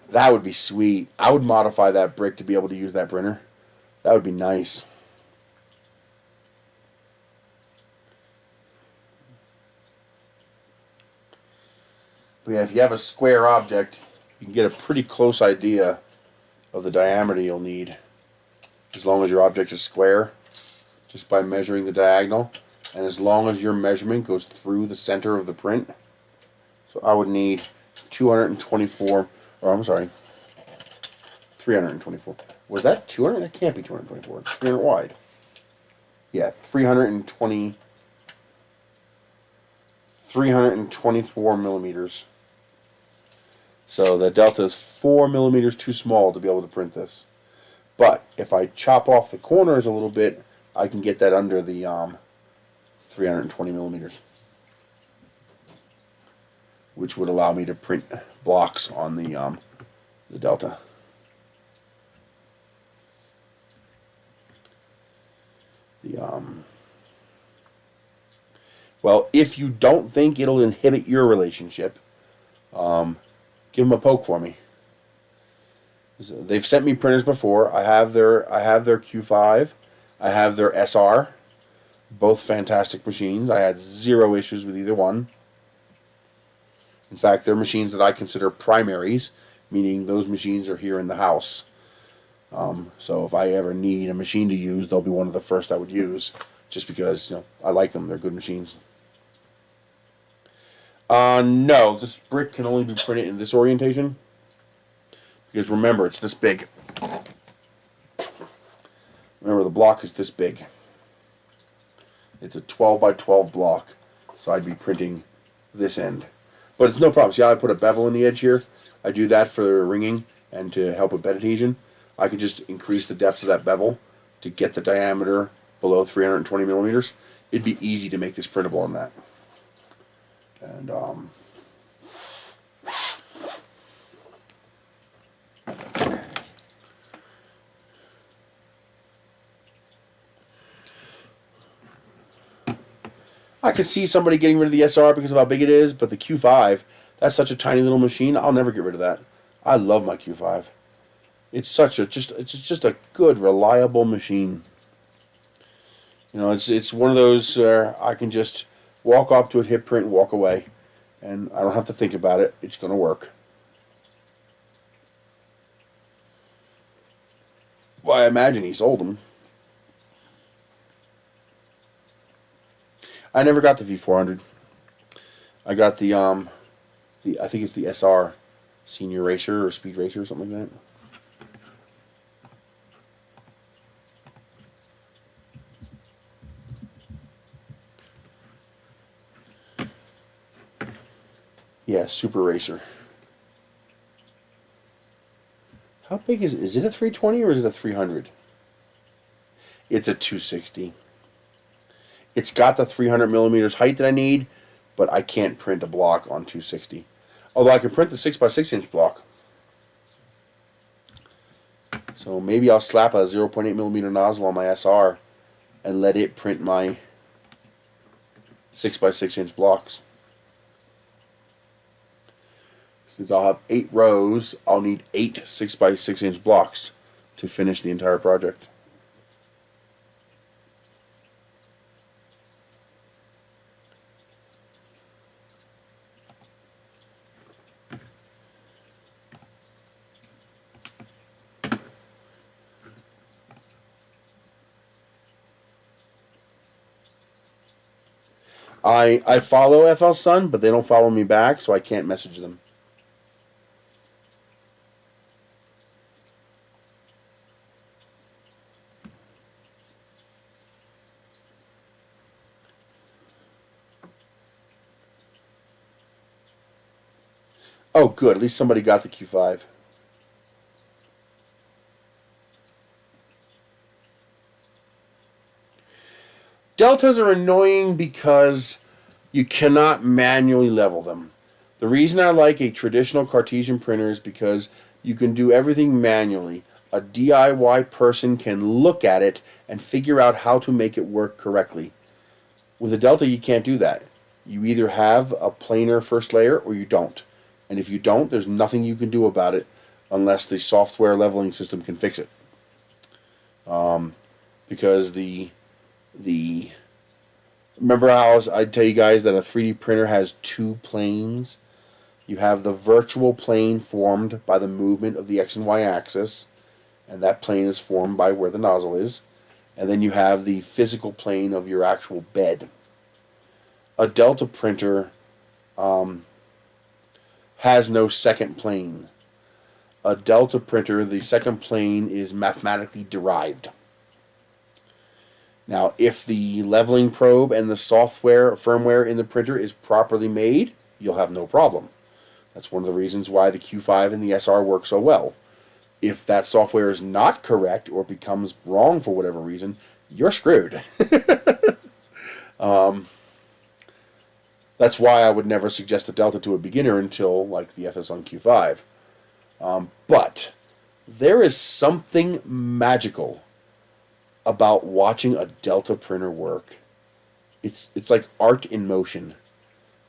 That would be sweet. I would modify that brick to be able to use that printer. That would be nice. But yeah, if you have a square object, you can get a pretty close idea of the diameter you'll need. As long as your object is square, just by measuring the diagonal. And as long as your measurement goes through the center of the print. So I would need 224, or I'm sorry, 324. Was that 200? That can't be 224. It's 300 wide. Yeah, 324 millimeters. So the Delta is 4 millimeters too small to be able to print this. But if I chop off the corners a little bit, I can get that under the 320 millimeters, which would allow me to print blocks on the Delta. Well, if you don't think it'll inhibit your relationship, give them a poke for me. They've sent me printers before. I have their Q5, I have their SR. Both fantastic machines. I had zero issues with either one. In fact, they're machines that I consider primaries, meaning those machines are here in the house. So if I ever need a machine to use, they'll be one of the first I would use, just because I like them. They're good machines. No, this brick can only be printed in this orientation, because remember, it's this big. Remember, the block is this big. It's a 12 by 12 block, so I'd be printing this end. But it's no problem. See how I put a bevel in the edge here? I do that for ringing and to help with bed adhesion. I could just increase the depth of that bevel to get the diameter below 320 millimeters. It'd be easy to make this printable on that. And I could see somebody getting rid of the SR because of how big it is, but the Q5, that's such a tiny little machine. I'll never get rid of that. I love my Q5. It's such a it's just a good, reliable machine. You know, it's one of those where I can just walk up to it, hit print, and walk away, and I don't have to think about it. It's going to work. Well, I imagine he sold them. I never got the V400. I got the I think it's the SR Senior Racer or Speed Racer or something like that. Yeah, Super Racer. How big is it? Is it a 320 or is it a 300? It's a 260. It's got the 300 millimeters height that I need, but I can't print a block on 260. Although I can print the 6x6 inch block. So maybe I'll slap a 0.8 millimeter nozzle on my SR and let it print my 6x6 inch blocks. Since I'll have 8 rows, I'll need 8 6x6 inch blocks to finish the entire project. I follow FL Sun, but they don't follow me back, so I can't message them. Oh, good. At least somebody got the Q5. Deltas are annoying because you cannot manually level them. The reason I like a traditional Cartesian printer is because you can do everything manually. A DIY person can look at it and figure out how to make it work correctly. With a Delta, you can't do that. You either have a planar first layer or you don't. And if you don't, there's nothing you can do about it unless the software leveling system can fix it. Because remember how I tell you guys that a 3D printer has 2 planes? You have the virtual plane formed by the movement of the X and Y axis, and that plane is formed by where the nozzle is. And then you have the physical plane of your actual bed. A Delta printer has no second plane. A Delta printer, the second plane is mathematically derived. Now, if the leveling probe and the software, firmware in the printer is properly made, you'll have no problem. That's one of the reasons why the Q5 and the SR work so well. If that software is not correct or becomes wrong for whatever reason, you're screwed. That's why I would never suggest a Delta to a beginner until, like, the FS on Q5. But there is something magical about watching a Delta printer work. It's like art in motion.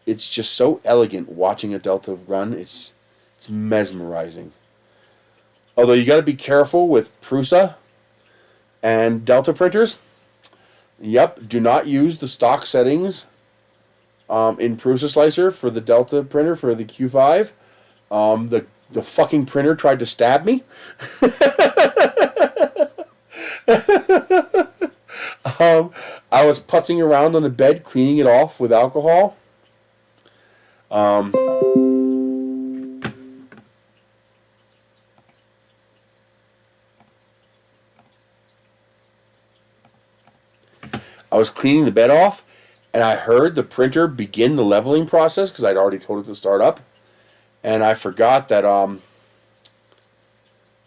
It's just so elegant watching a Delta run. It's mesmerizing. Although you got to be careful with Prusa and Delta printers. Yep, do not use the stock settings in Prusa Slicer for the Delta printer for the Q5. The fucking printer tried to stab me. I was putzing around on the bed, cleaning it off with alcohol. I was cleaning the bed off, and I heard the printer begin the leveling process because I'd already told it to start up, and I forgot that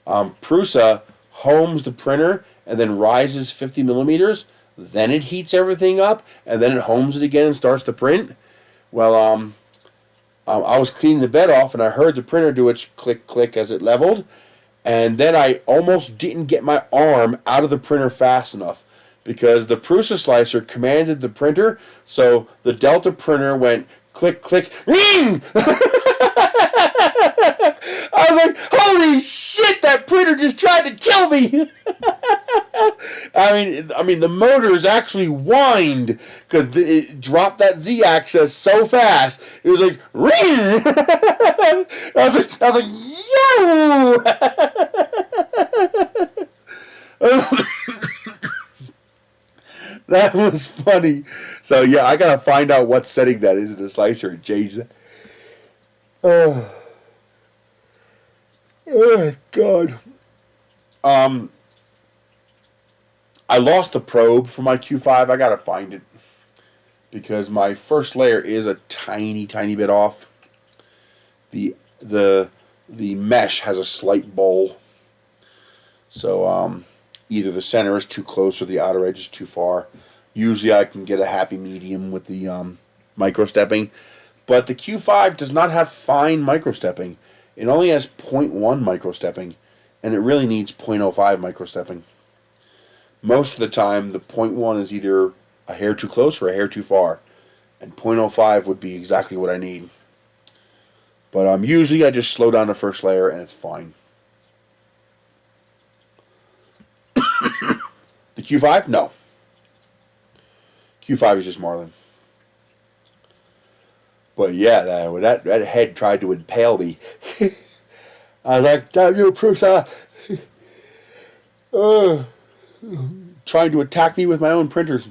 Prusa homes the printer and then rises 50 millimeters. Then it heats everything up, and then it homes it again and starts to print. Well, I was cleaning the bed off, and I heard the printer do its click, click as it leveled, and then I almost didn't get my arm out of the printer fast enough because the Prusa slicer commanded the printer, so the Delta printer went click, click, ring! I was like, holy shit, that printer just tried to kill me! I mean, the motors actually whined because it dropped that Z-axis so fast. It was like, ring! I was like, yo! That was funny. So yeah, I gotta find out what setting that is in the slicer and change that. Oh God. I lost the probe for my Q5. I gotta find it because my first layer is a tiny bit off. The mesh has a slight bowl, so either the center is too close or the outer edge is too far. Usually I can get a happy medium with the micro stepping, but the Q5 does not have fine micro stepping. It only has 0.1 micro stepping, and it really needs 0.05 micro stepping. Most of the time, the 0.1 is either a hair too close or a hair too far, and 0.05 would be exactly what I need. But usually I just slow down the first layer and it's fine. The Q5? No. Q5 is just Marlin. But yeah, that head tried to impale me. I was like, damn you, Prusa! Trying to attack me with my own printers.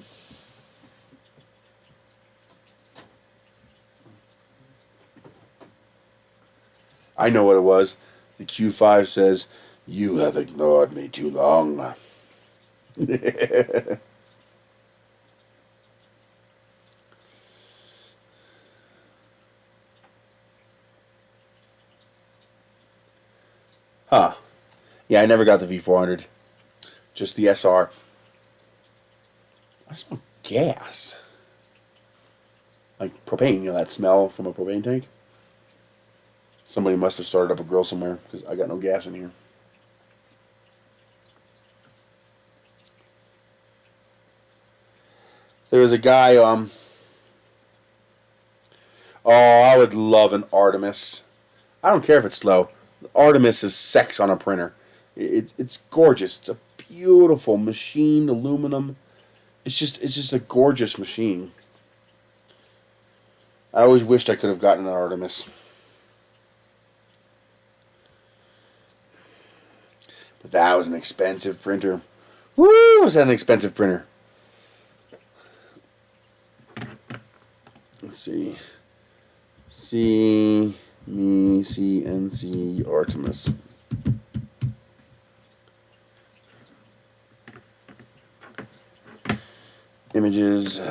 I know what it was. The Q5 says, "You have ignored me too long." Huh. Yeah, I never got the V400. Just the SR. I smell gas. Like propane, you know, that smell from a propane tank? Somebody must have started up a grill somewhere, because I got no gas in here. There was a guy, oh, I would love an Artemis. I don't care if it's slow. Artemis is sex on a printer. It's gorgeous. It's a beautiful machined aluminum. It's just a gorgeous machine. I always wished I could have gotten an Artemis. But that was an expensive printer. Woo! Was that an expensive printer? Let's see. CNC Artemis. Images.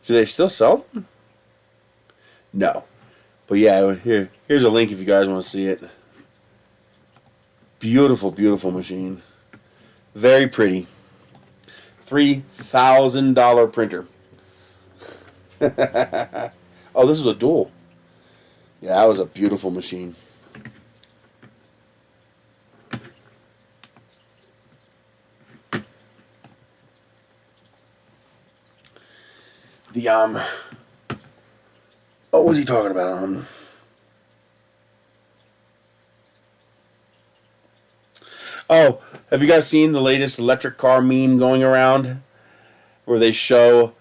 Do they still sell them? No. But yeah, here's a link if you guys want to see it. Beautiful, beautiful machine. Very pretty. $3,000 printer. Oh, this is a dual. Yeah, that was a beautiful machine. What was he talking about? Oh, have you guys seen the latest electric car meme going around? Where they show,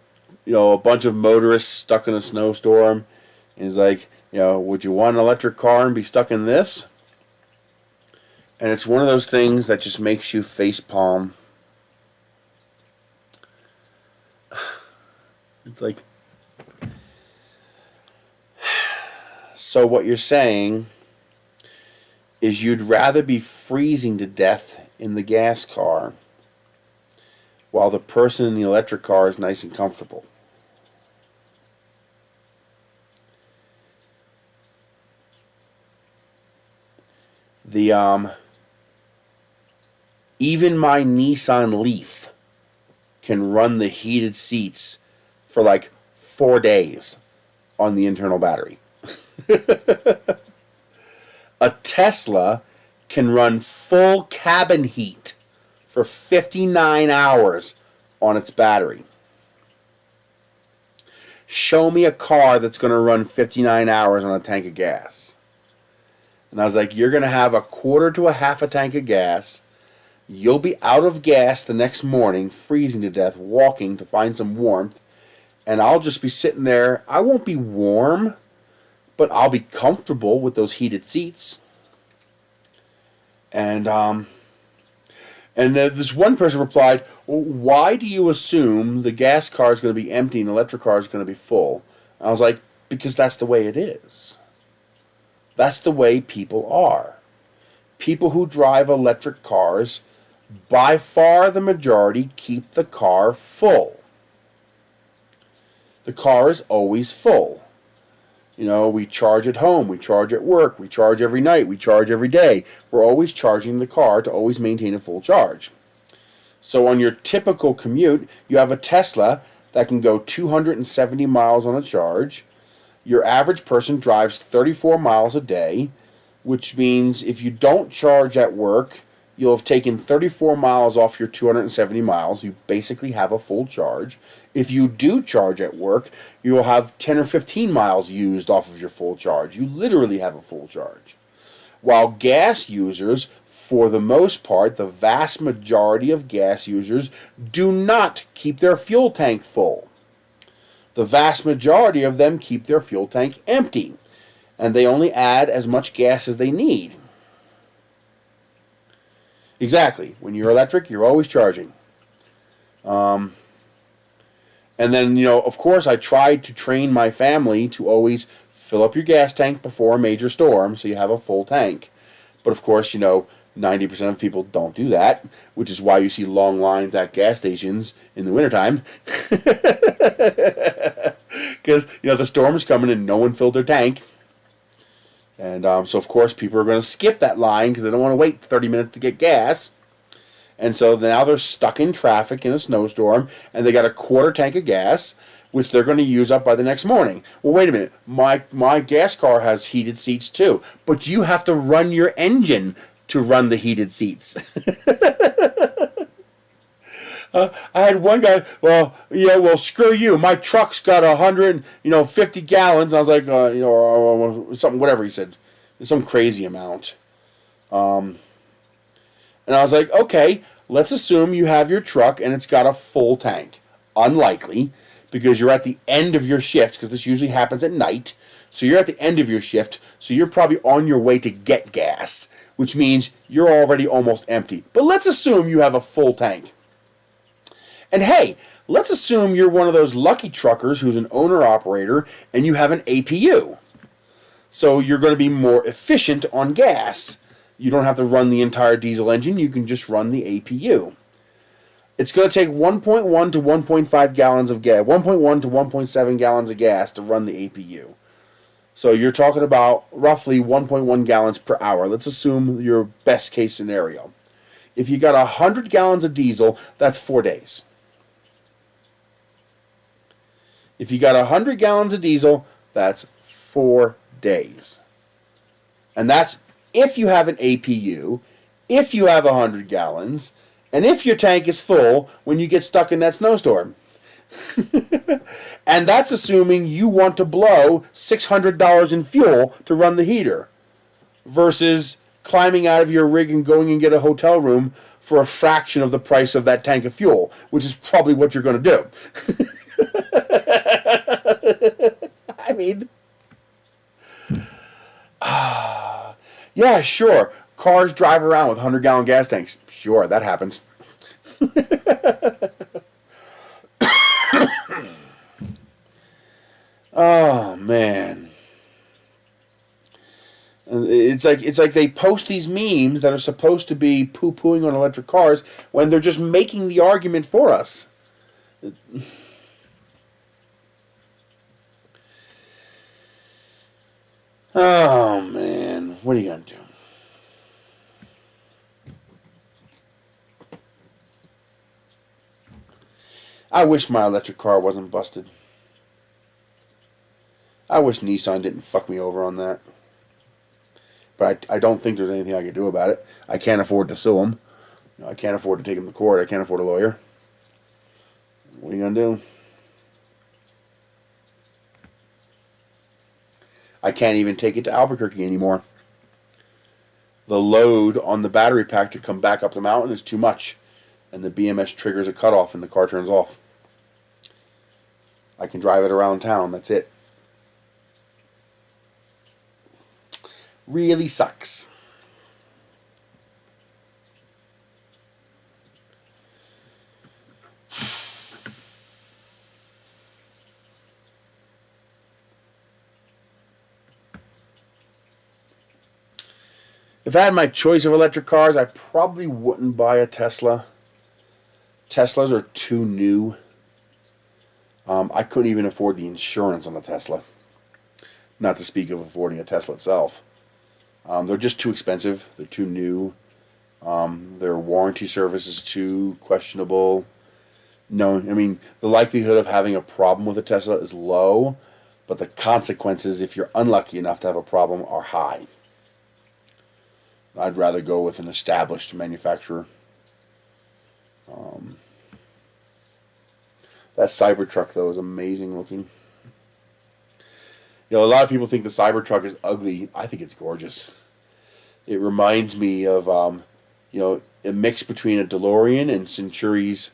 a bunch of motorists stuck in a snowstorm. And it's like, You know, would you want an electric car and be stuck in this? And it's one of those things that just makes you facepalm. It's like, so what you're saying is you'd rather be freezing to death in the gas car while the person in the electric car is nice and comfortable. Even my Nissan Leaf can run the heated seats for like 4 days on the internal battery. A Tesla can run full cabin heat for 59 hours on its battery. Show me a car that's going to run 59 hours on a tank of gas. And I was like, you're going to have a quarter to a half a tank of gas. You'll be out of gas the next morning, freezing to death, walking to find some warmth. And I'll just be sitting there. I won't be warm, but I'll be comfortable with those heated seats. And this one person replied, well, why do you assume the gas car is going to be empty and the electric car is going to be full? And I was like, because that's the way it is. That's the way people are. People who drive electric cars, by far the majority, keep the car full. The car is always full. You know, we charge at home, we charge at work, we charge every night, we charge every day. We're always charging the car to always maintain a full charge. So on your typical commute, you have a Tesla that can go 270 miles on a charge. Your average person drives 34 miles a day, which means if you don't charge at work, you'll have taken 34 miles off your 270 miles. You basically have a full charge. If you do charge at work, you will have 10 or 15 miles used off of your full charge. You literally have a full charge. While gas users, for the most part, the vast majority of gas users do not keep their fuel tank full. The vast majority of them keep their fuel tank empty, and they only add as much gas as they need. Exactly. When you're electric, you're always charging. And then, you know, of course, I tried to train my family to always fill up your gas tank before a major storm so you have a full tank. But of course, you know, 90% of people don't do that, which is why you see long lines at gas stations in the wintertime. Because, you know, the storm's coming and no one filled their tank. And so, of course, people are going to skip that line because they don't want to wait 30 minutes to get gas. And so now they're stuck in traffic in a snowstorm, and they got a quarter tank of gas, which they're going to use up by the next morning. Well, wait a minute. My gas car has heated seats too, but you have to run your engine to run the heated seats. I had one guy, well, screw you. My truck's got 150 gallons. I was like, or something, whatever he said, some crazy amount. And I was like, okay, let's assume you have your truck and it's got a full tank. Unlikely, because you're at the end of your shift, because this usually happens at night. So you're at the end of your shift, so you're probably on your way to get gas, which means you're already almost empty. But let's assume you have a full tank. And hey, let's assume you're one of those lucky truckers who's an owner-operator and you have an APU. So you're going to be more efficient on gas. You don't have to run the entire diesel engine. You can just run the APU. It's going to take 1.1 to 1.5 gallons of gas, 1.1 to 1.7 gallons of gas to run the APU. So you're talking about roughly 1.1 gallons per hour. Let's assume your best case scenario. If you got 100 gallons of diesel, that's 4 days. If you got 100 gallons of diesel, that's 4 days. And that's if you have an APU, if you have 100 gallons, and if your tank is full when you get stuck in that snowstorm. And that's assuming you want to blow $600 in fuel to run the heater versus climbing out of your rig and going and get a hotel room for a fraction of the price of that tank of fuel, which is probably what you're going to do. I mean, Yeah, sure. Cars drive around with 100-gallon gas tanks. Sure, that happens. Oh man. It's like they post these memes that are supposed to be poo-pooing on electric cars when they're just making the argument for us. Oh man, what are you gonna do? I wish my electric car wasn't busted. I wish Nissan didn't fuck me over on that. But I don't think there's anything I could do about it. I can't afford to sue them. I can't afford to take them to court. I can't afford a lawyer. What are you going to do? I can't even take it to Albuquerque anymore. The load on the battery pack to come back up the mountain is too much. And the BMS triggers a cutoff and the car turns off. I can drive it around town. That's it. Really sucks. If I had my choice of electric cars, I probably wouldn't buy a Tesla. Teslas are too new. I couldn't even afford the insurance on a Tesla. Not to speak of affording a Tesla itself. They're just too expensive. They're too new. Their warranty service is too questionable. No, I mean, the likelihood of having a problem with a Tesla is low, but the consequences, if you're unlucky enough to have a problem, are high. I'd rather go with an established manufacturer. That Cybertruck, though, is amazing looking. You know, a lot of people think the Cybertruck is ugly. I think it's gorgeous. It reminds me of, you know, a mix between a DeLorean and Centuri's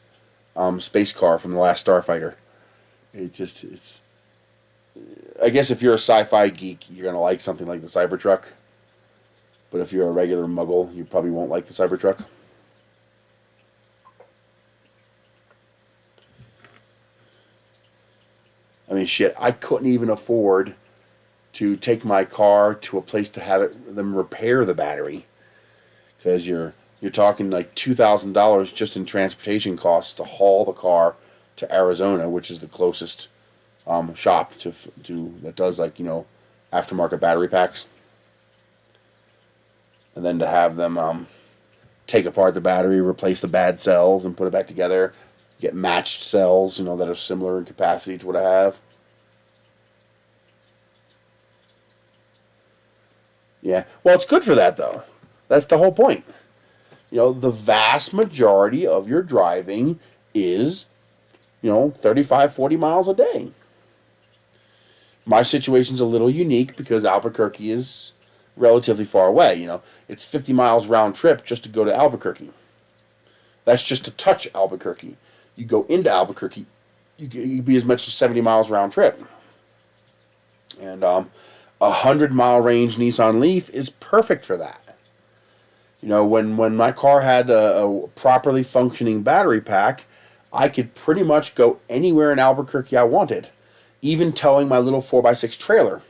space car from The Last Starfighter. It's... I guess if you're a sci-fi geek, you're going to like something like the Cybertruck. But if you're a regular muggle, you probably won't like the Cybertruck. I mean, shit, I couldn't even afford to take my car to a place to have them repair the battery, because you're talking like $2,000 just in transportation costs to haul the car to Arizona, which is the closest shop to that does, like, you know, aftermarket battery packs, and then to have them take apart the battery, replace the bad cells, and put it back together. Get matched cells, you know, that are similar in capacity to what I have. Yeah. Well, it's good for that, though. That's the whole point. You know, the vast majority of your driving is, you know, 35, 40 miles a day. My situation's a little unique because Albuquerque is relatively far away. You know, it's 50 miles round trip just to go to Albuquerque. That's just to touch Albuquerque. You go into Albuquerque, you could be as much as 70 miles round trip. And a 100-mile range Nissan Leaf is perfect for that. You know, when my car had a properly functioning battery pack, I could pretty much go anywhere in Albuquerque I wanted, even towing my little 4x6 trailer.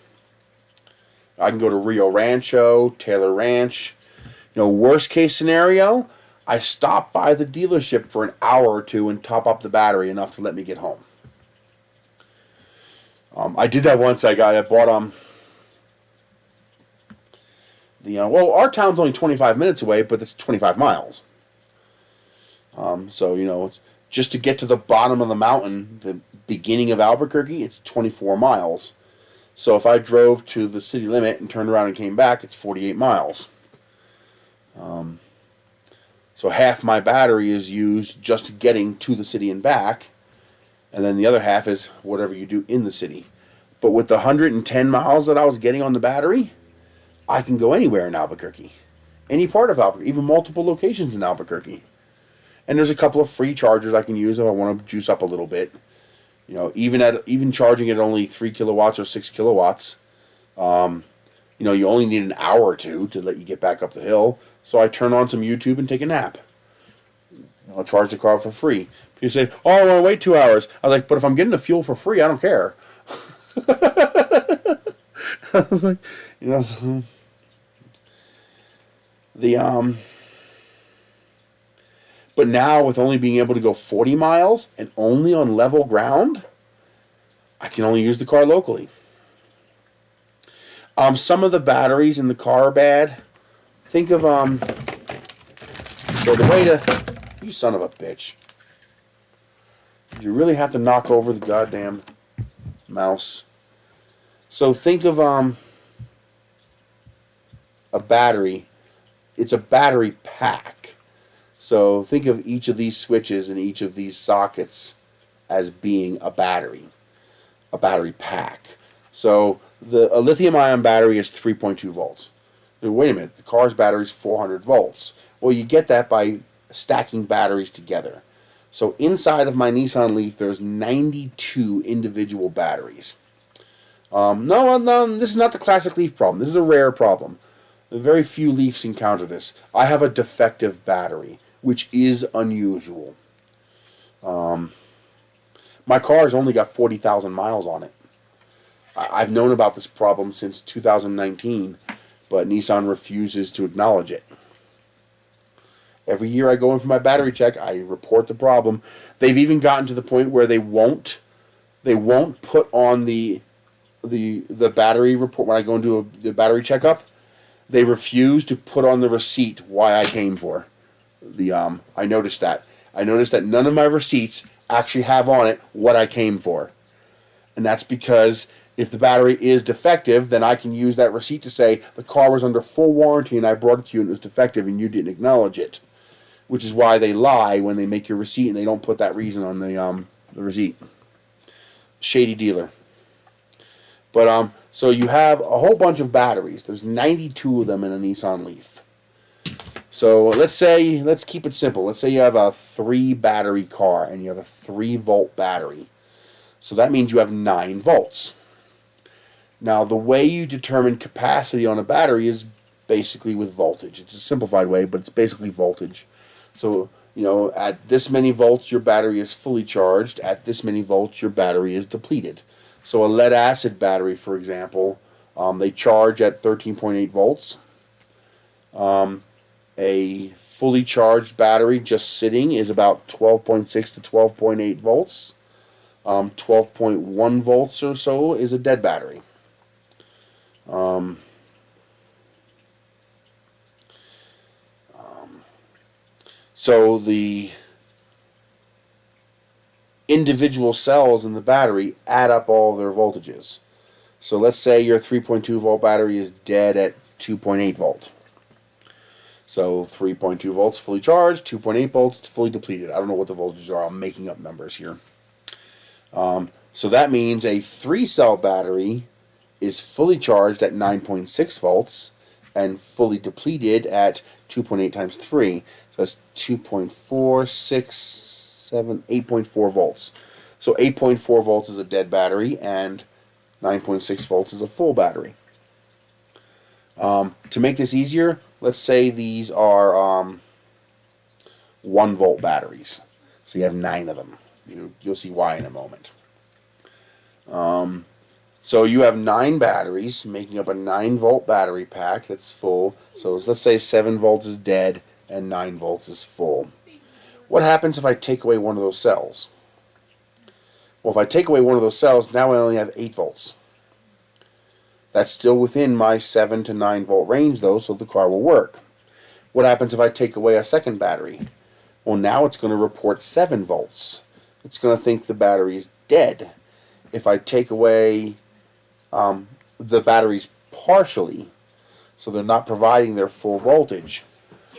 I can go to Rio Rancho, Taylor Ranch. You know, worst case scenario, I stop by the dealership for an hour or two and top up the battery enough to let me get home. I did that once. I bought well, our town's only 25 minutes away, but it's 25 miles. So, you know, just to get to the bottom of the mountain, the beginning of Albuquerque, it's 24 miles. So if I drove to the city limit and turned around and came back, it's 48 miles. So half my battery is used just getting to the city and back, and then the other half is whatever you do in the city. But with the 110 miles that I was getting on the battery, I can go anywhere in Albuquerque. Any part of Albuquerque, even multiple locations in Albuquerque. And there's a couple of free chargers I can use if I want to juice up a little bit. You know, even charging at only 3 kilowatts or 6 kilowatts, you you know, you only need an hour or two to let you get back up the hill. So I turn on some YouTube and take a nap. I'll charge the car for free. People say, oh, I want to wait 2 hours. I was like, but if I'm getting the fuel for free, I don't care. I was like, you know, so but now with only being able to go 40 miles and only on level ground, I can only use the car locally. Some of the batteries in the car are bad. Think of, so the way to, you son of a bitch. You really have to knock over the goddamn mouse. So think of, a battery. It's a battery pack. So think of each of these switches and each of these sockets as being a battery pack. So a lithium-ion battery is 3.2 volts. Wait a minute, the car's battery is 400 volts. Well, you get that by stacking batteries together. So inside of my Nissan Leaf, there's 92 individual batteries. No, this is not the classic Leaf problem. This is a rare problem. Very few Leafs encounter this. I have a defective battery, which is unusual. My car's only got 40,000 miles on it. I've known about this problem since 2019, but Nissan refuses to acknowledge it. Every year I go in for my battery check, I report the problem. They've even gotten to the point where they won't put on the battery report when I go into the battery checkup. They refuse to put on the receipt why I came for. I noticed that. I noticed that none of my receipts actually have on it what I came for. And that's because if the battery is defective, then I can use that receipt to say the car was under full warranty and I brought it to you and it was defective and you didn't acknowledge it. Which is why they lie when they make your receipt and they don't put that reason on the receipt. Shady dealer. But so you have a whole bunch of batteries. There's 92 of them in a Nissan Leaf. So let's keep it simple. Let's say you have a 3 battery car and you have a 3 volt battery. So that means you have 9 volts. Now the way you determine capacity on a battery is basically with voltage. It's a simplified way, but it's basically voltage. So, you know, at this many volts your battery is fully charged. At this many volts your battery is depleted. So a lead acid battery, for example, they charge at 13.8 volts. A fully charged battery just sitting is about 12.6 to 12.8 volts. 12.1 volts or so is a dead battery. So the individual cells in the battery add up all their voltages. So let's say your 3.2 volt battery is dead at 2.8 volt. So 3.2 volts fully charged, 2.8 volts fully depleted. I don't know what the voltages are. I'm making up numbers here. So that means a 3-cell battery is fully charged at 9.6 volts and fully depleted at 2.8 times 3. So that's 8.4 volts. So 8.4 volts is a dead battery and 9.6 volts is a full battery. To make this easier, let's say these are 1 volt batteries. So you have 9 of them. You'll see why in a moment. So you have 9 batteries making up a 9 volt battery pack that's full. So let's say 7 volts is dead and 9 volts is full. What happens if I take away one of those cells? Well, if I take away one of those cells, now I only have 8 volts. That's still within my 7 to 9 volt range though, so the car will work. What happens if I take away a second battery? Well, now it's going to report 7 volts. It's going to think the battery's dead. If I take away the batteries partially, so they're not providing their full voltage,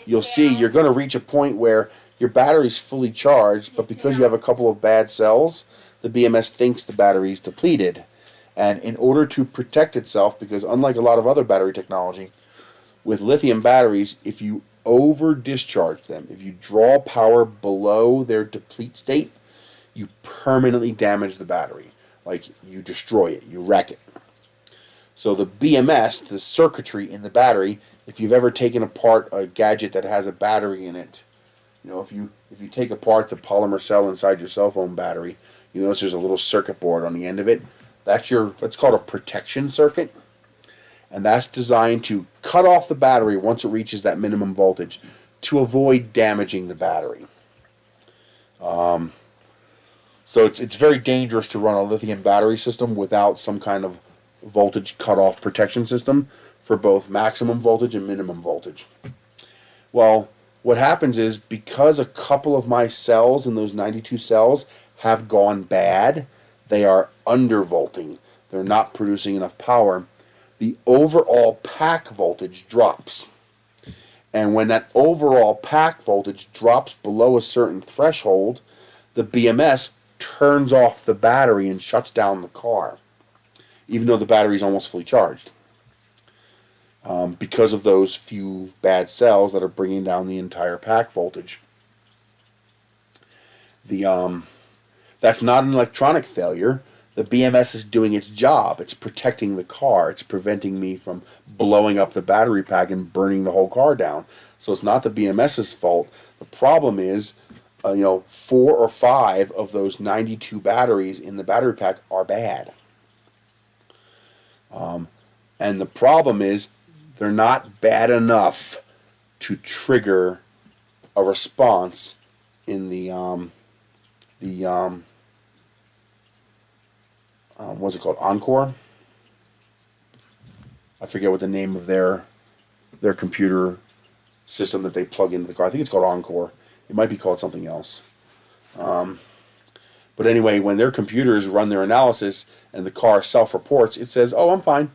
you'll see you're going to reach a point where your battery's fully charged, but because you have a couple of bad cells, the BMS thinks the battery's depleted. And in order to protect itself, because unlike a lot of other battery technology, with lithium batteries, if you over-discharge them, if you draw power below their deplete state, you permanently damage the battery. Like, you destroy it, you wreck it. So the BMS, the circuitry in the battery, if you've ever taken apart a gadget that has a battery in it, if you take apart the polymer cell inside your cell phone battery, you notice there's a little circuit board on the end of it. That's called a protection circuit, and that's designed to cut off the battery once it reaches that minimum voltage to avoid damaging the battery. So it's very dangerous to run a lithium battery system without some kind of voltage cutoff protection system for both maximum voltage and minimum voltage. Well, what happens is, because a couple of my cells in those 92 cells have gone bad, they are undervolting. They're not producing enough power. The overall pack voltage drops. And when that overall pack voltage drops below a certain threshold, the BMS turns off the battery and shuts down the car, even though the battery is almost fully charged, because of those few bad cells that are bringing down the entire pack voltage. That's not an electronic failure. The BMS is doing its job. It's protecting the car. It's preventing me from blowing up the battery pack and burning the whole car down. So it's not the BMS's fault. The problem is, 4 or 5 of those 92 batteries in the battery pack are bad. And the problem is, they're not bad enough to trigger a response in what's it called? Encore? I forget what the name of their computer system that they plug into the car. I think it's called Encore. It might be called something else. But anyway, when their computers run their analysis and the car self-reports, it says, "Oh, I'm fine."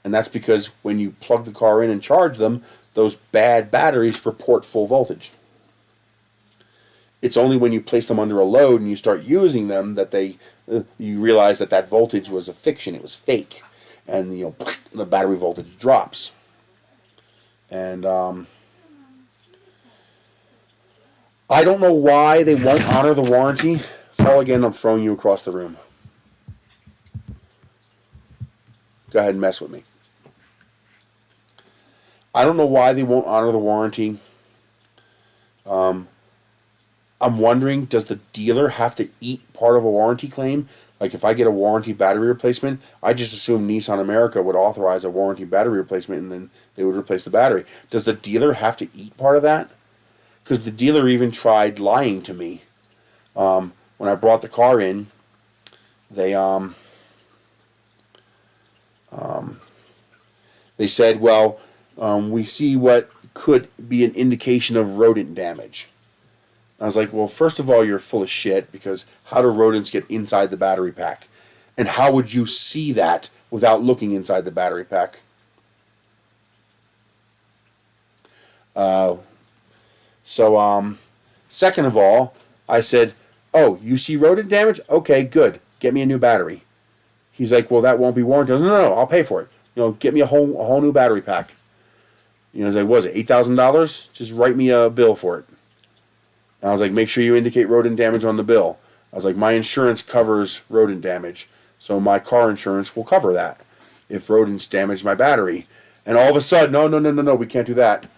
And that's because when you plug the car in and charge them, those bad batteries report full voltage. It's only when you place them under a load and you start using them that you realize that voltage was a fiction. It was fake, and the battery voltage drops. And I don't know why they won't honor the warranty. Fall again, I'm throwing you across the room. Go ahead and mess with me. I don't know why they won't honor the warranty. I'm wondering, does the dealer have to eat part of a warranty claim? Like, if I get a warranty battery replacement, I just assume Nissan America would authorize a warranty battery replacement and then they would replace the battery. Does the dealer have to eat part of that? Because the dealer even tried lying to me. When I brought the car in, they said, well, we see what could be an indication of rodent damage. I was like, well, first of all, you're full of shit, because how do rodents get inside the battery pack? And how would you see that without looking inside the battery pack? Second of all, I said, oh, you see rodent damage? Okay, good. Get me a new battery. He's like, well, that won't be warranted. I was, no, I'll pay for it. Get me a whole new battery pack. I was like, what was it, $8,000? Just write me a bill for it. And I was like, make sure you indicate rodent damage on the bill. I was like, my insurance covers rodent damage, so my car insurance will cover that if rodents damage my battery. And all of a sudden, no, we can't do that.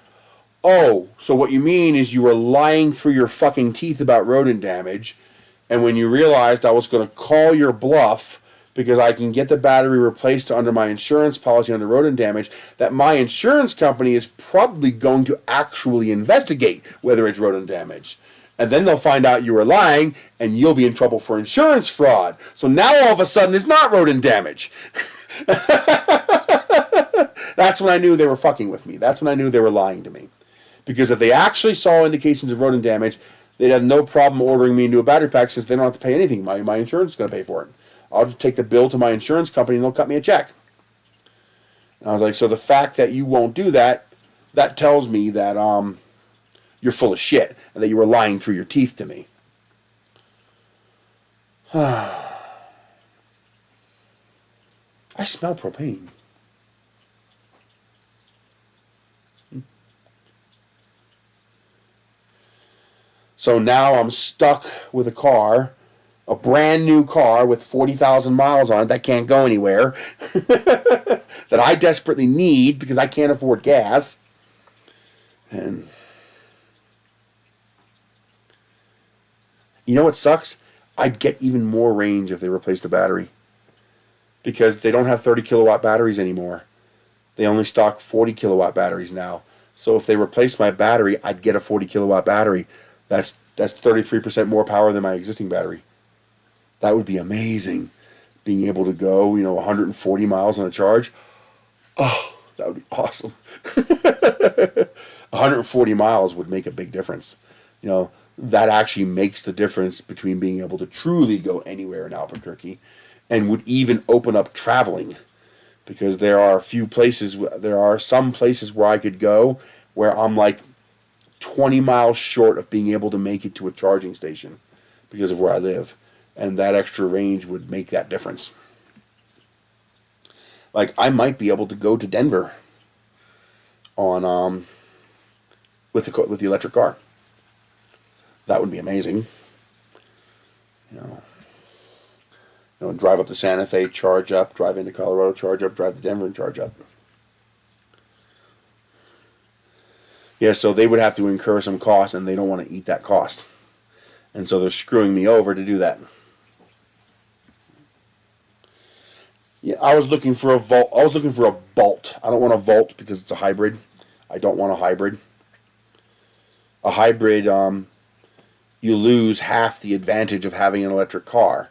Oh, so what you mean is you were lying through your fucking teeth about rodent damage, and when you realized I was going to call your bluff because I can get the battery replaced under my insurance policy under rodent damage, that my insurance company is probably going to actually investigate whether it's rodent damage. And then they'll find out you were lying, and you'll be in trouble for insurance fraud. So now all of a sudden it's not rodent damage. That's when I knew they were fucking with me. That's when I knew they were lying to me. Because if they actually saw indications of rodent damage, they'd have no problem ordering me a new battery pack, since they don't have to pay anything. My insurance is going to pay for it. I'll just take the bill to my insurance company and they'll cut me a check. And I was like, so the fact that you won't do that, that tells me that you're full of shit and that you were lying through your teeth to me. I smell propane. So now I'm stuck with a car A brand new car with 40,000 miles on it that can't go anywhere, that I desperately need because I can't afford gas. And you know what sucks? I'd get even more range if they replaced the battery, because they don't have 30 kilowatt batteries anymore. They only stock 40 kilowatt batteries now. So if they replace my battery, I'd get a 40 kilowatt battery. That's 33% more power than my existing battery. That would be amazing. Being able to go, 140 miles on a charge. Oh, that would be awesome. 140 miles would make a big difference. That actually makes the difference between being able to truly go anywhere in Albuquerque, and would even open up traveling, because there are some places where I could go where I'm like 20 miles short of being able to make it to a charging station because of where I live. And that extra range would make that difference. Like, I might be able to go to Denver on with the electric car. That would be amazing. Drive up to Santa Fe, charge up, drive into Colorado, charge up, drive to Denver, and charge up. Yeah, so they would have to incur some cost, and they don't want to eat that cost. And so they're screwing me over to do that. Yeah, I was looking for a Volt. I was looking for a Bolt. I don't want a Volt because it's a hybrid. I don't want a hybrid. A hybrid, you lose half the advantage of having an electric car.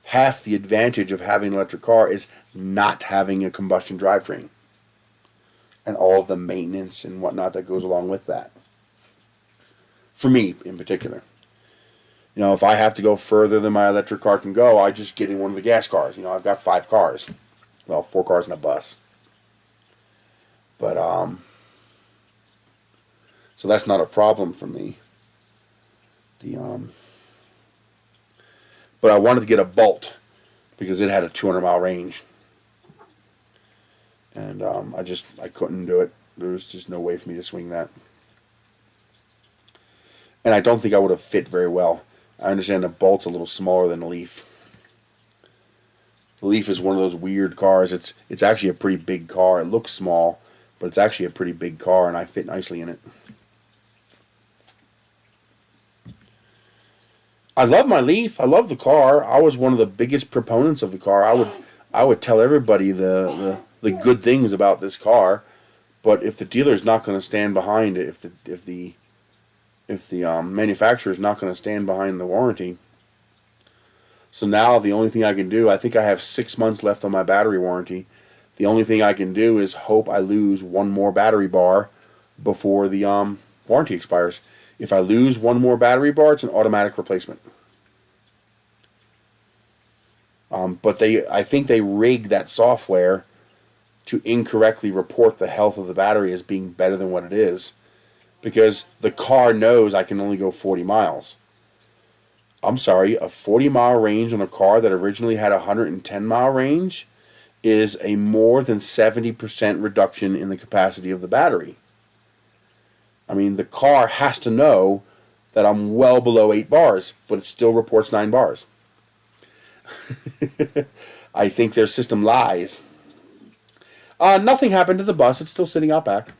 Half the advantage of having an electric car is not having a combustion drivetrain, and all the maintenance and whatnot that goes along with that. For me, in particular. If I have to go further than my electric car can go, I just get in one of the gas cars. I've got 5 cars. Well, 4 cars and a bus. But, so that's not a problem for me. But I wanted to get a Bolt because it had a 200-mile range. And I couldn't do it. There was just no way for me to swing that. And I don't think I would have fit very well. I understand the Bolt's a little smaller than the Leaf. The Leaf is one of those weird cars. It's actually a pretty big car. It looks small, but it's actually a pretty big car, and I fit nicely in it. I love my Leaf. I love the car. I was one of the biggest proponents of the car. I would tell everybody the good things about this car, but if the dealer's not going to stand behind it, if the manufacturer is not going to stand behind the warranty. So now the only thing I can do, I think I have 6 months left on my battery warranty. The only thing I can do is hope I lose one more battery bar before the warranty expires. If I lose one more battery bar, it's an automatic replacement. But I think they rig that software to incorrectly report the health of the battery as being better than what it is, because the car knows I can only go 40 miles. I'm sorry, a 40-mile range on a car that originally had a 110-mile range is a more than 70% reduction in the capacity of the battery. I mean, the car has to know that I'm well below 8 bars, but it still reports 9 bars. I think their system lies. Nothing happened to the bus. It's still sitting out back.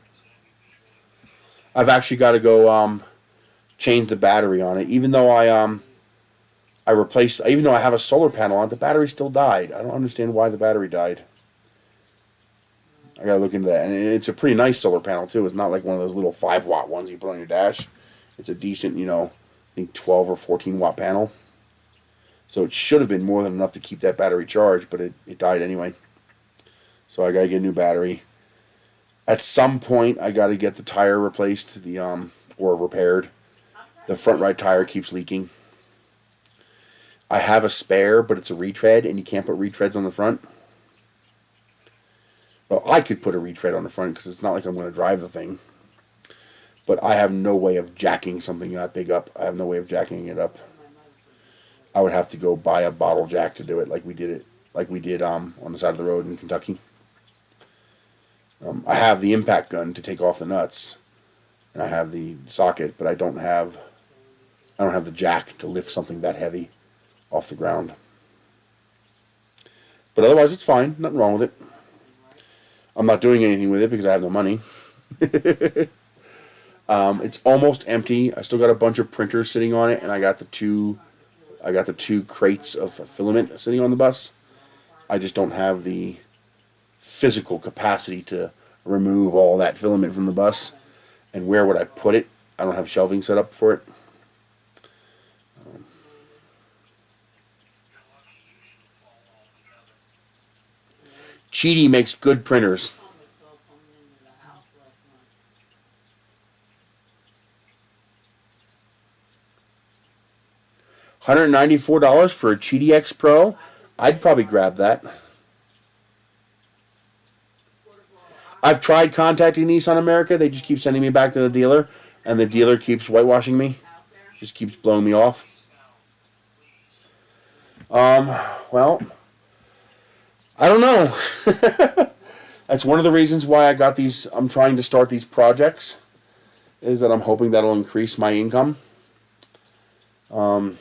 I've actually got to go change the battery on it. Even though even though I have a solar panel on it, the battery still died. I don't understand why the battery died. I gotta look into that. And it's a pretty nice solar panel too. It's not like one of those little 5-watt ones you put on your dash. It's a decent, I think 12 or 14-watt panel. So it should have been more than enough to keep that battery charged, but it died anyway. So I gotta get a new battery. At some point, I got to get the tire replaced, or repaired. The front right tire keeps leaking. I have a spare, but it's a retread, and you can't put retreads on the front. Well, I could put a retread on the front because it's not like I'm going to drive the thing. But I have no way of jacking something that big up. I have no way of jacking it up. I would have to go buy a bottle jack to do it, like we did on the side of the road in Kentucky. I have the impact gun to take off the nuts, and I have the socket, but I don't have the jack to lift something that heavy off the ground. But otherwise, it's fine. Nothing wrong with it. I'm not doing anything with it because I have no money. It's almost empty. I still got a bunch of printers sitting on it, and I got the two crates of filament sitting on the bus. I just don't have the physical capacity to remove all that filament from the bus. And where would I put it? I don't have shelving set up for it. Cheaty makes good printers. $194 for a Cheaty X Pro. I'd probably grab that. I've tried contacting Nissan America. They just keep sending me back to the dealer, and the dealer keeps whitewashing me. Just keeps blowing me off. Well, I don't know. That's one of the reasons why I got these. I'm trying to start these projects, is that I'm hoping that'll increase my income. While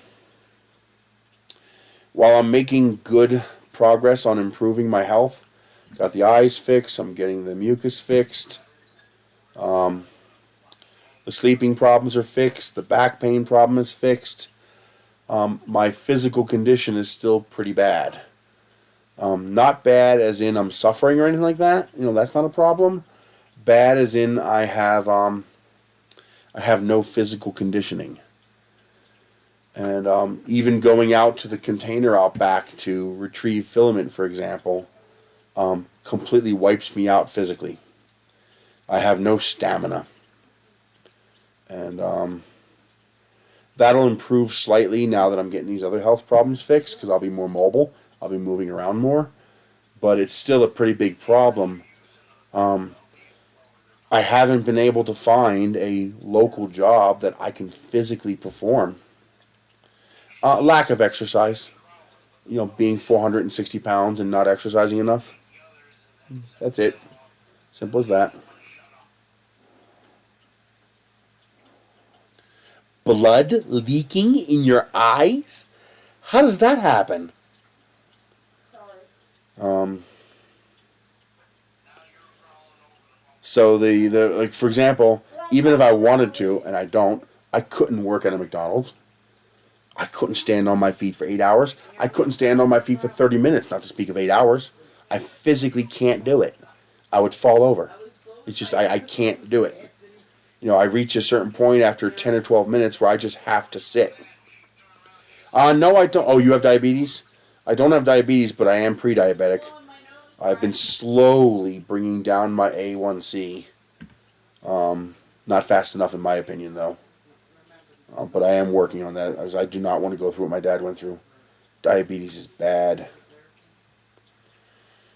I'm making good progress on improving my health, got the eyes fixed, I'm getting the mucus fixed, the sleeping problems are fixed, the back pain problem is fixed, my physical condition is still pretty bad. Not bad as in I'm suffering or anything like that, that's not a problem. Bad as in I have no physical conditioning. And even going out to the container out back to retrieve filament, for example, completely wipes me out physically. I have no stamina. And that'll improve slightly now that I'm getting these other health problems fixed, because I'll be more mobile. I'll be moving around more. But it's still a pretty big problem. I haven't been able to find a local job that I can physically perform. Lack of exercise. Being 460 pounds and not exercising enough. That's it. Simple as that. Blood leaking in your eyes? How does that happen? So like, for example, even if I wanted to, and I don't, I couldn't work at a McDonald's. I couldn't stand on my feet for 8 hours. I couldn't stand on my feet for 30 minutes, not to speak of 8 hours. I physically can't do it. I would fall over. It's just, I can't do it. I reach a certain point after 10 or 12 minutes where I just have to sit. No, I don't. Oh, you have diabetes? I don't have diabetes, but I am pre-diabetic. I've been slowly bringing down my A1C. Not fast enough in my opinion, though. But I am working on that, as I do not want to go through what my dad went through. Diabetes is bad.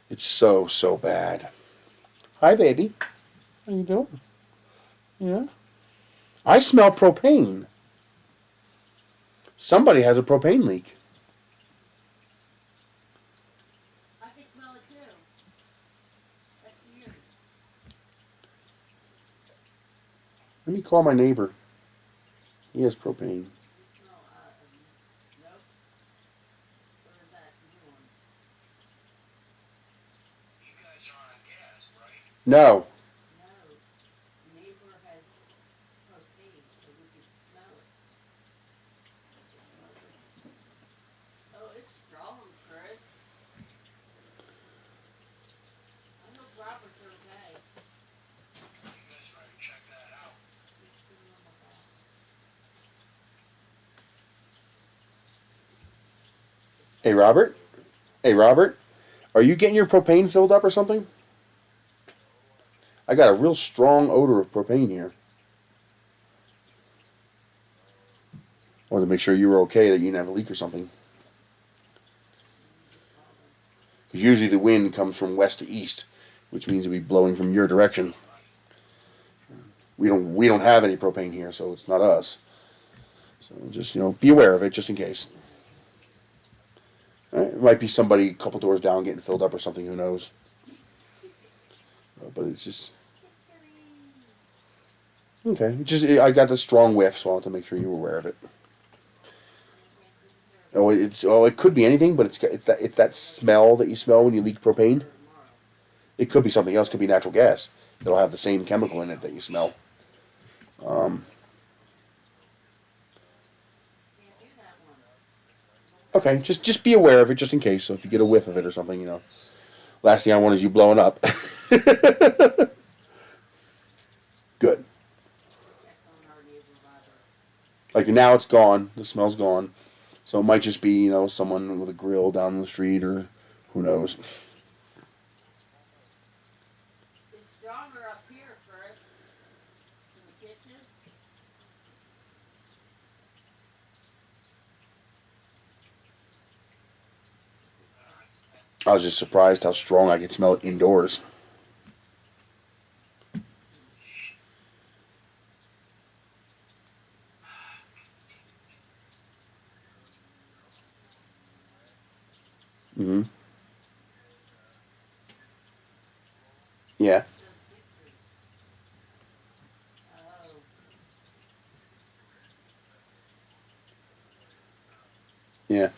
It's so, so bad. Hi, baby. How you doing? Yeah? I smell propane. Somebody has a propane leak. I can smell it too. That's weird. Let me call my neighbor. He has propane. Nope. Where is that? You guys are on gas, right? No. No. Neighbor has propane, so we can smell it. Oh, it's strong, Chris. I hope Robert's okay. You guys better check that out. Hey, Robert? Hey, Robert? Are you getting your propane filled up or something? I got a real strong odor of propane here. I wanted to make sure you were okay, that you didn't have a leak or something. Because usually the wind comes from west to east, which means it'll be blowing from your direction. We don't have any propane here, so it's not us. So just, be aware of it, just in case. It might be somebody a couple doors down getting filled up or something, who knows. But it's just... Okay, I got the strong whiff, so I want to make sure you were aware of it. it could be anything, but it's that smell that you smell when you leak propane. It could be something else. It could be natural gas. It'll have the same chemical in it that you smell. Okay, just be aware of it, just in case. So if you get a whiff of it or something, you know. Last thing I want is you blowing up. Good. Like now it's gone. The smell's gone. So it might just be, you know, someone with a grill down the street or who knows. It's stronger up here, Chris. In the kitchen. I was just surprised how strong I could smell it indoors. Mm-hmm. Yeah. Oh. Yeah.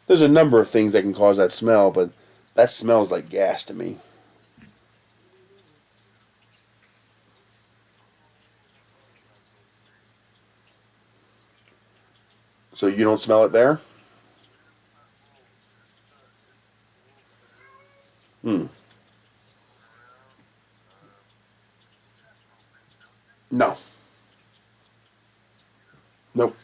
There's a number of things that can cause that smell, but that smells like gas to me. So you don't smell it there? Hmm. No. Nope.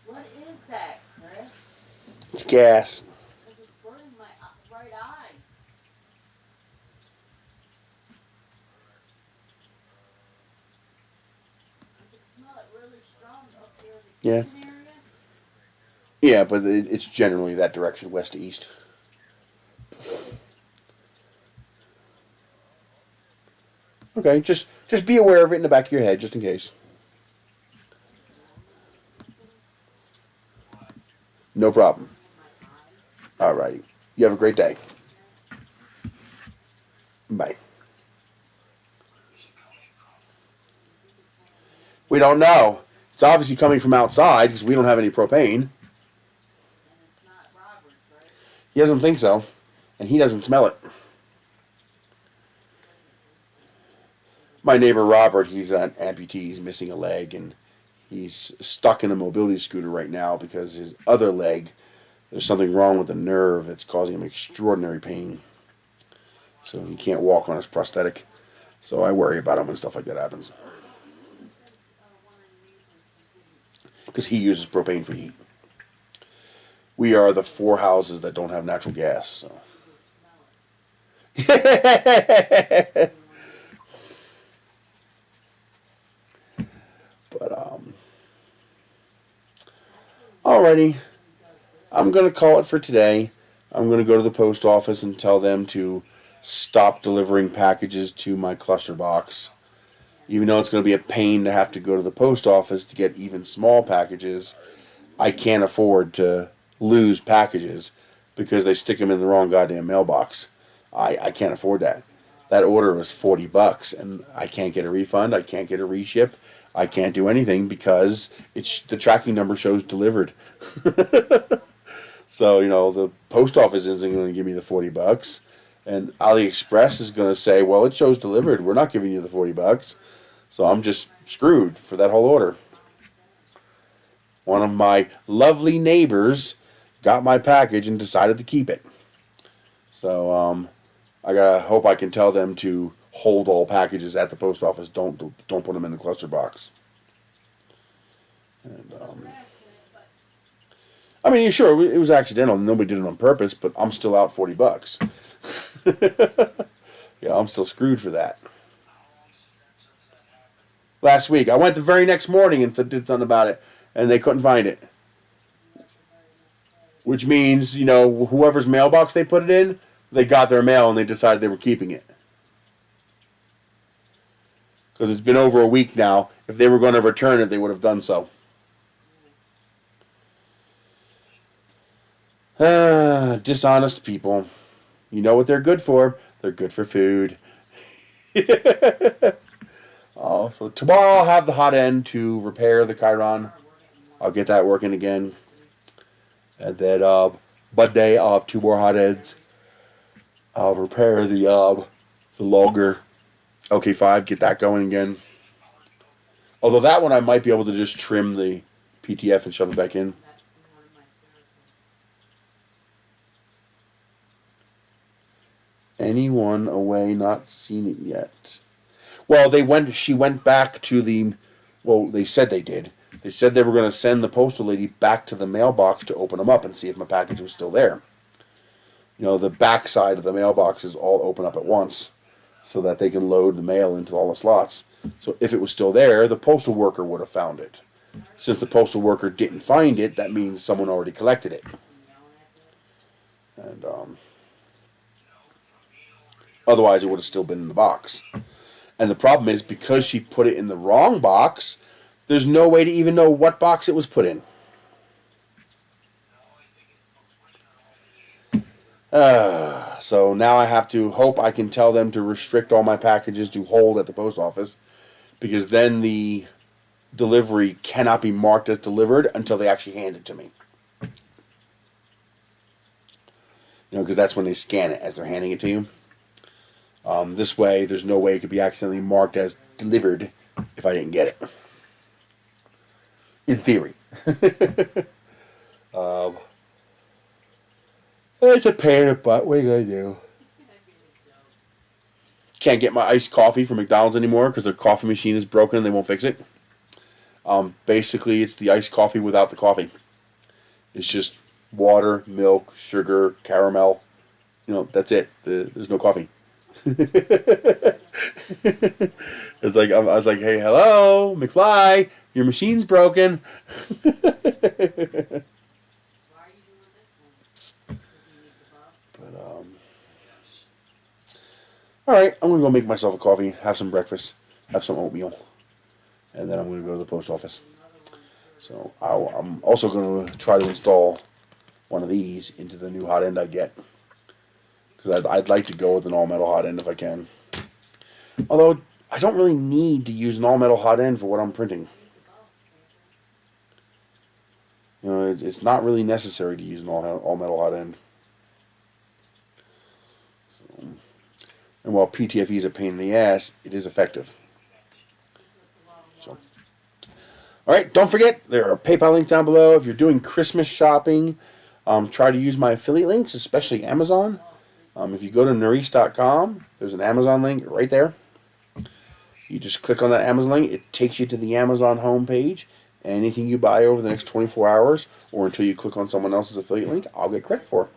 What is that, Chris? It's gas. Because it's burning my right eye. I can smell it really strong up here in the Yeah. kitchen area. Yeah, but it's generally that direction, west to east. Okay, just be aware of it in the back of your head, just in case. No problem. Alrighty. You have a great day. Bye. We don't know. It's obviously coming from outside because we don't have any propane. And it's not Robert's, right? He doesn't think so, and he doesn't smell it. My neighbor Robert, he's an amputee. He's missing a leg, and he's stuck in a mobility scooter right now because his other leg, there's something wrong with the nerve that's causing him extraordinary pain. So he can't walk on his prosthetic. So I worry about him when stuff like that happens. Because he uses propane for heat. We are the 4 houses that don't have natural gas. So. But alrighty, I'm gonna call it for today. I'm gonna go to the post office and tell them to stop delivering packages to my cluster box. Even though it's gonna be a pain to have to go to the post office to get even small packages, I can't afford to lose packages because they stick them in the wrong goddamn mailbox. I can't afford that. That order was $40, and I can't get a refund. I can't get a reship. I can't do anything because the tracking number shows delivered. So you know the post office isn't going to give me the $40, and AliExpress is going to say, "Well, it shows delivered. We're not giving you the $40." So I'm just screwed for that whole order. One of my lovely neighbors got my package and decided to keep it. So I gotta hope I can tell them to hold all packages at the post office. Don't put them in the cluster box. And I mean, sure, it was accidental. Nobody did it on purpose, but I'm still out $40. Yeah, I'm still screwed for that. Last week, I went the very next morning and did something about it, and they couldn't find it. Which means, you know, whoever's mailbox they put it in, they got their mail and they decided they were keeping it. Because it's been over a week now. If they were going to return it, they would have done so. Dishonest people. You know what they're good for? They're good for food. Oh, so tomorrow I'll have the hot end to repair the Chiron. I'll get that working again. And then Monday I'll have 2 more hot ends. I'll repair the longer LK5, get that going again. Although that one I might be able to just trim the PTF and shove it back in. Anyone away not seen it yet? Well, she went back to the, well, they said they did. They said they were going to send the postal lady back to the mailbox to open them up and see if my package was still there. You know, the back side of the mailbox is all open up at once so that they can load the mail into all the slots. So if it was still there, the postal worker would have found it. Since the postal worker didn't find it, that means someone already collected it. And otherwise, it would have still been in the box. And the problem is, because she put it in the wrong box, there's no way to even know what box it was put in. So now I have to hope I can tell them to restrict all my packages to hold at the post office, because then the delivery cannot be marked as delivered until they actually hand it to me. You know, because that's when they scan it as they're handing it to you. This way, there's no way it could be accidentally marked as delivered if I didn't get it. In theory. It's a pain in the butt. What are you going to do? Can't get my iced coffee from McDonald's anymore because their coffee machine is broken and they won't fix it. Basically, it's the iced coffee without the coffee. It's just water, milk, sugar, caramel. You know, that's it. There's no coffee. It's like I was like, hey, hello, McFly, your machine's broken. But all right, I'm gonna go make myself a coffee, have some breakfast, have some oatmeal, and then I'm gonna go to the post office. So I'm also gonna try to install one of these into the new hot end I get. Because I'd like to go with an all-metal hot end if I can. Although, I don't really need to use an all-metal hot end for what I'm printing. You know, it's not really necessary to use an all-metal hot end. So, and while PTFE is a pain in the ass, it is effective. So, alright, don't forget, there are PayPal links down below. If you're doing Christmas shopping, try to use my affiliate links, especially Amazon. If you go to Nerisse.com, there's an Amazon link right there. You just click on that Amazon link. It takes you to the Amazon homepage. Anything you buy over the next 24 hours or until you click on someone else's affiliate link, I'll get credit for.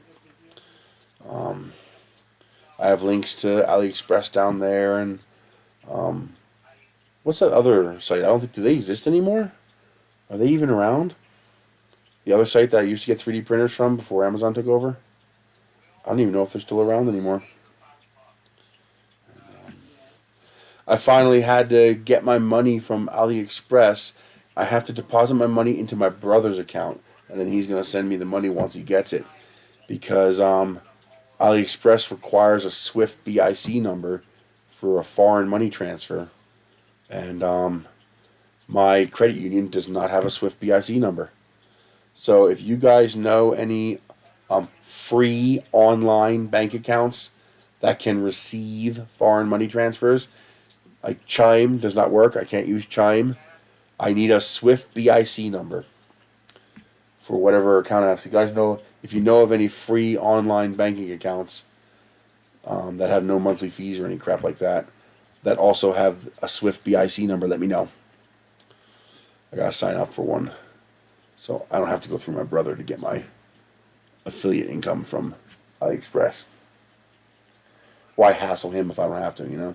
I have links to AliExpress down there. And what's that other site? I don't think, do they exist anymore? Are they even around? The other site that I used to get 3D printers from before Amazon took over? I don't even know if they're still around anymore. I finally had to get my money from AliExpress. I have to deposit my money into my brother's account, and then he's going to send me the money once he gets it. Because AliExpress requires a SWIFT BIC number for a foreign money transfer. And my credit union does not have a SWIFT BIC number. So if you guys know any free online bank accounts that can receive foreign money transfers, like Chime does not work. I can't use Chime. I need a SWIFT BIC number for whatever account I have. If you know of any free online banking accounts that have no monthly fees or any crap like that, that also have a SWIFT BIC number, let me know. I gotta sign up for one. so I don't have to go through my brother to get my affiliate income from AliExpress. Why hassle him if I don't have to, you know?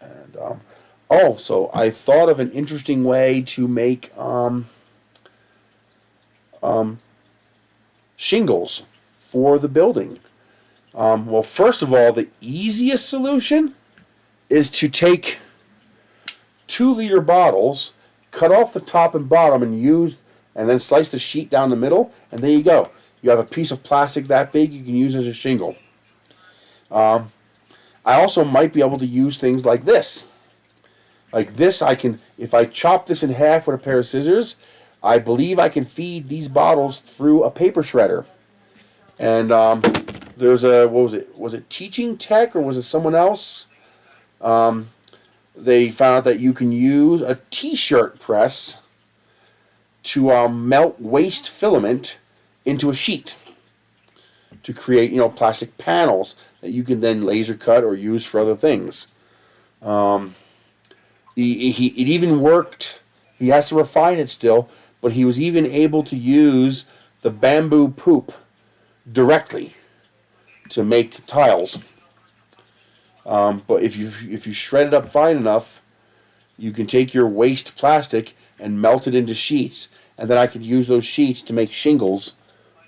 And oh, so I thought of an interesting way to make shingles for the building. Well, first of all, the easiest solution is to take 2-liter bottles, cut off the top and bottom, and then slice the sheet down the middle, and there you go. You have a piece of plastic that big you can use as a shingle. I also might be able to use things like this. Like this, if I chop this in half with a pair of scissors, I believe I can feed these bottles through a paper shredder. And there's what was it? Was it Teaching Tech or was it someone else? They found out that you can use a t-shirt press to melt waste filament into a sheet to create, plastic panels that you can then laser cut or use for other things. It even worked. He has to refine it still, but he was even able to use the bamboo poop directly to make tiles. But if you shred it up fine enough, you can take your waste plastic and melt it into sheets, and then I could use those sheets to make shingles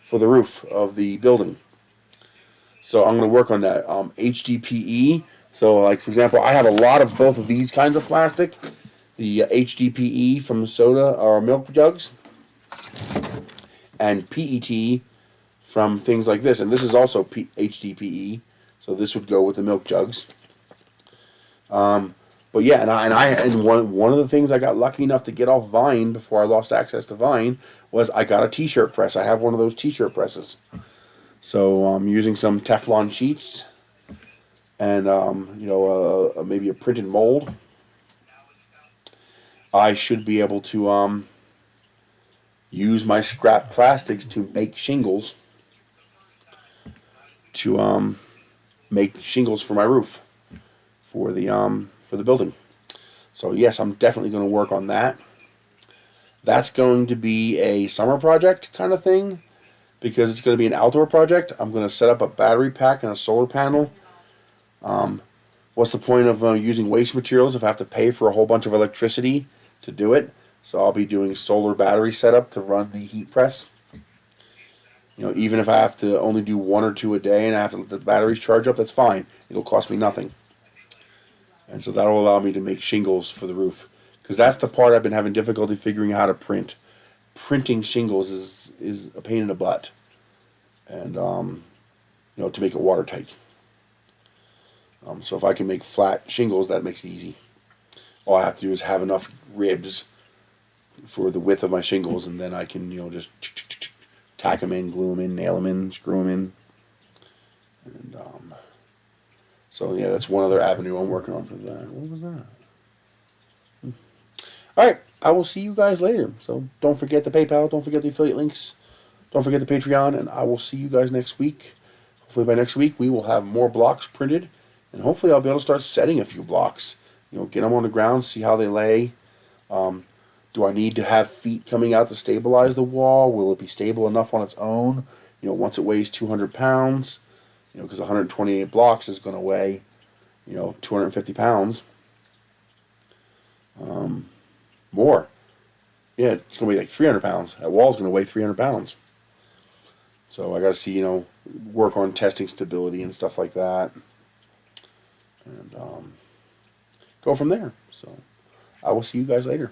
for the roof of the building. So I'm going to work on that. HDPE. So, like, for example, I have a lot of both of these kinds of plastic. The HDPE from soda or milk jugs, and PET from things like this. And this is also HDPE. So this would go with the milk jugs. But yeah, and one of the things I got lucky enough to get off Vine before I lost access to Vine was I got a t-shirt press. I have one of those t-shirt presses. So I'm using some Teflon sheets and maybe a printed mold. I should be able to use my scrap plastics to make shingles make shingles for my roof for the building. So yes, I'm definitely going to work on that. That's going to be a summer project kind of thing because it's going to be an outdoor project. I'm going to set up a battery pack and a solar panel. What's the point of using waste materials if I have to pay for a whole bunch of electricity to do it? So I'll be doing solar battery setup to run the heat press. Even if I have to only do 1 or 2 a day and I have to let the batteries charge up, that's fine. It'll cost me nothing. And so that will allow me to make shingles for the roof. Because that's the part I've been having difficulty figuring out how to print. Printing shingles is a pain in the butt. And, to make it watertight. So if I can make flat shingles, that makes it easy. All I have to do is have enough ribs for the width of my shingles, and then I can, just tack them in, glue them in, nail them in, screw them in. And so yeah, that's one other avenue I'm working on for that. What was that? All right, I will see you guys later. So don't forget the PayPal, don't forget the affiliate links, don't forget the Patreon, and I will see you guys next week. Hopefully by next week we will have more blocks printed, and hopefully I'll be able to start setting a few blocks. Get them on the ground, see how they lay. Do I need to have feet coming out to stabilize the wall? Will it be stable enough on its own? Once it weighs 200 pounds, because 128 blocks is going to weigh, 250 pounds. More. Yeah, it's going to be like 300 pounds. That wall's going to weigh 300 pounds. So I got to see, work on testing stability and stuff like that. And go from there. So I will see you guys later.